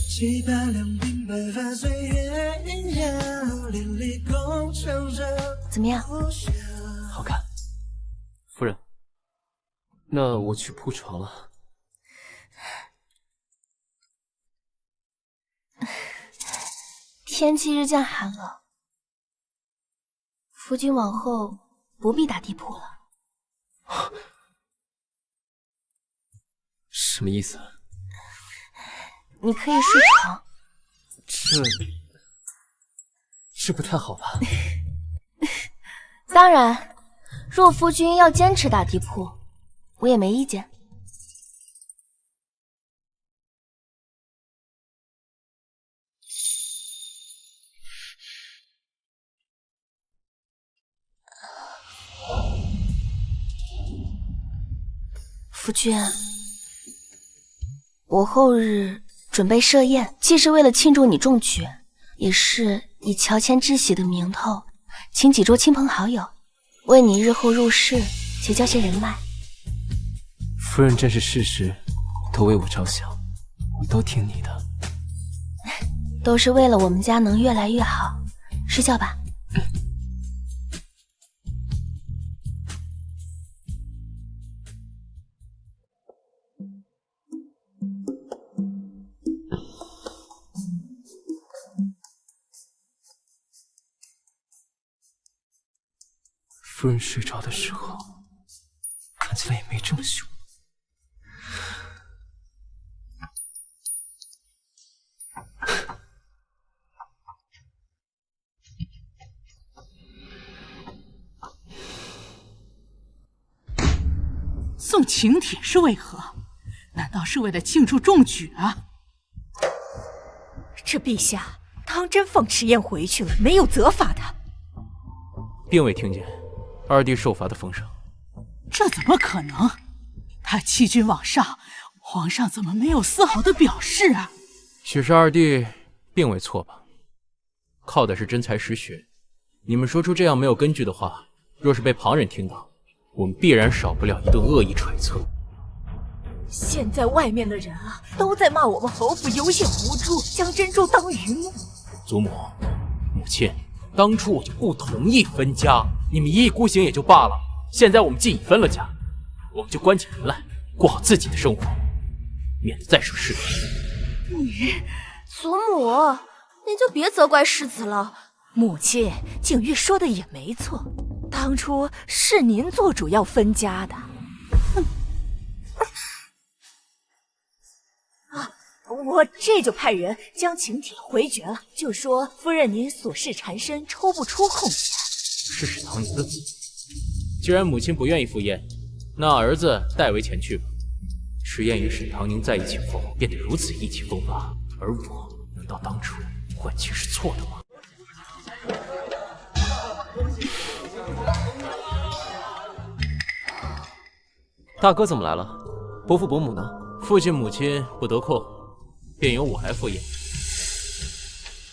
Speaker 15: 七八两鬓白发随鸳鸯，连理共唱着。
Speaker 3: 怎么样？
Speaker 4: 好看。夫人，那我去铺床了。
Speaker 3: 天气日渐寒了，夫君往后不必打地铺了。
Speaker 4: 什么意思？
Speaker 3: 你可以睡床。
Speaker 4: 这不太好吧？
Speaker 3: 当然，若夫君要坚持打地铺，我也没意见。夫君，我后日准备设宴，既是为了庆祝你中举，也是以乔迁之喜的名头，请几桌亲朋好友，为你日后入仕结交些人脉。
Speaker 4: 夫人真是事事都为我着想，我都听你的。
Speaker 3: 都是为了我们家能越来越好。睡觉吧。
Speaker 4: 夫人睡着的时候，看起来也没这么凶。
Speaker 5: 送请帖是为何？难道是为了庆祝中举啊？
Speaker 11: 这陛下当真放迟宴回去了，没有责罚他。
Speaker 9: 并未听见二弟受罚的风声。
Speaker 5: 这怎么可能？他欺君罔上，皇上怎么没有丝毫的表示啊？
Speaker 9: 许是二弟并未错吧？靠的是真才实学。你们说出这样没有根据的话，若是被旁人听到，我们必然少不了一顿恶意揣测。
Speaker 11: 现在外面的人啊，都在骂我们侯府有眼无珠，将珍珠当榆木。
Speaker 9: 祖母、母亲，当初我就不同意分家，你们一意孤行也就罢了。现在我们既已分了家，我们就关起门来，过好自己的生活，免得再惹是非。
Speaker 3: 祖母，你就别责怪世子了。
Speaker 11: 母亲，景玉说的也没错，当初是您做主要分家的。我这就派人将请帖回绝了，就说夫人您琐事缠身，抽不出空闲。
Speaker 9: 是沈唐宁的子，既然母亲不愿意赴宴，那儿子代为前去吧。迟燕与沈唐宁在一起后变得如此意气风发，而我难道当初换妻是错的吗？
Speaker 4: 大哥怎么来了？伯父伯母呢？
Speaker 9: 父亲母亲不得空，便由我来赴宴。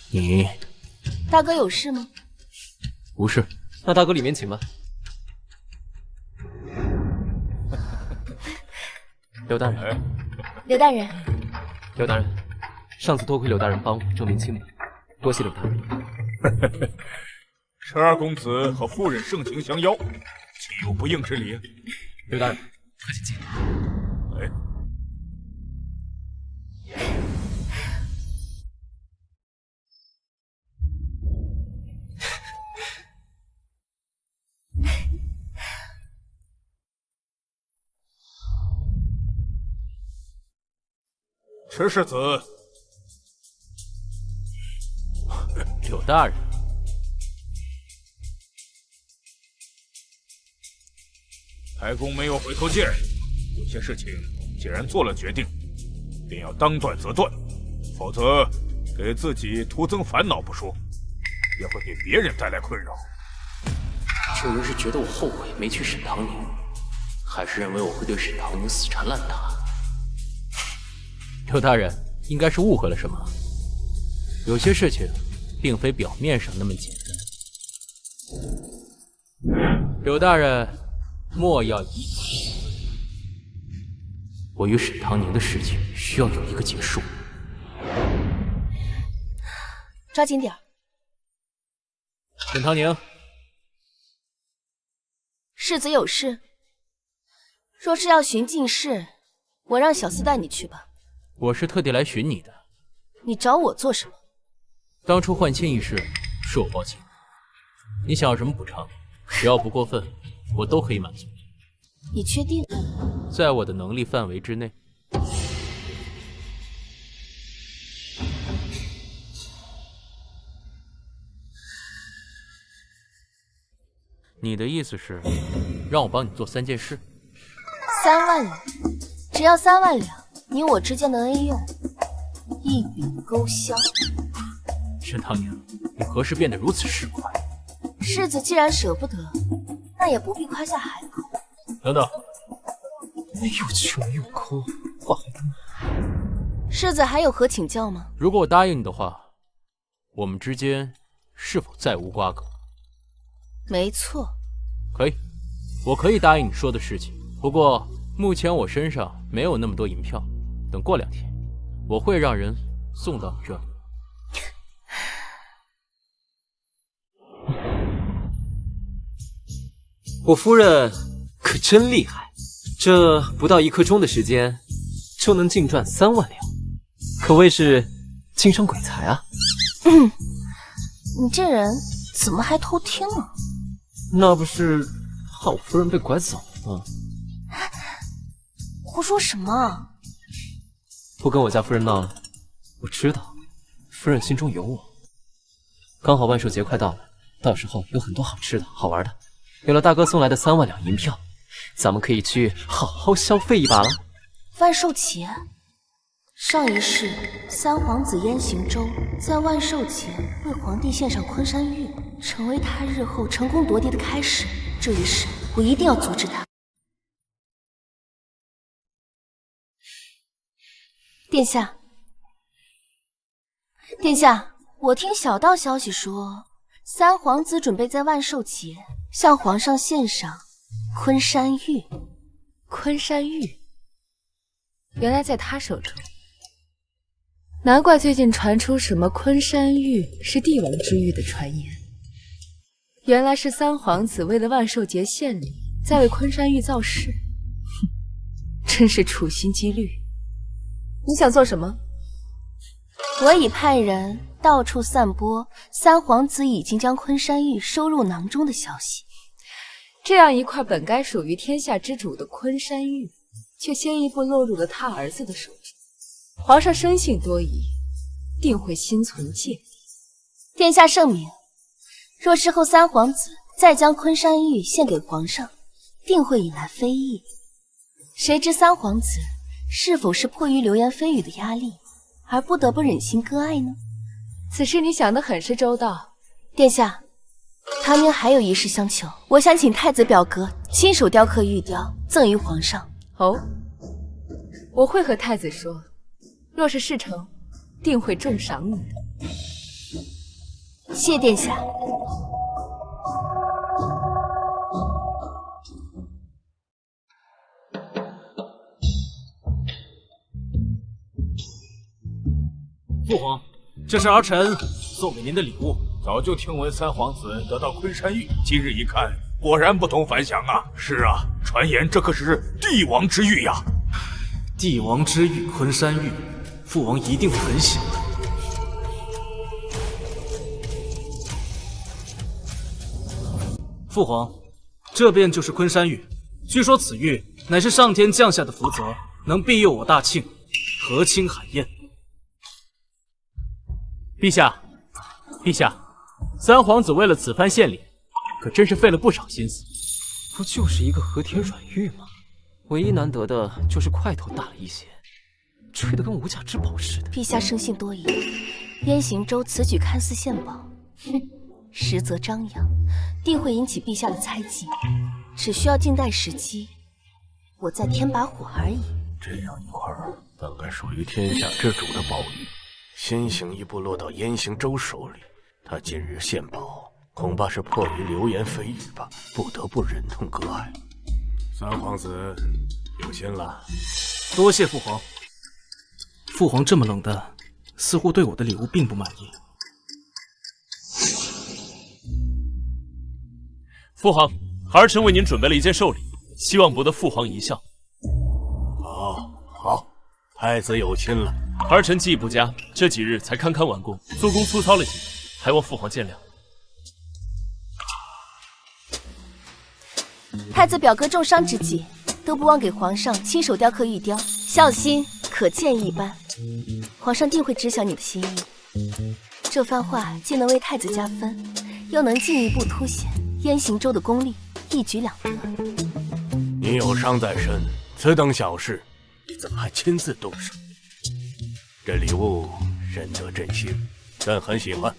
Speaker 9: 你
Speaker 3: 大哥有事吗？
Speaker 9: 无事。
Speaker 4: 那大哥里面请吧。刘大人，
Speaker 3: 刘大人，
Speaker 4: 刘大人，上次多亏刘大人帮我证明清白，多谢刘大人。
Speaker 12: 陈二公子和夫人盛情相邀，岂有不应之理？
Speaker 4: 刘大人，客气见。
Speaker 12: 哎，陈世子，
Speaker 9: 柳大人，
Speaker 12: 太公没有回头箭，有些事情既然做了决定，便要当断则断，否则给自己徒增烦恼不说，也会给别人带来困扰。
Speaker 9: 至于是觉得我后悔没娶沈唐宁，还是认为我会对沈唐宁死缠烂打？刘大人应该是误会了什么，有些事情并非表面上那么简单。柳大人莫要疑疑，我与沈唐宁的事情需要有一个结束。
Speaker 3: 抓紧点儿。
Speaker 9: 沈唐宁，
Speaker 3: 世子有事，若是要寻进士，我让小厮带你去吧。
Speaker 9: 我是特地来寻你的。
Speaker 3: 你找我做什么？
Speaker 9: 当初换妾一事是我抱歉，你想要什么补偿，只要不过分，我都可以满足。
Speaker 3: 你确定？
Speaker 9: 在我的能力范围之内。你的意思是让我帮你做3件事
Speaker 3: ？3万两，只要3万两，你我之间的恩怨一笔勾销。
Speaker 9: 沈唐宁，你何时变得如此市侩？
Speaker 3: 世子既然舍不得，那也不必夸下海口。
Speaker 9: 等等，
Speaker 4: 又穷又抠，话还多。
Speaker 3: 世子还有何请教吗？
Speaker 9: 如果我答应你的话，我们之间是否再无瓜葛？
Speaker 3: 没错。
Speaker 9: 可以，我可以答应你说的事情。不过目前我身上没有那么多银票，等过2天，我会让人送到你这里。
Speaker 4: 我夫人可真厉害，这不到1刻钟的时间，就能净赚3万两，可谓是经商鬼才啊！
Speaker 3: 你这人怎么还偷听啊？
Speaker 4: 那不是怕我夫人被拐走了吗？
Speaker 3: 胡说什么？
Speaker 4: 不跟我家夫人闹了，我知道夫人心中有我。刚好万寿节快到了，到时候有很多好吃的好玩的。有了大哥送来的3万两银票，咱们可以去好好消费一把了。
Speaker 3: 万寿节上一世，三皇子燕行舟在万寿节为皇帝献上昆山玉，成为他日后成功夺嫡的开始。这一世，我一定要阻止他。殿下，殿下，我听小道消息说，三皇子准备在万寿节向皇上献上昆山玉。
Speaker 7: 昆山玉，原来在他手中。难怪最近传出什么昆山玉是帝王之玉的传言，原来是三皇子为了万寿节献礼，在为昆山玉造势。哼，真是处心积虑。你想做什么？
Speaker 3: 我已派人到处散播三皇子已经将昆山玉收入囊中的消息。
Speaker 7: 这样一块本该属于天下之主的昆山玉，却先一步落入了他儿子的手中。皇上生性多疑，定会心存芥蒂。
Speaker 3: 殿下圣明，若之后三皇子再将昆山玉献给皇上，定会引来非议。谁知三皇子是否是迫于流言蜚语的压力，而不得不忍心割爱呢？
Speaker 7: 此事你想得很是周到。
Speaker 3: 殿下，唐宁还有一事相求，我想请太子表哥亲手雕刻玉雕，赠于皇上。
Speaker 7: 哦，我会和太子说，若是事成，定会重赏你的。
Speaker 3: 谢殿下。
Speaker 9: 父皇，这是儿臣送给您的礼物。
Speaker 12: 早就听闻三皇子得到昆山玉，今日一看，果然不同凡响啊！是啊，传言这可是帝王之玉呀！
Speaker 14: 帝王之玉昆山玉，父王一定会很喜欢。父皇，这便就是昆山玉。据说此玉乃是上天降下的福泽，能庇佑我大庆，和亲海晏。
Speaker 9: 陛下，陛下，三皇子为了此番献礼，可真是费了不少心思。
Speaker 4: 不就是一个和田软玉吗？唯一难得的就是块头大了一些，吹得跟无价之宝似的。
Speaker 3: 陛下生性多疑，燕行舟此举看似献宝，实则张扬，定会引起陛下的猜忌。只需要静待时机，我再添把火而已。
Speaker 6: 这样一块本该属于天下之主的宝玉，先行一步落到燕行舟手里，他今日献宝，恐怕是迫于流言蜚语吧，不得不忍痛割爱。三皇子有心了，
Speaker 14: 多谢父皇。父皇这么冷淡，似乎对我的礼物并不满意。
Speaker 8: 父皇，儿臣为您准备了一件寿礼，希望博得父皇一笑。
Speaker 6: 好，太子有心了。
Speaker 8: 儿臣技艺不佳，这几日才堪堪完工，做工粗糙了些，还望父皇见谅。
Speaker 3: 太子表哥重伤之际，都不忘给皇上亲手雕刻玉雕，孝心可见一斑。皇上定会知晓你的心意。这番话既能为太子加分，又能进一步凸显燕行舟的功力，一举两得。
Speaker 6: 你有伤在身，此等小事，你怎么还亲自动手？这礼物深得朕心，朕很喜欢。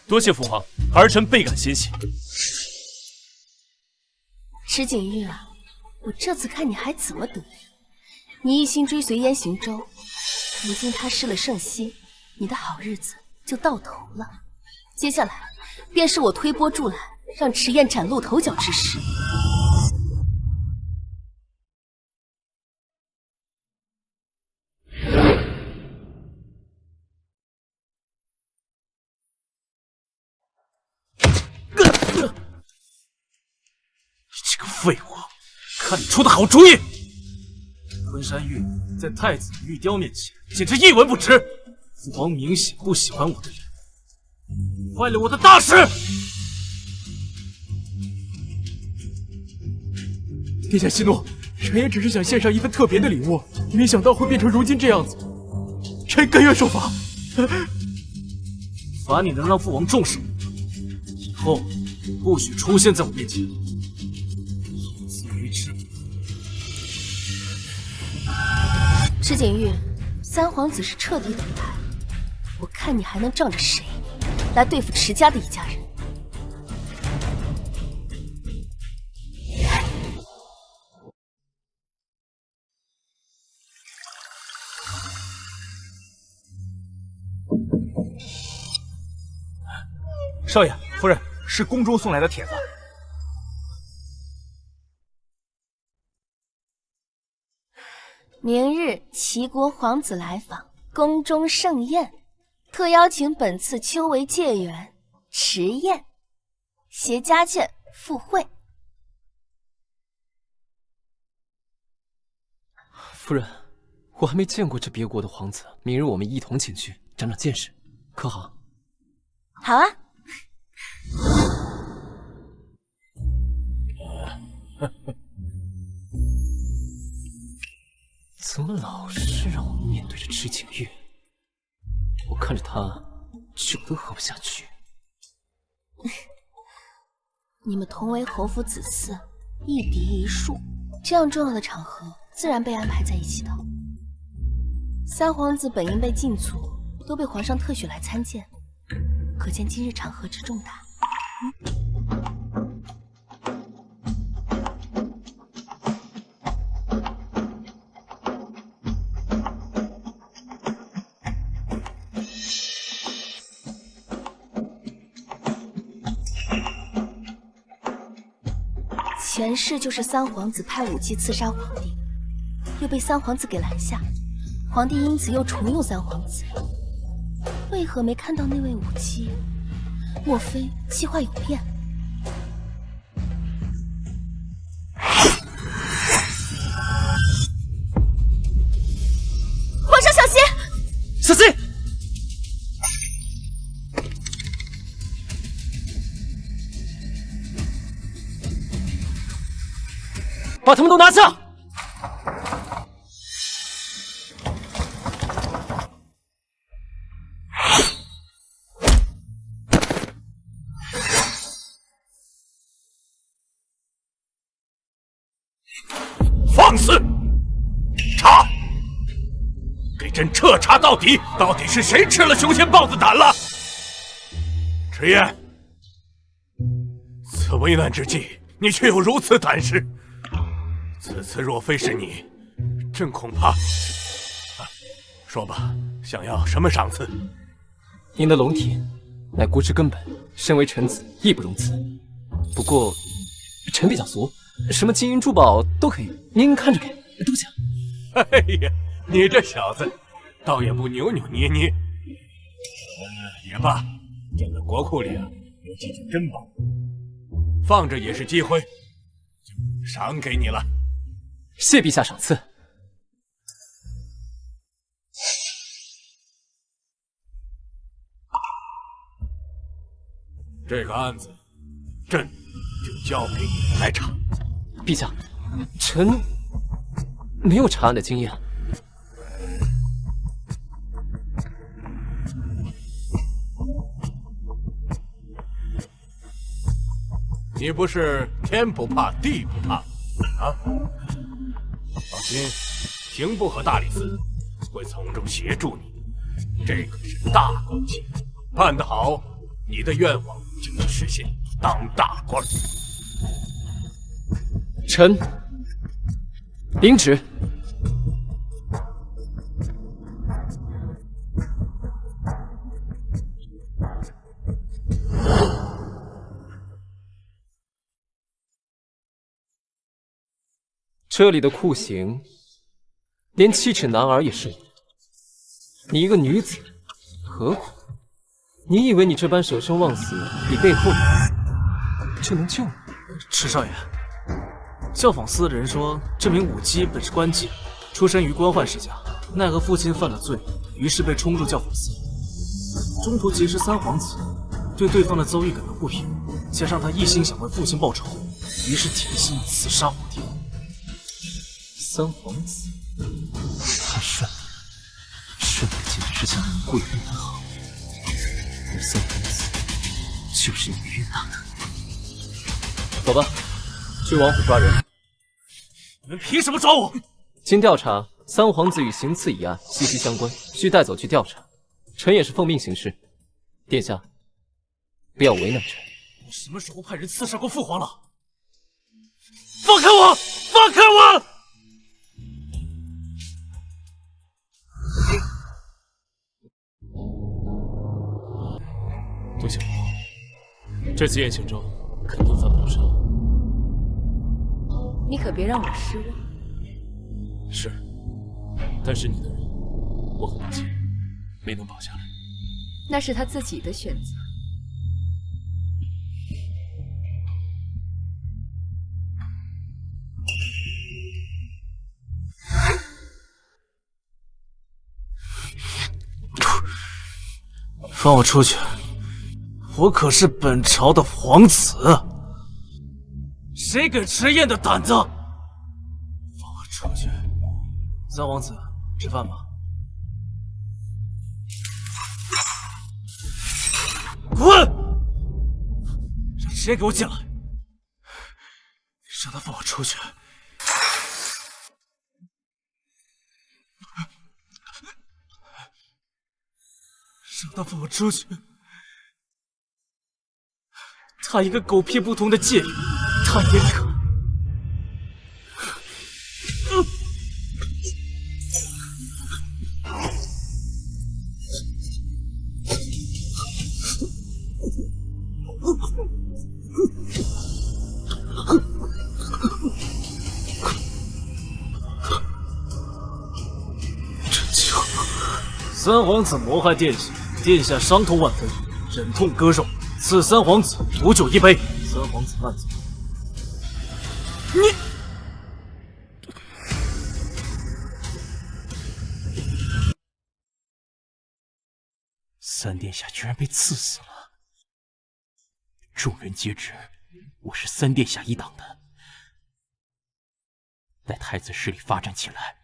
Speaker 8: 多谢父皇，儿臣倍感欣喜。
Speaker 3: 池景玉啊，我这次看你还怎么得意？你一心追随燕行舟，如今他失了圣心，你的好日子就到头了。接下来便是我推波助澜，让池燕崭露头角之时。
Speaker 14: 这个废物，看你出的好主意！昆山玉在太子的玉雕面前简直一文不值，父皇明显不喜欢我的人，坏了我的大事！
Speaker 16: 殿下息怒，臣也只是想献上一份特别的礼物，没想到会变成如今这样子，臣甘愿受罚。
Speaker 14: 罚你能让父王重视我，以后不许出现在我面前。有此为之。
Speaker 3: 池景玉，三皇子是彻底倒台，我看你还能仗着谁来对付池家的一家人？
Speaker 12: 少爷、夫人，是宫中送来的帖子。
Speaker 3: 明日齐国皇子来访，宫中盛宴，特邀请本次秋闱界缘池宴，携家眷赴会。
Speaker 4: 夫人，我还没见过这别国的皇子，明日我们一同前去长长见识，可好？
Speaker 3: 好啊。
Speaker 4: 怎么老是让我面对着池景月？我看着他酒都喝不下去。
Speaker 3: 你们同为侯府子嗣，一嫡一庶，这样重要的场合自然被安排在一起的。三皇子本应被禁足，都被皇上特许来参见，可见今日场合之重大。前世就是三皇子派武姬刺杀皇帝，又被三皇子给拦下，皇帝因此又重用三皇子。为何没看到那位武姬？莫非计划有变？皇上小心！
Speaker 4: 小心！把他们都拿下！
Speaker 12: 放肆！查！给朕彻查到底，到底是谁吃了熊仙豹子胆了？迟燕，此危难之际，你却有如此胆识。此次若非是你，朕恐怕……说吧，想要什么赏赐？
Speaker 4: 您的龙体乃国之根本，身为臣子义不容辞。不过，臣比较俗，什么金银珠宝都可以，您看着给，多奖。
Speaker 12: 哎呀，你这小子，倒也不扭扭捏捏。也罢，朕的国库里有几件珍宝，放着也是积灰，就赏给你了。
Speaker 4: 谢陛下赏赐。
Speaker 12: 这个案子，朕就交给你来查。
Speaker 4: 陛下，臣没有查案的经验。
Speaker 12: 你不是天不怕地不怕啊？放心，刑部和大理寺会从中协助你，这可是大工程，办得好，你的愿望就能实现，当大官。
Speaker 4: 臣领旨。这里的酷刑，连7尺男儿也是有。你一个女子，何苦？你以为你这般舍生忘死，你背后就能救你？
Speaker 14: 池少爷，教坊司的人说，这名武姬本是官妓，出身于官宦世家，奈何父亲犯了罪，于是被冲入教坊司。中途结识三皇子，对对方的遭遇感到不平，加上他一心想为父亲报仇，于是铁心刺杀皇帝。
Speaker 4: 三皇子，太顺利了，顺的简直是像贵人的好。这三皇子就是你约纳的。走吧，去王府抓人。
Speaker 8: 你们凭什么抓我？
Speaker 4: 经调查，三皇子与行刺一案息息相关，需带走去调查。臣也是奉命行事，殿下不要为难臣。
Speaker 8: 我什么时候派人刺杀过父皇了？放开我！放开我！杜小瑶，这次宴请中肯定犯不了上。
Speaker 7: 你可别让我失望。
Speaker 8: 是，但是你的人，我很抱歉，没能保下来。
Speaker 7: 那是他自己的选择。
Speaker 8: 放我出去！我可是本朝的皇子，谁敢迟宴的胆子？放我出去！三皇子，吃饭吧。滚！让谁给我进来？让他放我出去！让他放我出去！他一个狗屁不通的戒律，太严苛。真巧，三皇子谋害殿下，殿下伤痛万分，忍痛割肉。赐三皇子毒酒一杯，三皇子慢走。你，
Speaker 14: 三殿下居然被刺死了！众人皆知，我是三殿下一党的。待太子势力发展起来，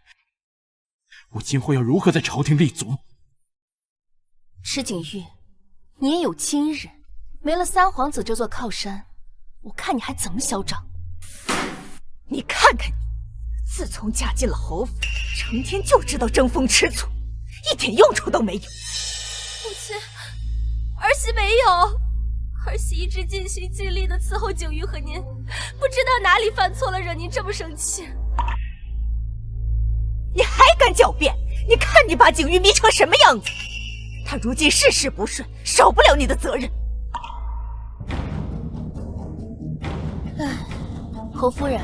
Speaker 14: 我今后要如何在朝廷立足？
Speaker 3: 石景玉，你也有今日。没了三皇子这座靠山，我看你还怎么嚣张！
Speaker 11: 你看看你，自从嫁进了侯府，成天就知道争风吃醋，一点用处都没有。
Speaker 3: 母亲，儿媳没有，儿媳一直尽心尽力的伺候景玉和您，不知道哪里犯错了，惹您这么生气。
Speaker 11: 你还敢狡辩？你看你把景玉迷成什么样子！他如今事事不顺，少不了你的责任。
Speaker 3: 唉，侯夫人，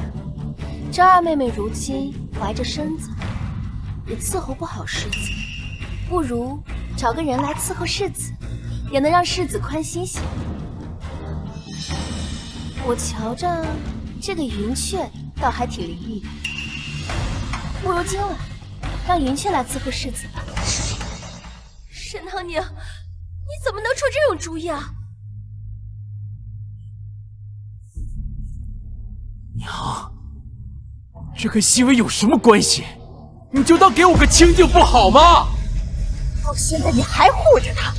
Speaker 3: 这二妹妹如今怀着身子，也伺候不好世子，不如找个人来伺候世子，也能让世子宽心些。我瞧着这个云雀倒还挺灵异的，不如今晚让云雀来伺候世子吧。沈堂宁，你怎么能出这种主意啊？
Speaker 16: 娘，这跟熹微有什么关系？你就当给我个清静不好吗？
Speaker 11: 到现在你还护着他，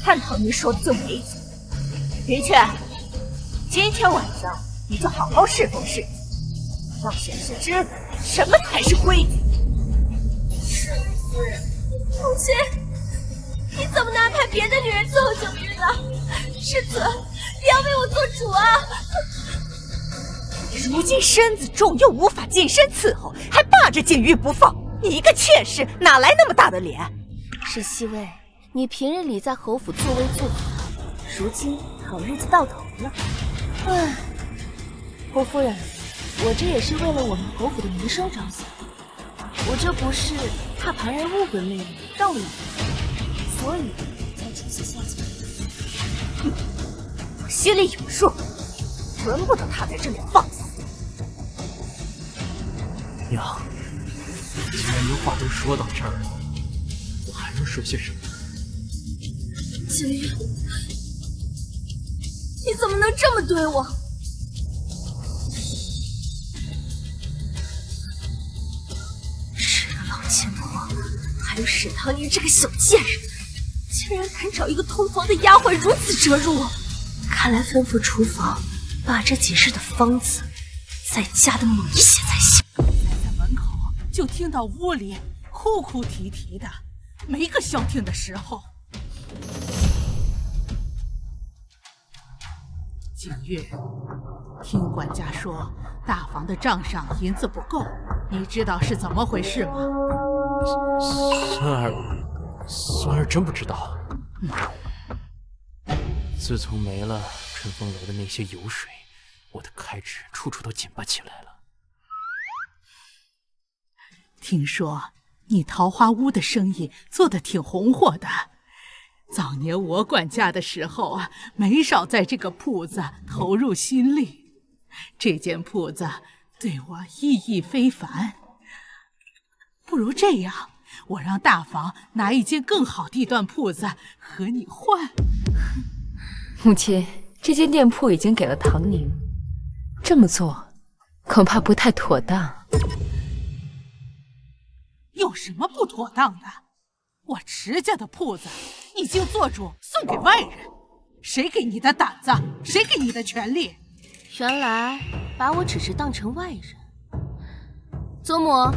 Speaker 11: 看堂宁说的就没错。云雀，今天晚上你就好好侍奉世子，让沈氏知道什么才是规矩。
Speaker 3: 是夫人，母亲，你怎么能安排别的女人伺候景玉呢？世子，你要为我做主啊！
Speaker 11: 如今身子重，又无法近身伺候，还霸着景玉不放，你一个妾室哪来那么大的脸？
Speaker 3: 是熹微，你平日里在侯府作威作福，如今好日子到头了。唉，侯夫人，我这也是为了我们侯府的名声着想，我这不是怕旁人误会妹妹动了你，所以才出此下策。
Speaker 11: 我心里有数，轮不得他在这里放肆。
Speaker 16: 娘，既然您话都说到这儿了，我还能说些什么？
Speaker 3: 景玉，你怎么能这么对我？是个老奸婆，还有沈堂宁这个小贱人，竟然敢找一个通房的丫鬟如此折辱我！看来吩咐厨房把这几日的方子再加的猛一些才行。
Speaker 5: 就听到屋里哭哭啼啼的，没个消停的时候。景月，听管家说大房的账上银子不够，你知道是怎么回事吗？
Speaker 14: 孙儿真不知道。自从没了春风楼的那些油水，我的开支处处都紧巴起来了。
Speaker 5: 听说你桃花坞的生意做得挺红火的，早年我管家的时候啊，没少在这个铺子投入心力。这间铺子对我意义非凡，不如这样，我让大房拿一间更好地段铺子和你换。
Speaker 7: 母亲，这间店铺已经给了唐宁，这么做恐怕不太妥当。
Speaker 5: 有什么不妥当的？我池家的铺子已经做主送给外人，谁给你的胆子？谁给你的权利？
Speaker 3: 原来把我只是当成外人。祖母，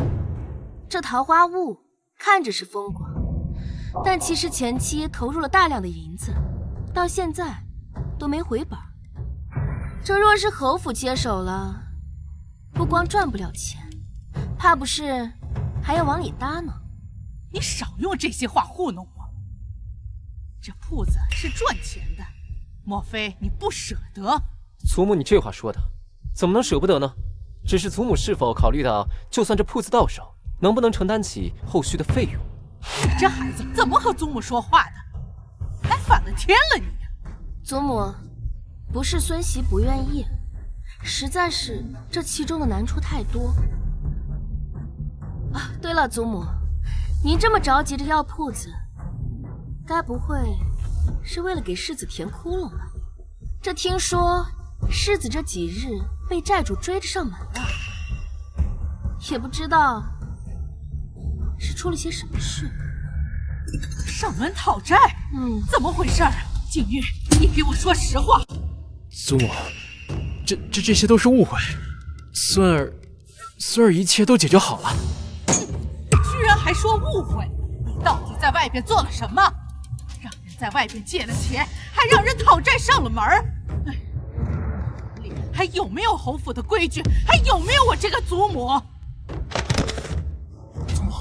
Speaker 3: 这桃花坞看着是风光，但其实前期投入了大量的银子，到现在都没回本。这若是侯府接手了，不光赚不了钱，怕不是还要往里搭呢。
Speaker 5: 你少用这些话糊弄我。这铺子是赚钱的，莫非你不舍得？
Speaker 4: 祖母，你这话说的，怎么能舍不得呢？只是祖母是否考虑到，就算这铺子到手，能不能承担起后续的费用？
Speaker 5: 你这孩子怎么和祖母说话的？还反了天了你！
Speaker 3: 祖母，不是孙媳不愿意，实在是这其中的难处太多。啊，对了，祖母，您这么着急着要铺子，该不会是为了给世子填窟窿吧？这听说世子这几日被债主追着上门了，也不知道是出了些什么事。
Speaker 5: 上门讨债？怎么回事？景玉，你给我说实话。
Speaker 14: 祖母，这些都是误会。孙儿一切都解决好了。
Speaker 5: 居然还说误会！你到底在外边做了什么？让人在外边借了钱，还让人讨债上了门儿。还有没有侯府的规矩？还有没有我这个祖母？
Speaker 16: 祖母，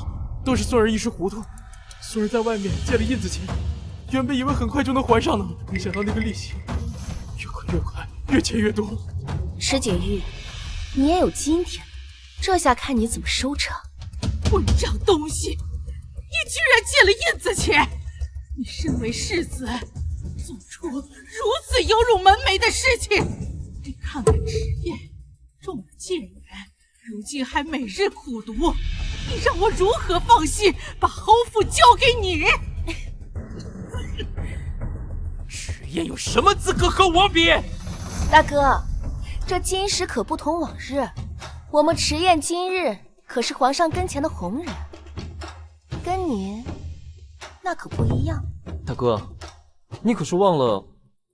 Speaker 16: 都是孙儿一时糊涂。孙儿在外面借了印子钱，原本以为很快就能还上呢，没想到那个利息越滚越快，越欠越多。
Speaker 3: 石景玉，你也有今天，这下看你怎么收场！
Speaker 5: 混账东西，你居然借了印子钱！你身为世子，做出如此有辱门楣的事情！你看看职业，中了贱人，如今还每日苦读，你让我如何放心把侯府交给你？
Speaker 9: 迟燕有什么资格和我比？
Speaker 3: 大哥，这今时可不同往日，我们迟燕今日可是皇上跟前的红人，跟您那可不一样。
Speaker 4: 大哥，你可是忘了，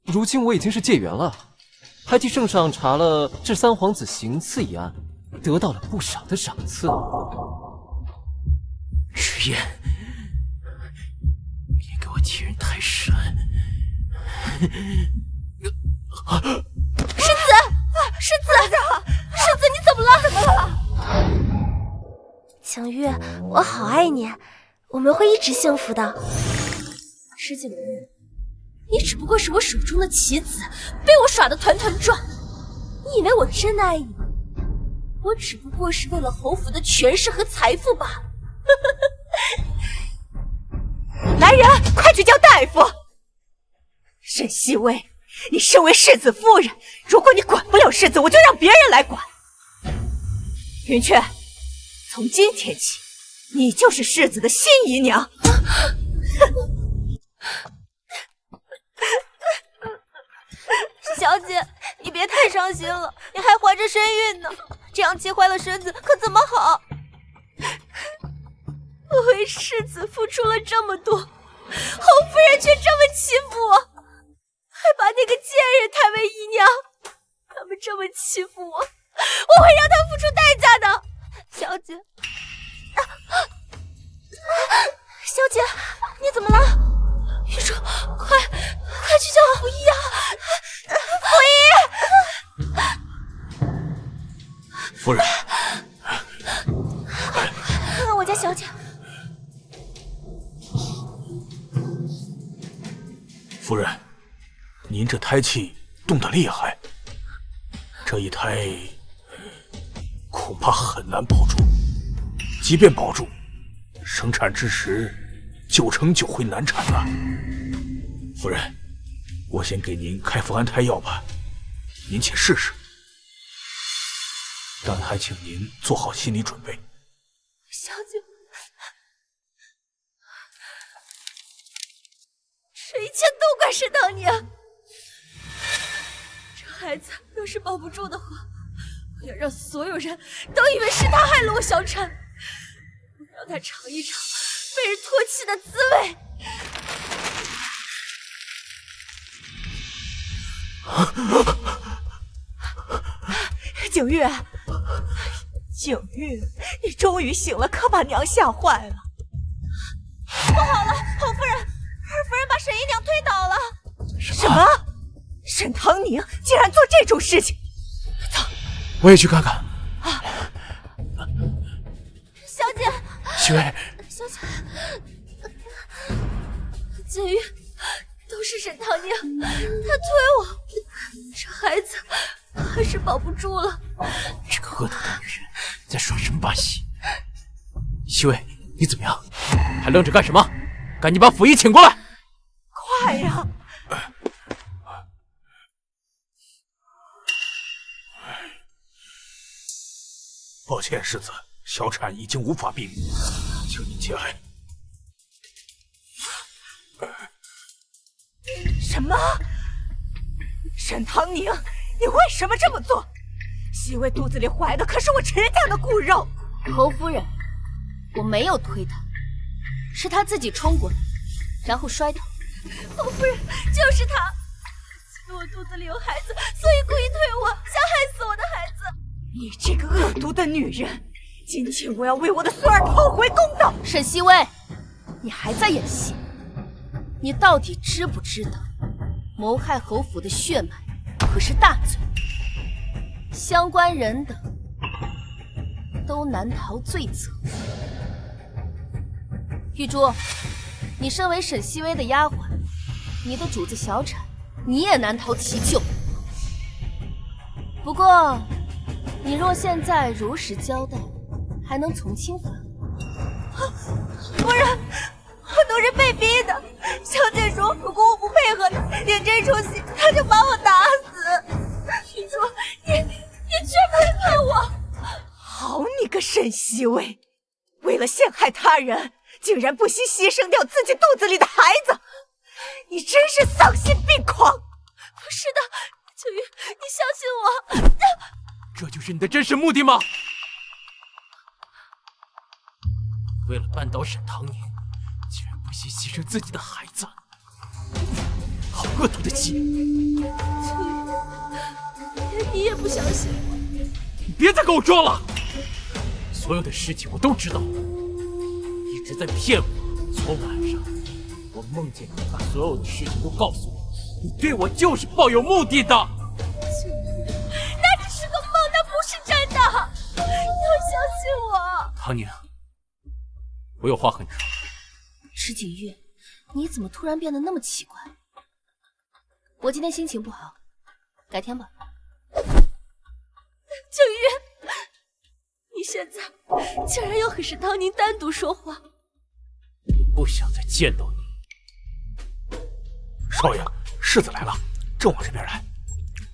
Speaker 4: 如今我已经是解元了，还替圣上查了这三皇子行刺一案，得到了不少的赏赐。
Speaker 14: 迟燕，别给我欺人太甚！
Speaker 3: 世子，你怎么了？怎么了？景玉，我好爱你，我们会一直幸福的。石景玉，你只不过是我手中的棋子，被我耍得团团转。你以为我真爱你？我只不过是为了侯府的权势和财富罢了。
Speaker 11: 来人，快去叫大夫！沈西薇，你身为世子夫人，如果你管不了世子，我就让别人来管。云雀，从今天起，你就是世子的新姨娘。
Speaker 3: 小姐，你别太伤心了，你还怀着身孕呢，这样气坏了身子可怎么好？我为世子付出了这么多，侯夫人却这么欺负我，还把那个贱人抬为姨娘。他们这么欺负我，我会让他付出代价的。小姐，
Speaker 6: 夫人，
Speaker 3: 我家小姐。
Speaker 6: 夫人，您这胎气动得厉害，这一胎恐怕很难保住。即便保住，生产之时9成9会难产的。夫人，我先给您开服安胎药吧，您且试试。但还请您做好心理准备。
Speaker 3: 小姐，这一切都怪沈唐宁。这孩子要是保不住的话，我要让所有人都以为是他害了我小产，我让他尝一尝被人唾弃的滋味。
Speaker 11: 景玉，景玉，你终于醒了，可把娘吓坏了。
Speaker 3: 不好了，侯夫人，二夫人把沈姨娘推倒了。
Speaker 11: 什么？沈唐宁竟然做这种事情！走，
Speaker 16: 我也去看看。
Speaker 3: 小姐，
Speaker 16: 许巍，
Speaker 3: 小姐，景玉，都是沈唐宁，他推我，这孩子还是保不住了。
Speaker 14: 这个恶毒的女人在耍什么把戏？
Speaker 16: 许巍，你怎么样？还愣着干什么？赶紧把府医请过来！
Speaker 11: 快呀！
Speaker 6: 抱歉，世子，小产已经无法避免，请您节哀。
Speaker 11: 什么？沈唐宁，你为什么这么做？西薇肚子里怀的可是我迟家的骨肉。
Speaker 10: 侯夫人，我没有推他，是他自己冲过来，然后摔倒。
Speaker 3: 侯夫人，就是他，觉得我肚子里有孩子，所以故意推我，想害死我的孩子。
Speaker 11: 你这个恶毒的女人，今天我要为我的孙儿讨回公道。
Speaker 10: 沈西薇，你还在演戏？你到底知不知道，谋害侯府的血脉可是大罪，相关人等都难逃罪责。玉珠，你身为沈西薇的丫鬟，你的主子小产，你也难逃其咎。不过，你若现在如实交代，还能从轻发落。
Speaker 3: 夫人，我都是被逼的。小姐说，如果我不配合演这出戏，她就把我打死。玉珠，你绝不背叛我！
Speaker 11: 好你个沈西薇，为了陷害他人，竟然不惜牺牲掉自己肚子里的孩子，你真是丧心病狂！
Speaker 3: 不是的，秋雨，你相信我。
Speaker 16: 这就是你的真实目的吗？为了扳倒沈唐宁，竟然不惜牺牲自己的孩子，好恶毒的计！
Speaker 3: 秋雨，连你也不相信我？
Speaker 16: 你别再跟我装了！所有的事情我都知道，你一直在骗我。昨晚上我梦见你把所有的事情都告诉我，你对我就是抱有目的的。
Speaker 3: 那只是个梦，那不是真的。你要相信我。
Speaker 16: 唐宁，我有话和你说。
Speaker 10: 池景玉，你怎么突然变得那么奇怪？我今天心情不好，改天吧。
Speaker 3: 景玉，你现在竟然要和沈唐宁单独说话。
Speaker 16: 我不想再见到你。
Speaker 6: 少爷，世子来了，正往这边来。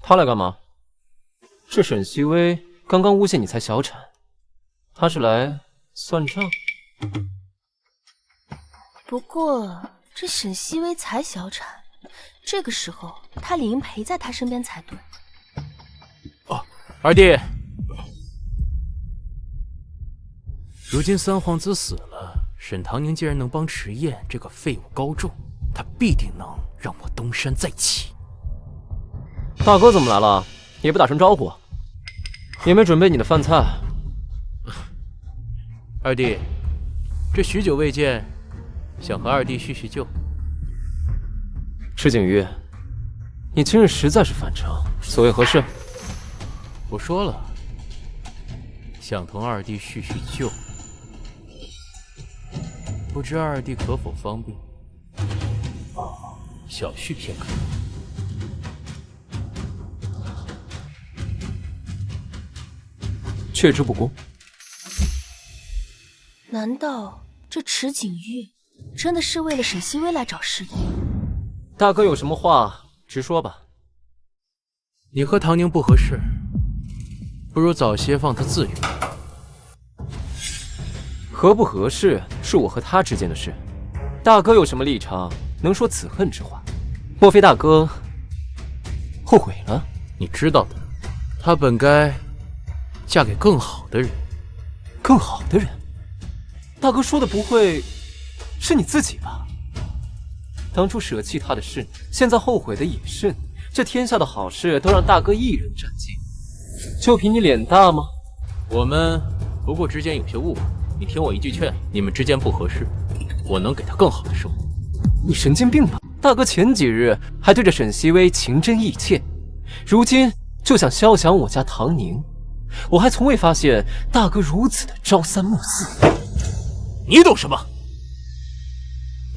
Speaker 4: 他来干嘛？是沈西薇刚刚诬陷你才小产，他是来算账。
Speaker 10: 不过这沈西薇才小产，这个时候他理应陪在他身边才对。
Speaker 16: 二弟，如今三皇子死了，沈唐宁既然能帮迟燕这个废物高中，他必定能让我东山再起。
Speaker 4: 大哥怎么来了？也不打声招呼，也没准备你的饭菜。
Speaker 16: 二弟，这许久未见，想和二弟叙叙旧。
Speaker 4: 池景玉，你今日实在是反常，所谓何事？
Speaker 16: 我说了，
Speaker 9: 想同二弟叙叙旧，不知二弟可否方便？小叙片刻。
Speaker 4: 却之不恭。
Speaker 3: 难道这池景玉真的是为了沈西薇来找事的？
Speaker 4: 大哥有什么话直说吧。
Speaker 9: 你和唐宁不合适，不如早些放他自由。
Speaker 4: 合不合适是我和他之间的事，大哥有什么立场能说此恨之话？莫非大哥后悔了？
Speaker 9: 你知道的，她本该嫁给更好的人。
Speaker 4: 更好的人？大哥说的不会是你自己吧？当初舍弃他的是你，现在后悔的也是你。这天下的好事都让大哥一人占尽，就凭你脸大吗？
Speaker 9: 我们不过之间有些误会，你听我一句劝，你们之间不合适，我能给他更好的生活。
Speaker 4: 你神经病吧？大哥前几日还对着沈西薇情真意切，如今就想肖想我家唐宁，我还从未发现大哥如此的朝三暮四。
Speaker 9: 你懂什么？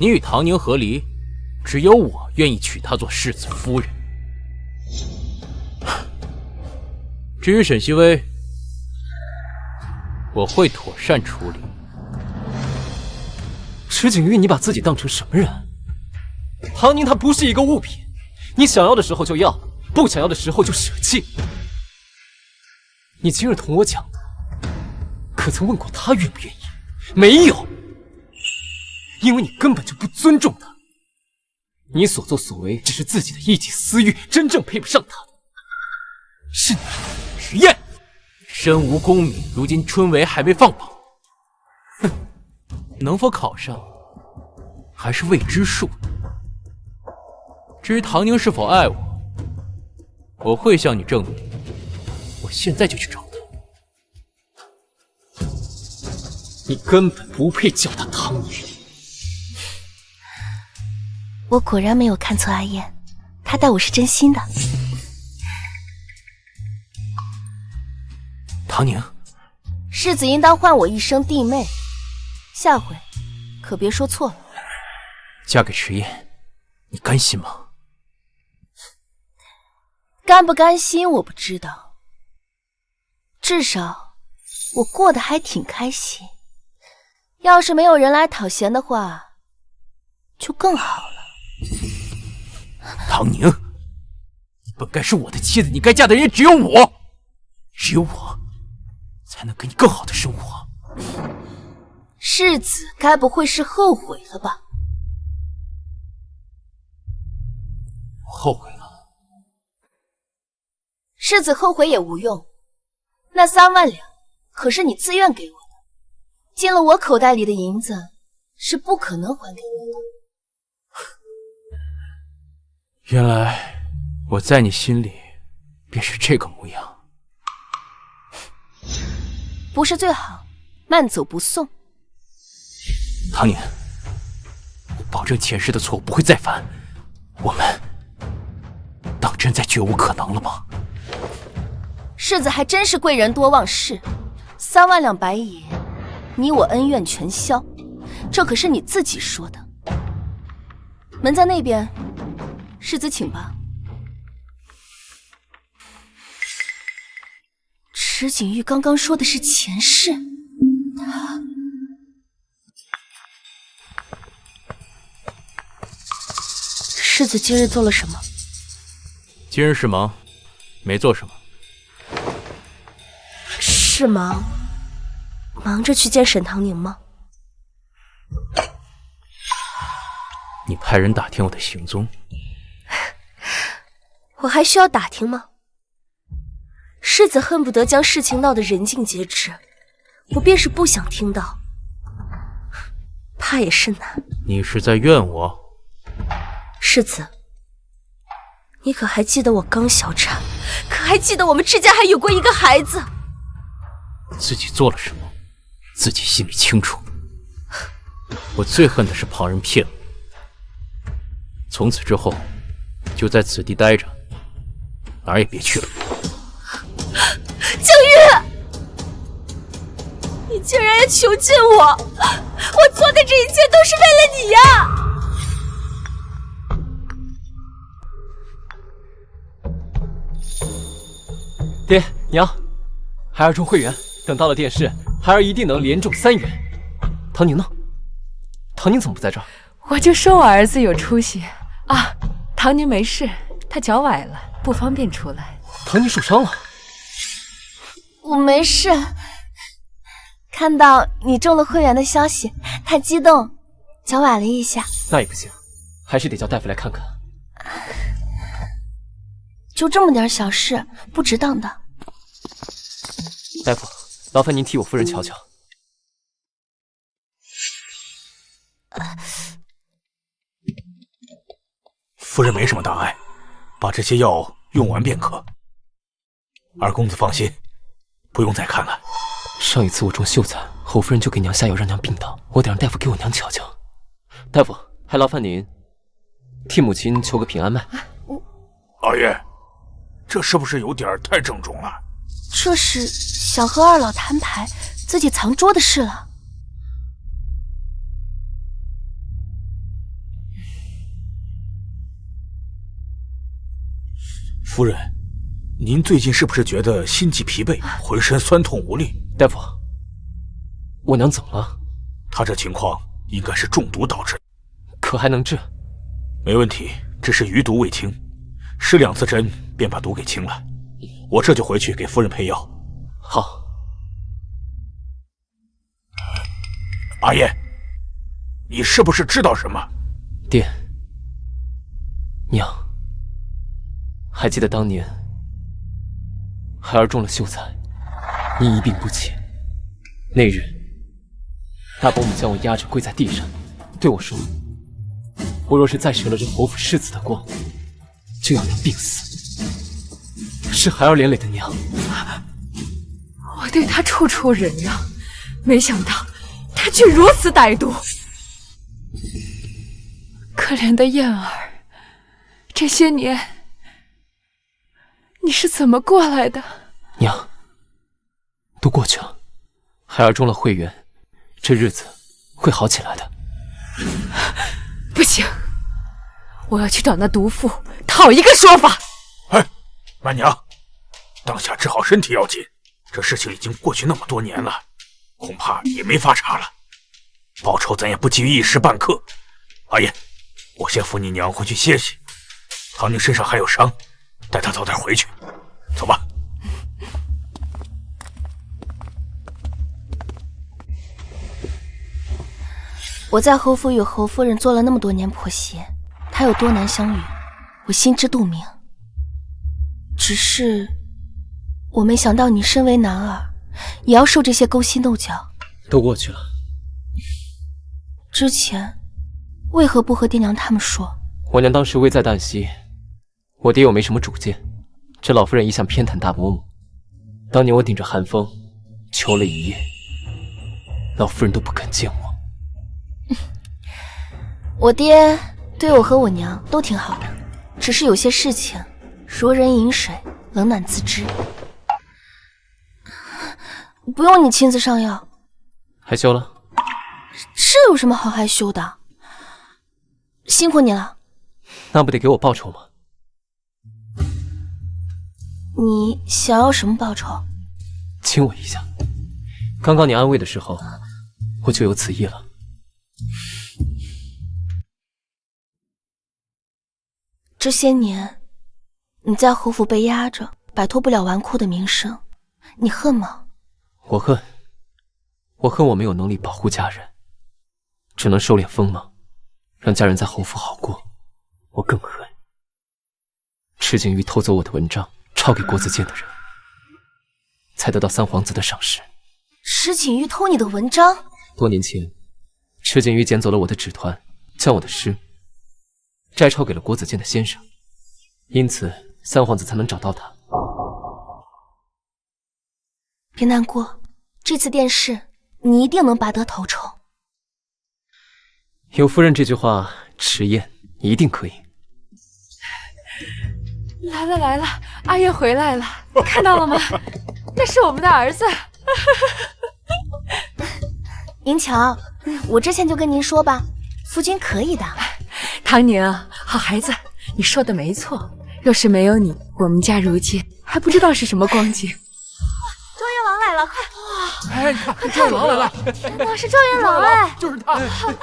Speaker 9: 你与唐宁和离，只有我愿意娶她做世子夫人。至于沈西薇，我会妥善处理。
Speaker 4: 池景玉，你把自己当成什么人？唐宁她不是一个物品，你想要的时候就要，不想要的时候就舍弃。你今日同我讲，可曾问过她愿不愿意？没有，因为你根本就不尊重她。你所作所为只是自己的一己私欲，真正配不上她的是你。
Speaker 9: 实验，身无功名，如今春闱还没放榜，哼，能否考上还是未知数。至于唐宁是否爱我，我会向你证明。我现在就去找他。
Speaker 4: 你根本不配叫他唐宁。
Speaker 3: 我果然没有看错阿燕，她待我是真心的。
Speaker 9: 唐宁，
Speaker 3: 世子应当唤我一声弟妹，下回可别说错了。
Speaker 9: 嫁给迟燕，你甘心吗？
Speaker 3: 甘不甘心我不知道，至少我过得还挺开心。要是没有人来讨嫌的话，就更好了。
Speaker 9: 唐宁，你本该是我的妻子，你该嫁的人也只有我，只有我才能给你更好的生活。
Speaker 3: 世子该不会是后悔了吧？
Speaker 9: 我后悔了。
Speaker 3: 世子后悔也无用，那3万两可是你自愿给我的，进了我口袋里的银子是不可能还给你的。
Speaker 9: 原来我在你心里便是这个模样。
Speaker 3: 不是最好，慢走不送。
Speaker 9: 唐宁，我保证前世的错误不会再犯。我们当真再绝无可能了吗？
Speaker 3: 世子还真是贵人多忘事，3万两白银，你我恩怨全消，这可是你自己说的。门在那边，世子请吧。池景玉刚刚说的是前世，他世子今日做了什么？
Speaker 9: 今日是忙，没做什么。
Speaker 3: 是忙着去见沈唐宁吗？
Speaker 9: 你派人打听我的行踪，
Speaker 3: 我还需要打听吗？世子恨不得将事情闹得人尽皆知，我便是不想听到，怕也是难。
Speaker 9: 你是在怨我？
Speaker 3: 世子，你可还记得我刚小产？可还记得我们之间还有过一个孩子？
Speaker 9: 自己做了什么，自己心里清楚。我最恨的是旁人骗我。从此之后，就在此地待着，哪儿也别去了。
Speaker 3: 景玉，竟然要囚禁我！我做的这一切都是为了你呀！
Speaker 4: 爹娘，孩儿中会员，等到了殿试，孩儿一定能连中3元。唐宁呢？唐宁怎么不在这儿？
Speaker 7: 我就说我儿子有出息啊！唐宁没事，他脚崴了，不方便出来。
Speaker 4: 唐宁受伤了？
Speaker 3: 我没事。看到你中了会员的消息，太激动，脚崴了一下。
Speaker 4: 那也不行，还是得叫大夫来看看。
Speaker 3: 就这么点小事，不值当的。
Speaker 4: 大夫，劳烦您替我夫人瞧瞧。
Speaker 12: 夫人没什么大碍，把这些药用完便可。二公子放心，不用再看了。
Speaker 4: 上一次我中秀才，侯夫人就给娘下药让娘病倒，我得让大夫给我娘瞧瞧。大夫，还劳烦您替母亲求个平安脉。
Speaker 12: 二爷，这是不是有点太郑重了？
Speaker 3: 这是想和二老摊牌自己藏拙的事了。
Speaker 12: 夫人，您最近是不是觉得心悸疲惫，浑身酸痛无力？
Speaker 4: 大夫，我娘怎么了？
Speaker 12: 她这情况应该是中毒导致，
Speaker 4: 可还能治？
Speaker 12: 没问题，只是余毒未清，施2次针便把毒给清了。我这就回去给夫人配药。
Speaker 4: 好。
Speaker 12: 阿燕，你是不是知道什么？
Speaker 4: 爹，娘，还记得当年孩儿中了秀才，您一病不起。那日，大伯母将我压着跪在地上，对我说：“我若是再折了这侯府世子的光，就要娘病死。”是孩儿连累的娘。
Speaker 7: 我对他处处忍让，没想到他却如此歹毒。可怜的燕儿，这些年你是怎么过来的？
Speaker 4: 娘，都过去了，孩儿中了会员，这日子会好起来的。
Speaker 7: 不行，我要去找那毒妇讨一个说法。
Speaker 12: 哎，满娘，当下治好身体要紧，这事情已经过去那么多年了，恐怕也没法查了。报仇咱也不急于一时半刻。阿燕，我先扶你娘回去歇息。唐宁身上还有伤，带她早点回去。走吧。
Speaker 3: 我在侯府与侯夫人做了那么多年婆媳，她有多难相遇，我心知肚明。只是我没想到你身为男儿，也要受这些勾心斗角。
Speaker 4: 都过去了。
Speaker 3: 之前为何不和爹娘他们说？
Speaker 4: 我娘当时危在旦夕，我爹又没什么主见，这老夫人一向偏袒大伯母。当年我顶着寒风求了一夜，老夫人都不肯见我。
Speaker 3: 我爹对我和我娘都挺好的，只是有些事情如人饮水，冷暖自知。不用你亲自上药。
Speaker 4: 害羞了？
Speaker 3: 这有什么好害羞的？辛苦你了。
Speaker 4: 那不得给我报酬吗？
Speaker 3: 你想要什么报酬？
Speaker 4: 亲我一下。刚刚你安慰的时候，我就有此意了。
Speaker 3: 这些年，你在侯府被压着，摆脱不了纨绔的名声，你恨吗？
Speaker 4: 我恨，我没有能力保护家人，只能收敛锋芒，让家人在侯府好过。我更恨池景瑜偷走我的文章，抄给国子监的人，才得到三皇子的赏识。
Speaker 3: 池景瑜偷你的文章？
Speaker 4: 多年前，池景瑜捡走了我的纸团，将我的诗摘抄给了国子监的先生，因此三皇子才能找到他。
Speaker 3: 别难过，这次殿试你一定能拔得头筹。
Speaker 4: 有夫人这句话，迟燕一定可以。
Speaker 7: 来了来了，阿燕回来了，看到了吗？那是我们的儿子。
Speaker 3: 宁乔，我之前就跟您说吧，夫君可以的。
Speaker 7: 唐宁，好孩子，你说的没错。若是没有你，我们家如今还不知道是什么光景。
Speaker 3: 状元郎来了，快！
Speaker 6: 哎，你看，状元郎来了！
Speaker 3: 天哪，是状元郎哎！
Speaker 6: 就是他，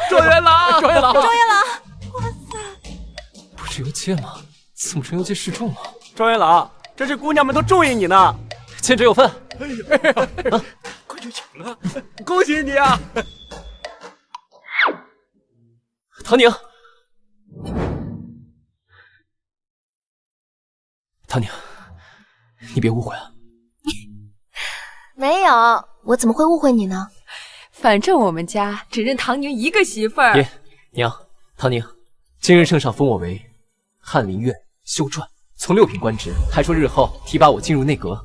Speaker 6: 状元郎，状元郎，
Speaker 3: 状元郎！哇塞！
Speaker 4: 不是游街吗？怎么成游街示众了？
Speaker 17: 状元郎，这是姑娘们都中意你呢，
Speaker 4: 千折有份。
Speaker 6: 哎呀，快去请了，恭喜你啊！
Speaker 4: 唐宁，唐宁，你别误会啊。
Speaker 3: 没有，我怎么会误会你呢？
Speaker 7: 反正我们家只认唐宁一个媳妇儿。
Speaker 4: 爷娘，唐宁，今日圣上封我为翰林院修撰，从6品官职，还说日后提拔我进入内阁。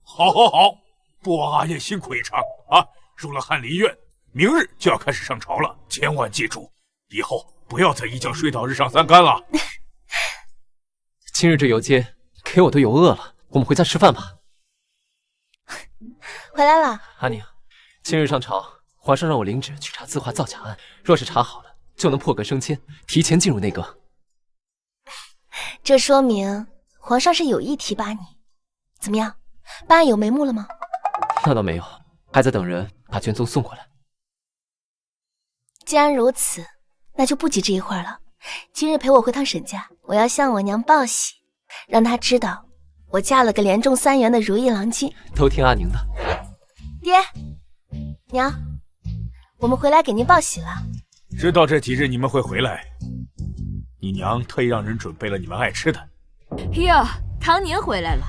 Speaker 12: 好，好，好，不枉阿燕辛苦一场啊！入了翰林院，明日就要开始上朝了，千万记住，以后不要再一觉睡到日上三竿了。
Speaker 4: 今日这游街给我都游饿了，我们回家吃饭吧。
Speaker 3: 回来了，
Speaker 4: 阿宁，今日上朝，皇上让我领旨去查字画造假案，若是查好了，就能破格升迁，提前进入内阁。
Speaker 3: 这说明皇上是有意提拔你。怎么样，办案有眉目了吗？
Speaker 4: 那倒没有，还在等人把卷宗送过来。
Speaker 3: 既然如此，那就不急这一会儿了。今日陪我回趟沈家，我要向我娘报喜，让她知道我嫁了个连中3元的如意郎君。
Speaker 4: 都听阿宁的。
Speaker 3: 爹娘，我们回来给您报喜了。
Speaker 12: 知道这几日你们会回来，你娘特意让人准备了你们爱吃的。
Speaker 10: 哟，唐宁回来了，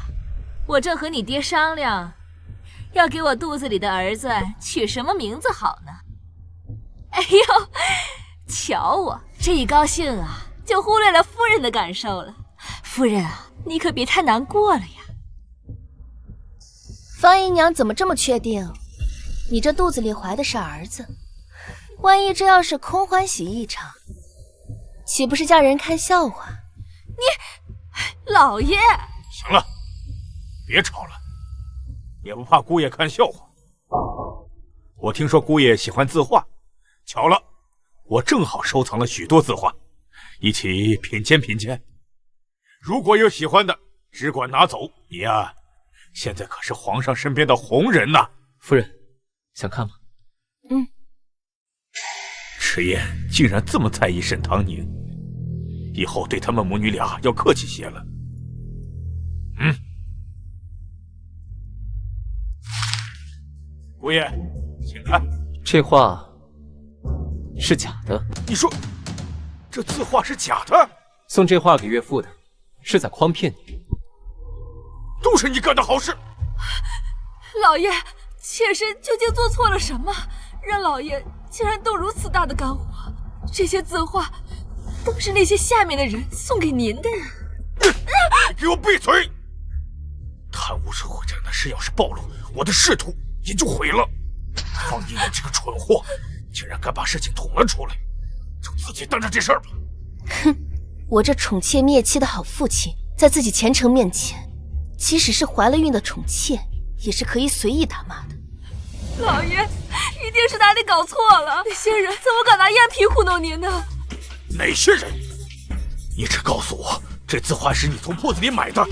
Speaker 10: 我正和你爹商量，要给我肚子里的儿子取什么名字好呢。哎呦，瞧我这一高兴啊，就忽略了夫人的感受了。夫人啊，你可别太难过了呀。
Speaker 3: 方姨娘怎么这么确定你这肚子里怀的是儿子？万一这要是空欢喜一场，岂不是叫人看笑话？
Speaker 10: 你，老爷，
Speaker 12: 行了，别吵了，也不怕姑爷看笑话。我听说姑爷喜欢字画，巧了，我正好收藏了许多字画，一起品鉴品鉴。如果有喜欢的，只管拿走。你呀，现在可是皇上身边的红人呐。
Speaker 4: 夫人，想看吗？
Speaker 3: 嗯。
Speaker 12: 迟燕竟然这么在意沈唐宁，以后对他们母女俩要客气些了。嗯。姑爷，请看，
Speaker 4: 这画是假的。
Speaker 12: 你说这字画是假的？
Speaker 4: 送这画给岳父的，是在诓骗你。
Speaker 12: 都是你干的好事。
Speaker 1: 老爷，妾身究竟做错了什么，让老爷竟然动如此大的肝火？这些字画都是那些下面的人送给您的。
Speaker 12: 你给我闭嘴！贪污受贿这样的事要是暴露，我的仕途也就毁了。方一言这个蠢货，竟然敢把事情捅了出来，就自己担着这事儿吧。
Speaker 3: 哼，我这宠妾灭妻的好父亲，在自己前程面前，即使是怀了孕的宠妾，也是可以随意打骂的。
Speaker 1: 老爷，一定是哪里搞错了，那些人怎么敢拿赝品糊弄您呢？
Speaker 12: 哪些人？你只告诉我，这字画是你从铺子里买的，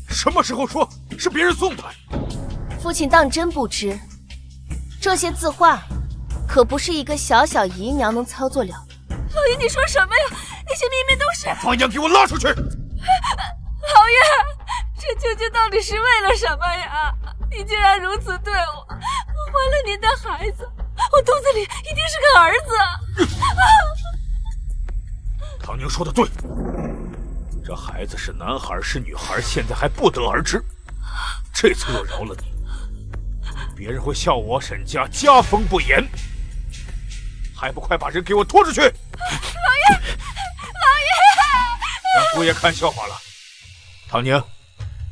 Speaker 12: 什么时候说是别人送的？
Speaker 3: 父亲当真不知，这些字画可不是一个小小姨娘能操作了的。
Speaker 1: 老爷，你说什么呀？那些明明都是……
Speaker 12: 把方阳给我拉出去！
Speaker 1: 老爷，这究竟到底是为了什么呀？你竟然如此对我，我怀了您的孩子，我肚子里一定是个儿子。
Speaker 12: 唐宁说的对，这孩子是男孩是女孩，现在还不得而知。这次若饶了你，别人会笑我沈家家风不严，还不快把人给我拖出去！老
Speaker 1: 爷，
Speaker 12: 让姑爷看笑话了。唐宁，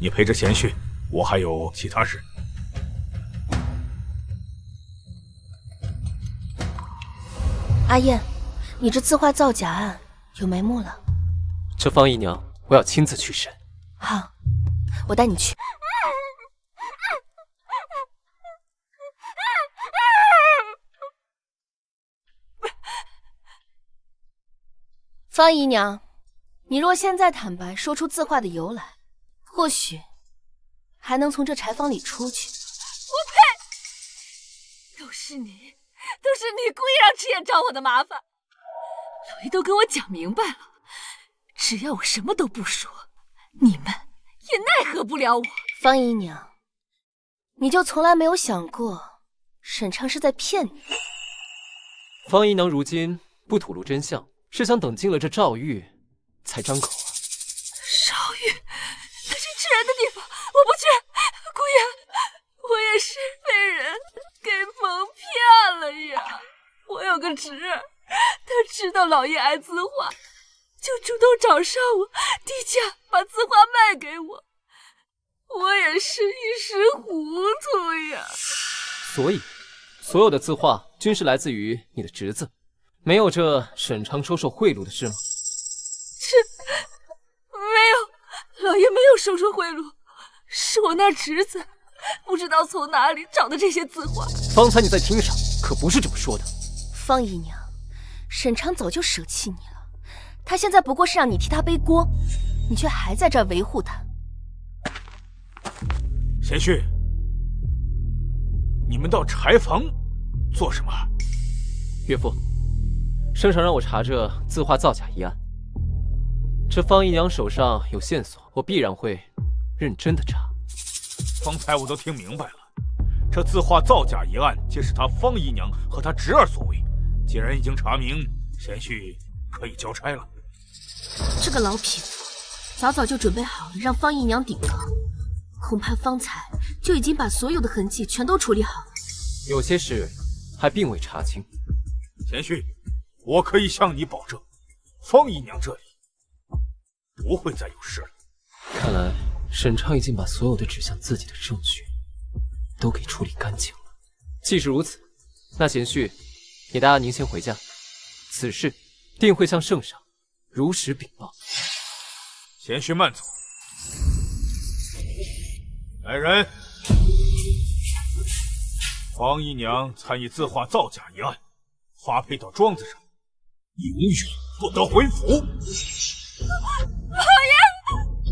Speaker 12: 你陪着贤婿，我还有其他事。
Speaker 3: 阿燕，你这字画造假案有眉目了。
Speaker 4: 这方姨娘，我要亲自去审。
Speaker 3: 好，我带你去。方姨娘，你若现在坦白说出字画的由来，或许还能从这柴房里出去。
Speaker 1: 我呸！都是你故意让赤焰找我的麻烦。老爷都跟我讲明白了，只要我什么都不说，你们也奈何不了我。
Speaker 3: 方姨娘，你就从来没有想过沈昌是在骗你？
Speaker 4: 方姨娘如今不吐露真相，是想等进了这赵狱才张口啊。
Speaker 1: 赵狱，那些吃人的地方，我不去。姑爷，我也是被人给蒙骗了呀。我有个侄儿，他知道老爷爱字画，就主动找上我，低价把字画卖给我。我也是一时糊涂呀。
Speaker 4: 所以，所有的字画均是来自于你的侄子，没有这沈昌收受贿赂的事吗？
Speaker 1: 没有，老爷没有收受贿赂，是我那侄子不知道从哪里找的这些字画。
Speaker 4: 方才你在厅上可不是这么说的。
Speaker 3: 方姨娘，沈昌早就舍弃你了，他现在不过是让你替他背锅，你却还在这儿维护他。
Speaker 12: 贤婿，你们到柴房做什么？
Speaker 4: 岳父，圣上让我查这字画造假一案。这方姨娘手上有线索，我必然会认真的查。
Speaker 12: 方才我都听明白了，这字画造假一案皆是他方姨娘和他侄儿所为。既然已经查明，贤婿可以交差了。
Speaker 3: 这个老匹夫早就准备好了让方姨娘顶撞，恐怕方才就已经把所有的痕迹全都处理好了。
Speaker 4: 有些事还并未查清。
Speaker 12: 贤婿，我可以向你保证，方姨娘这里不会再有事了。
Speaker 4: 看来沈昌已经把所有的指向自己的证据都给处理干净了。既是如此，那贤婿也带阿宁先回家，此事定会向圣上如实禀报。
Speaker 12: 贤婿慢走。来人，方姨娘参与字画造假一案，发配到庄子上，永远不得回府。
Speaker 1: 老爷，你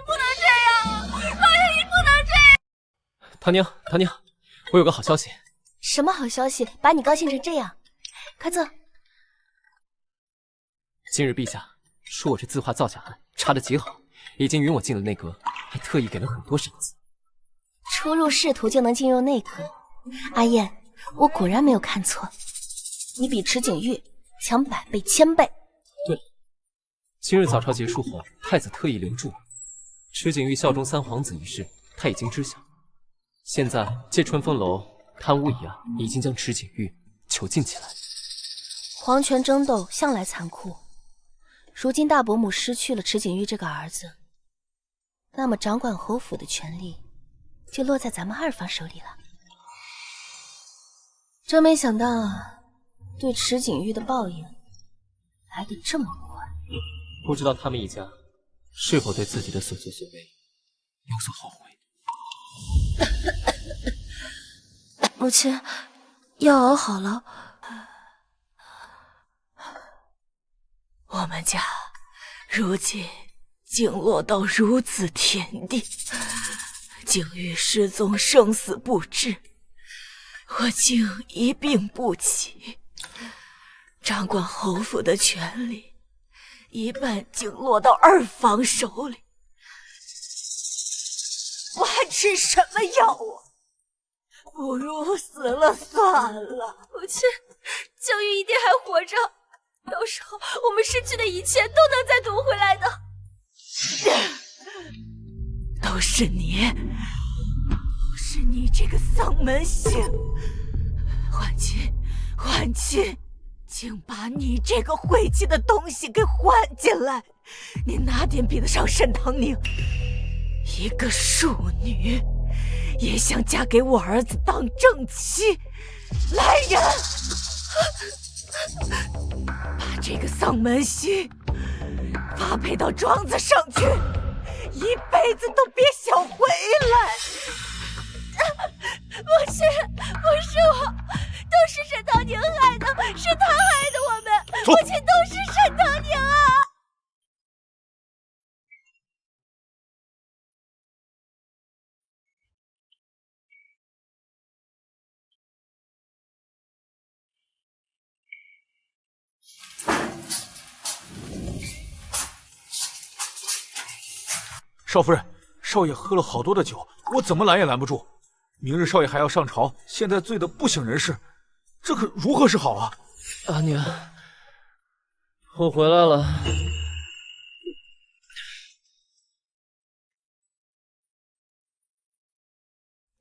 Speaker 1: 不能这样！老爷，你不能这样！
Speaker 4: 唐宁，我有个好消息。
Speaker 3: 什么好消息？把你高兴成这样？快坐。
Speaker 4: 今日陛下说我这字画造假案查得极好，已经允我进了内阁，还特意给了很多赏赐。
Speaker 3: 初入仕途就能进入内阁，阿燕，我果然没有看错，你比池景玉强100倍、1000倍。
Speaker 4: 对了，今日早朝结束后，太子特意留住我。池景玉效忠3皇子一事，他已经知晓。现在借春风楼贪污一案，已经将池景玉囚禁起来。
Speaker 3: 皇权争斗向来残酷，如今大伯母失去了池景玉这个儿子，那么掌管侯府的权力就落在咱们二房手里了。真没想到对池景玉的报应来得这么快。
Speaker 4: 不知道他们一家是否对自己的所作所为有所后悔？
Speaker 3: 母亲，药熬好了。
Speaker 1: 我们家如今竟落到如此田地，景玉失踪，生死不知，我竟一病不起，掌管侯府的权力一半竟落到二房手里，我还吃什么药啊？不如死了算了。
Speaker 3: 母亲，景玉一定还活着，到时候我们失去的一切都能再夺回来的。
Speaker 1: 都是你这个丧门星！桓钦，竟把你这个晦气的东西给换进来！你哪点比得上沈唐宁？一个庶女，也想嫁给我儿子当正妻？来人，把这个丧门星发配到庄子上去，一辈子都别想回来！不是我，都
Speaker 3: 是沈唐宁害的，是他害的我们，母亲都是沈唐宁啊！
Speaker 12: 少夫人，少爷喝了好多的酒，我怎么拦也拦不住。明日少爷还要上朝，现在醉得不省人事，这可如何是好啊？
Speaker 4: 阿娘，我回来了。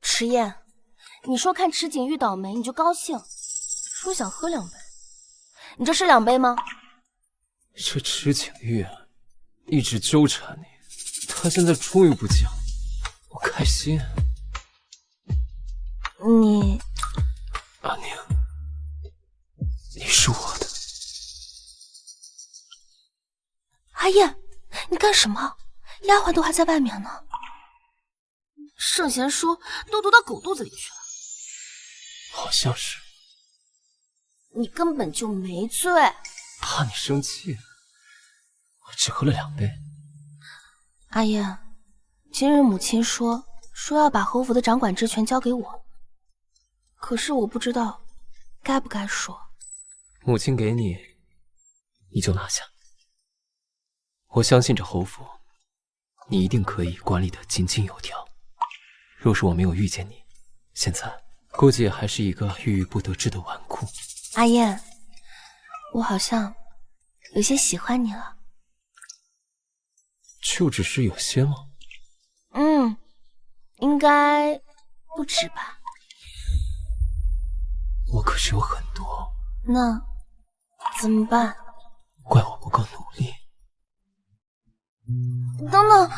Speaker 3: 迟燕，你说看池景玉倒霉你就高兴，说想喝2杯，你这是2杯吗？
Speaker 4: 这池景玉啊，一直纠缠你，他现在终于不讲，我开心。
Speaker 3: 你，
Speaker 4: 阿宁，你是我的。
Speaker 3: 阿燕，你干什么？丫鬟都还在外面呢。圣贤说都毒到狗肚子里去了。
Speaker 4: 好像是。
Speaker 3: 你根本就没醉。
Speaker 4: 怕你生气，我只喝了2杯。
Speaker 3: 阿燕，今日母亲说要把侯府的掌管之权交给我，可是我不知道该不该说。
Speaker 4: 母亲给你，你就拿下。我相信这侯府，你一定可以管理得井井有条。若是我没有遇见你，现在估计也还是一个郁郁不得志的纨绔。
Speaker 3: 阿燕，我好像有些喜欢你了。
Speaker 4: 就只是有些吗？
Speaker 3: 应该不止吧。
Speaker 4: 我可是有很多。
Speaker 3: 那怎么办？
Speaker 4: 怪我不够努力。
Speaker 3: 等等，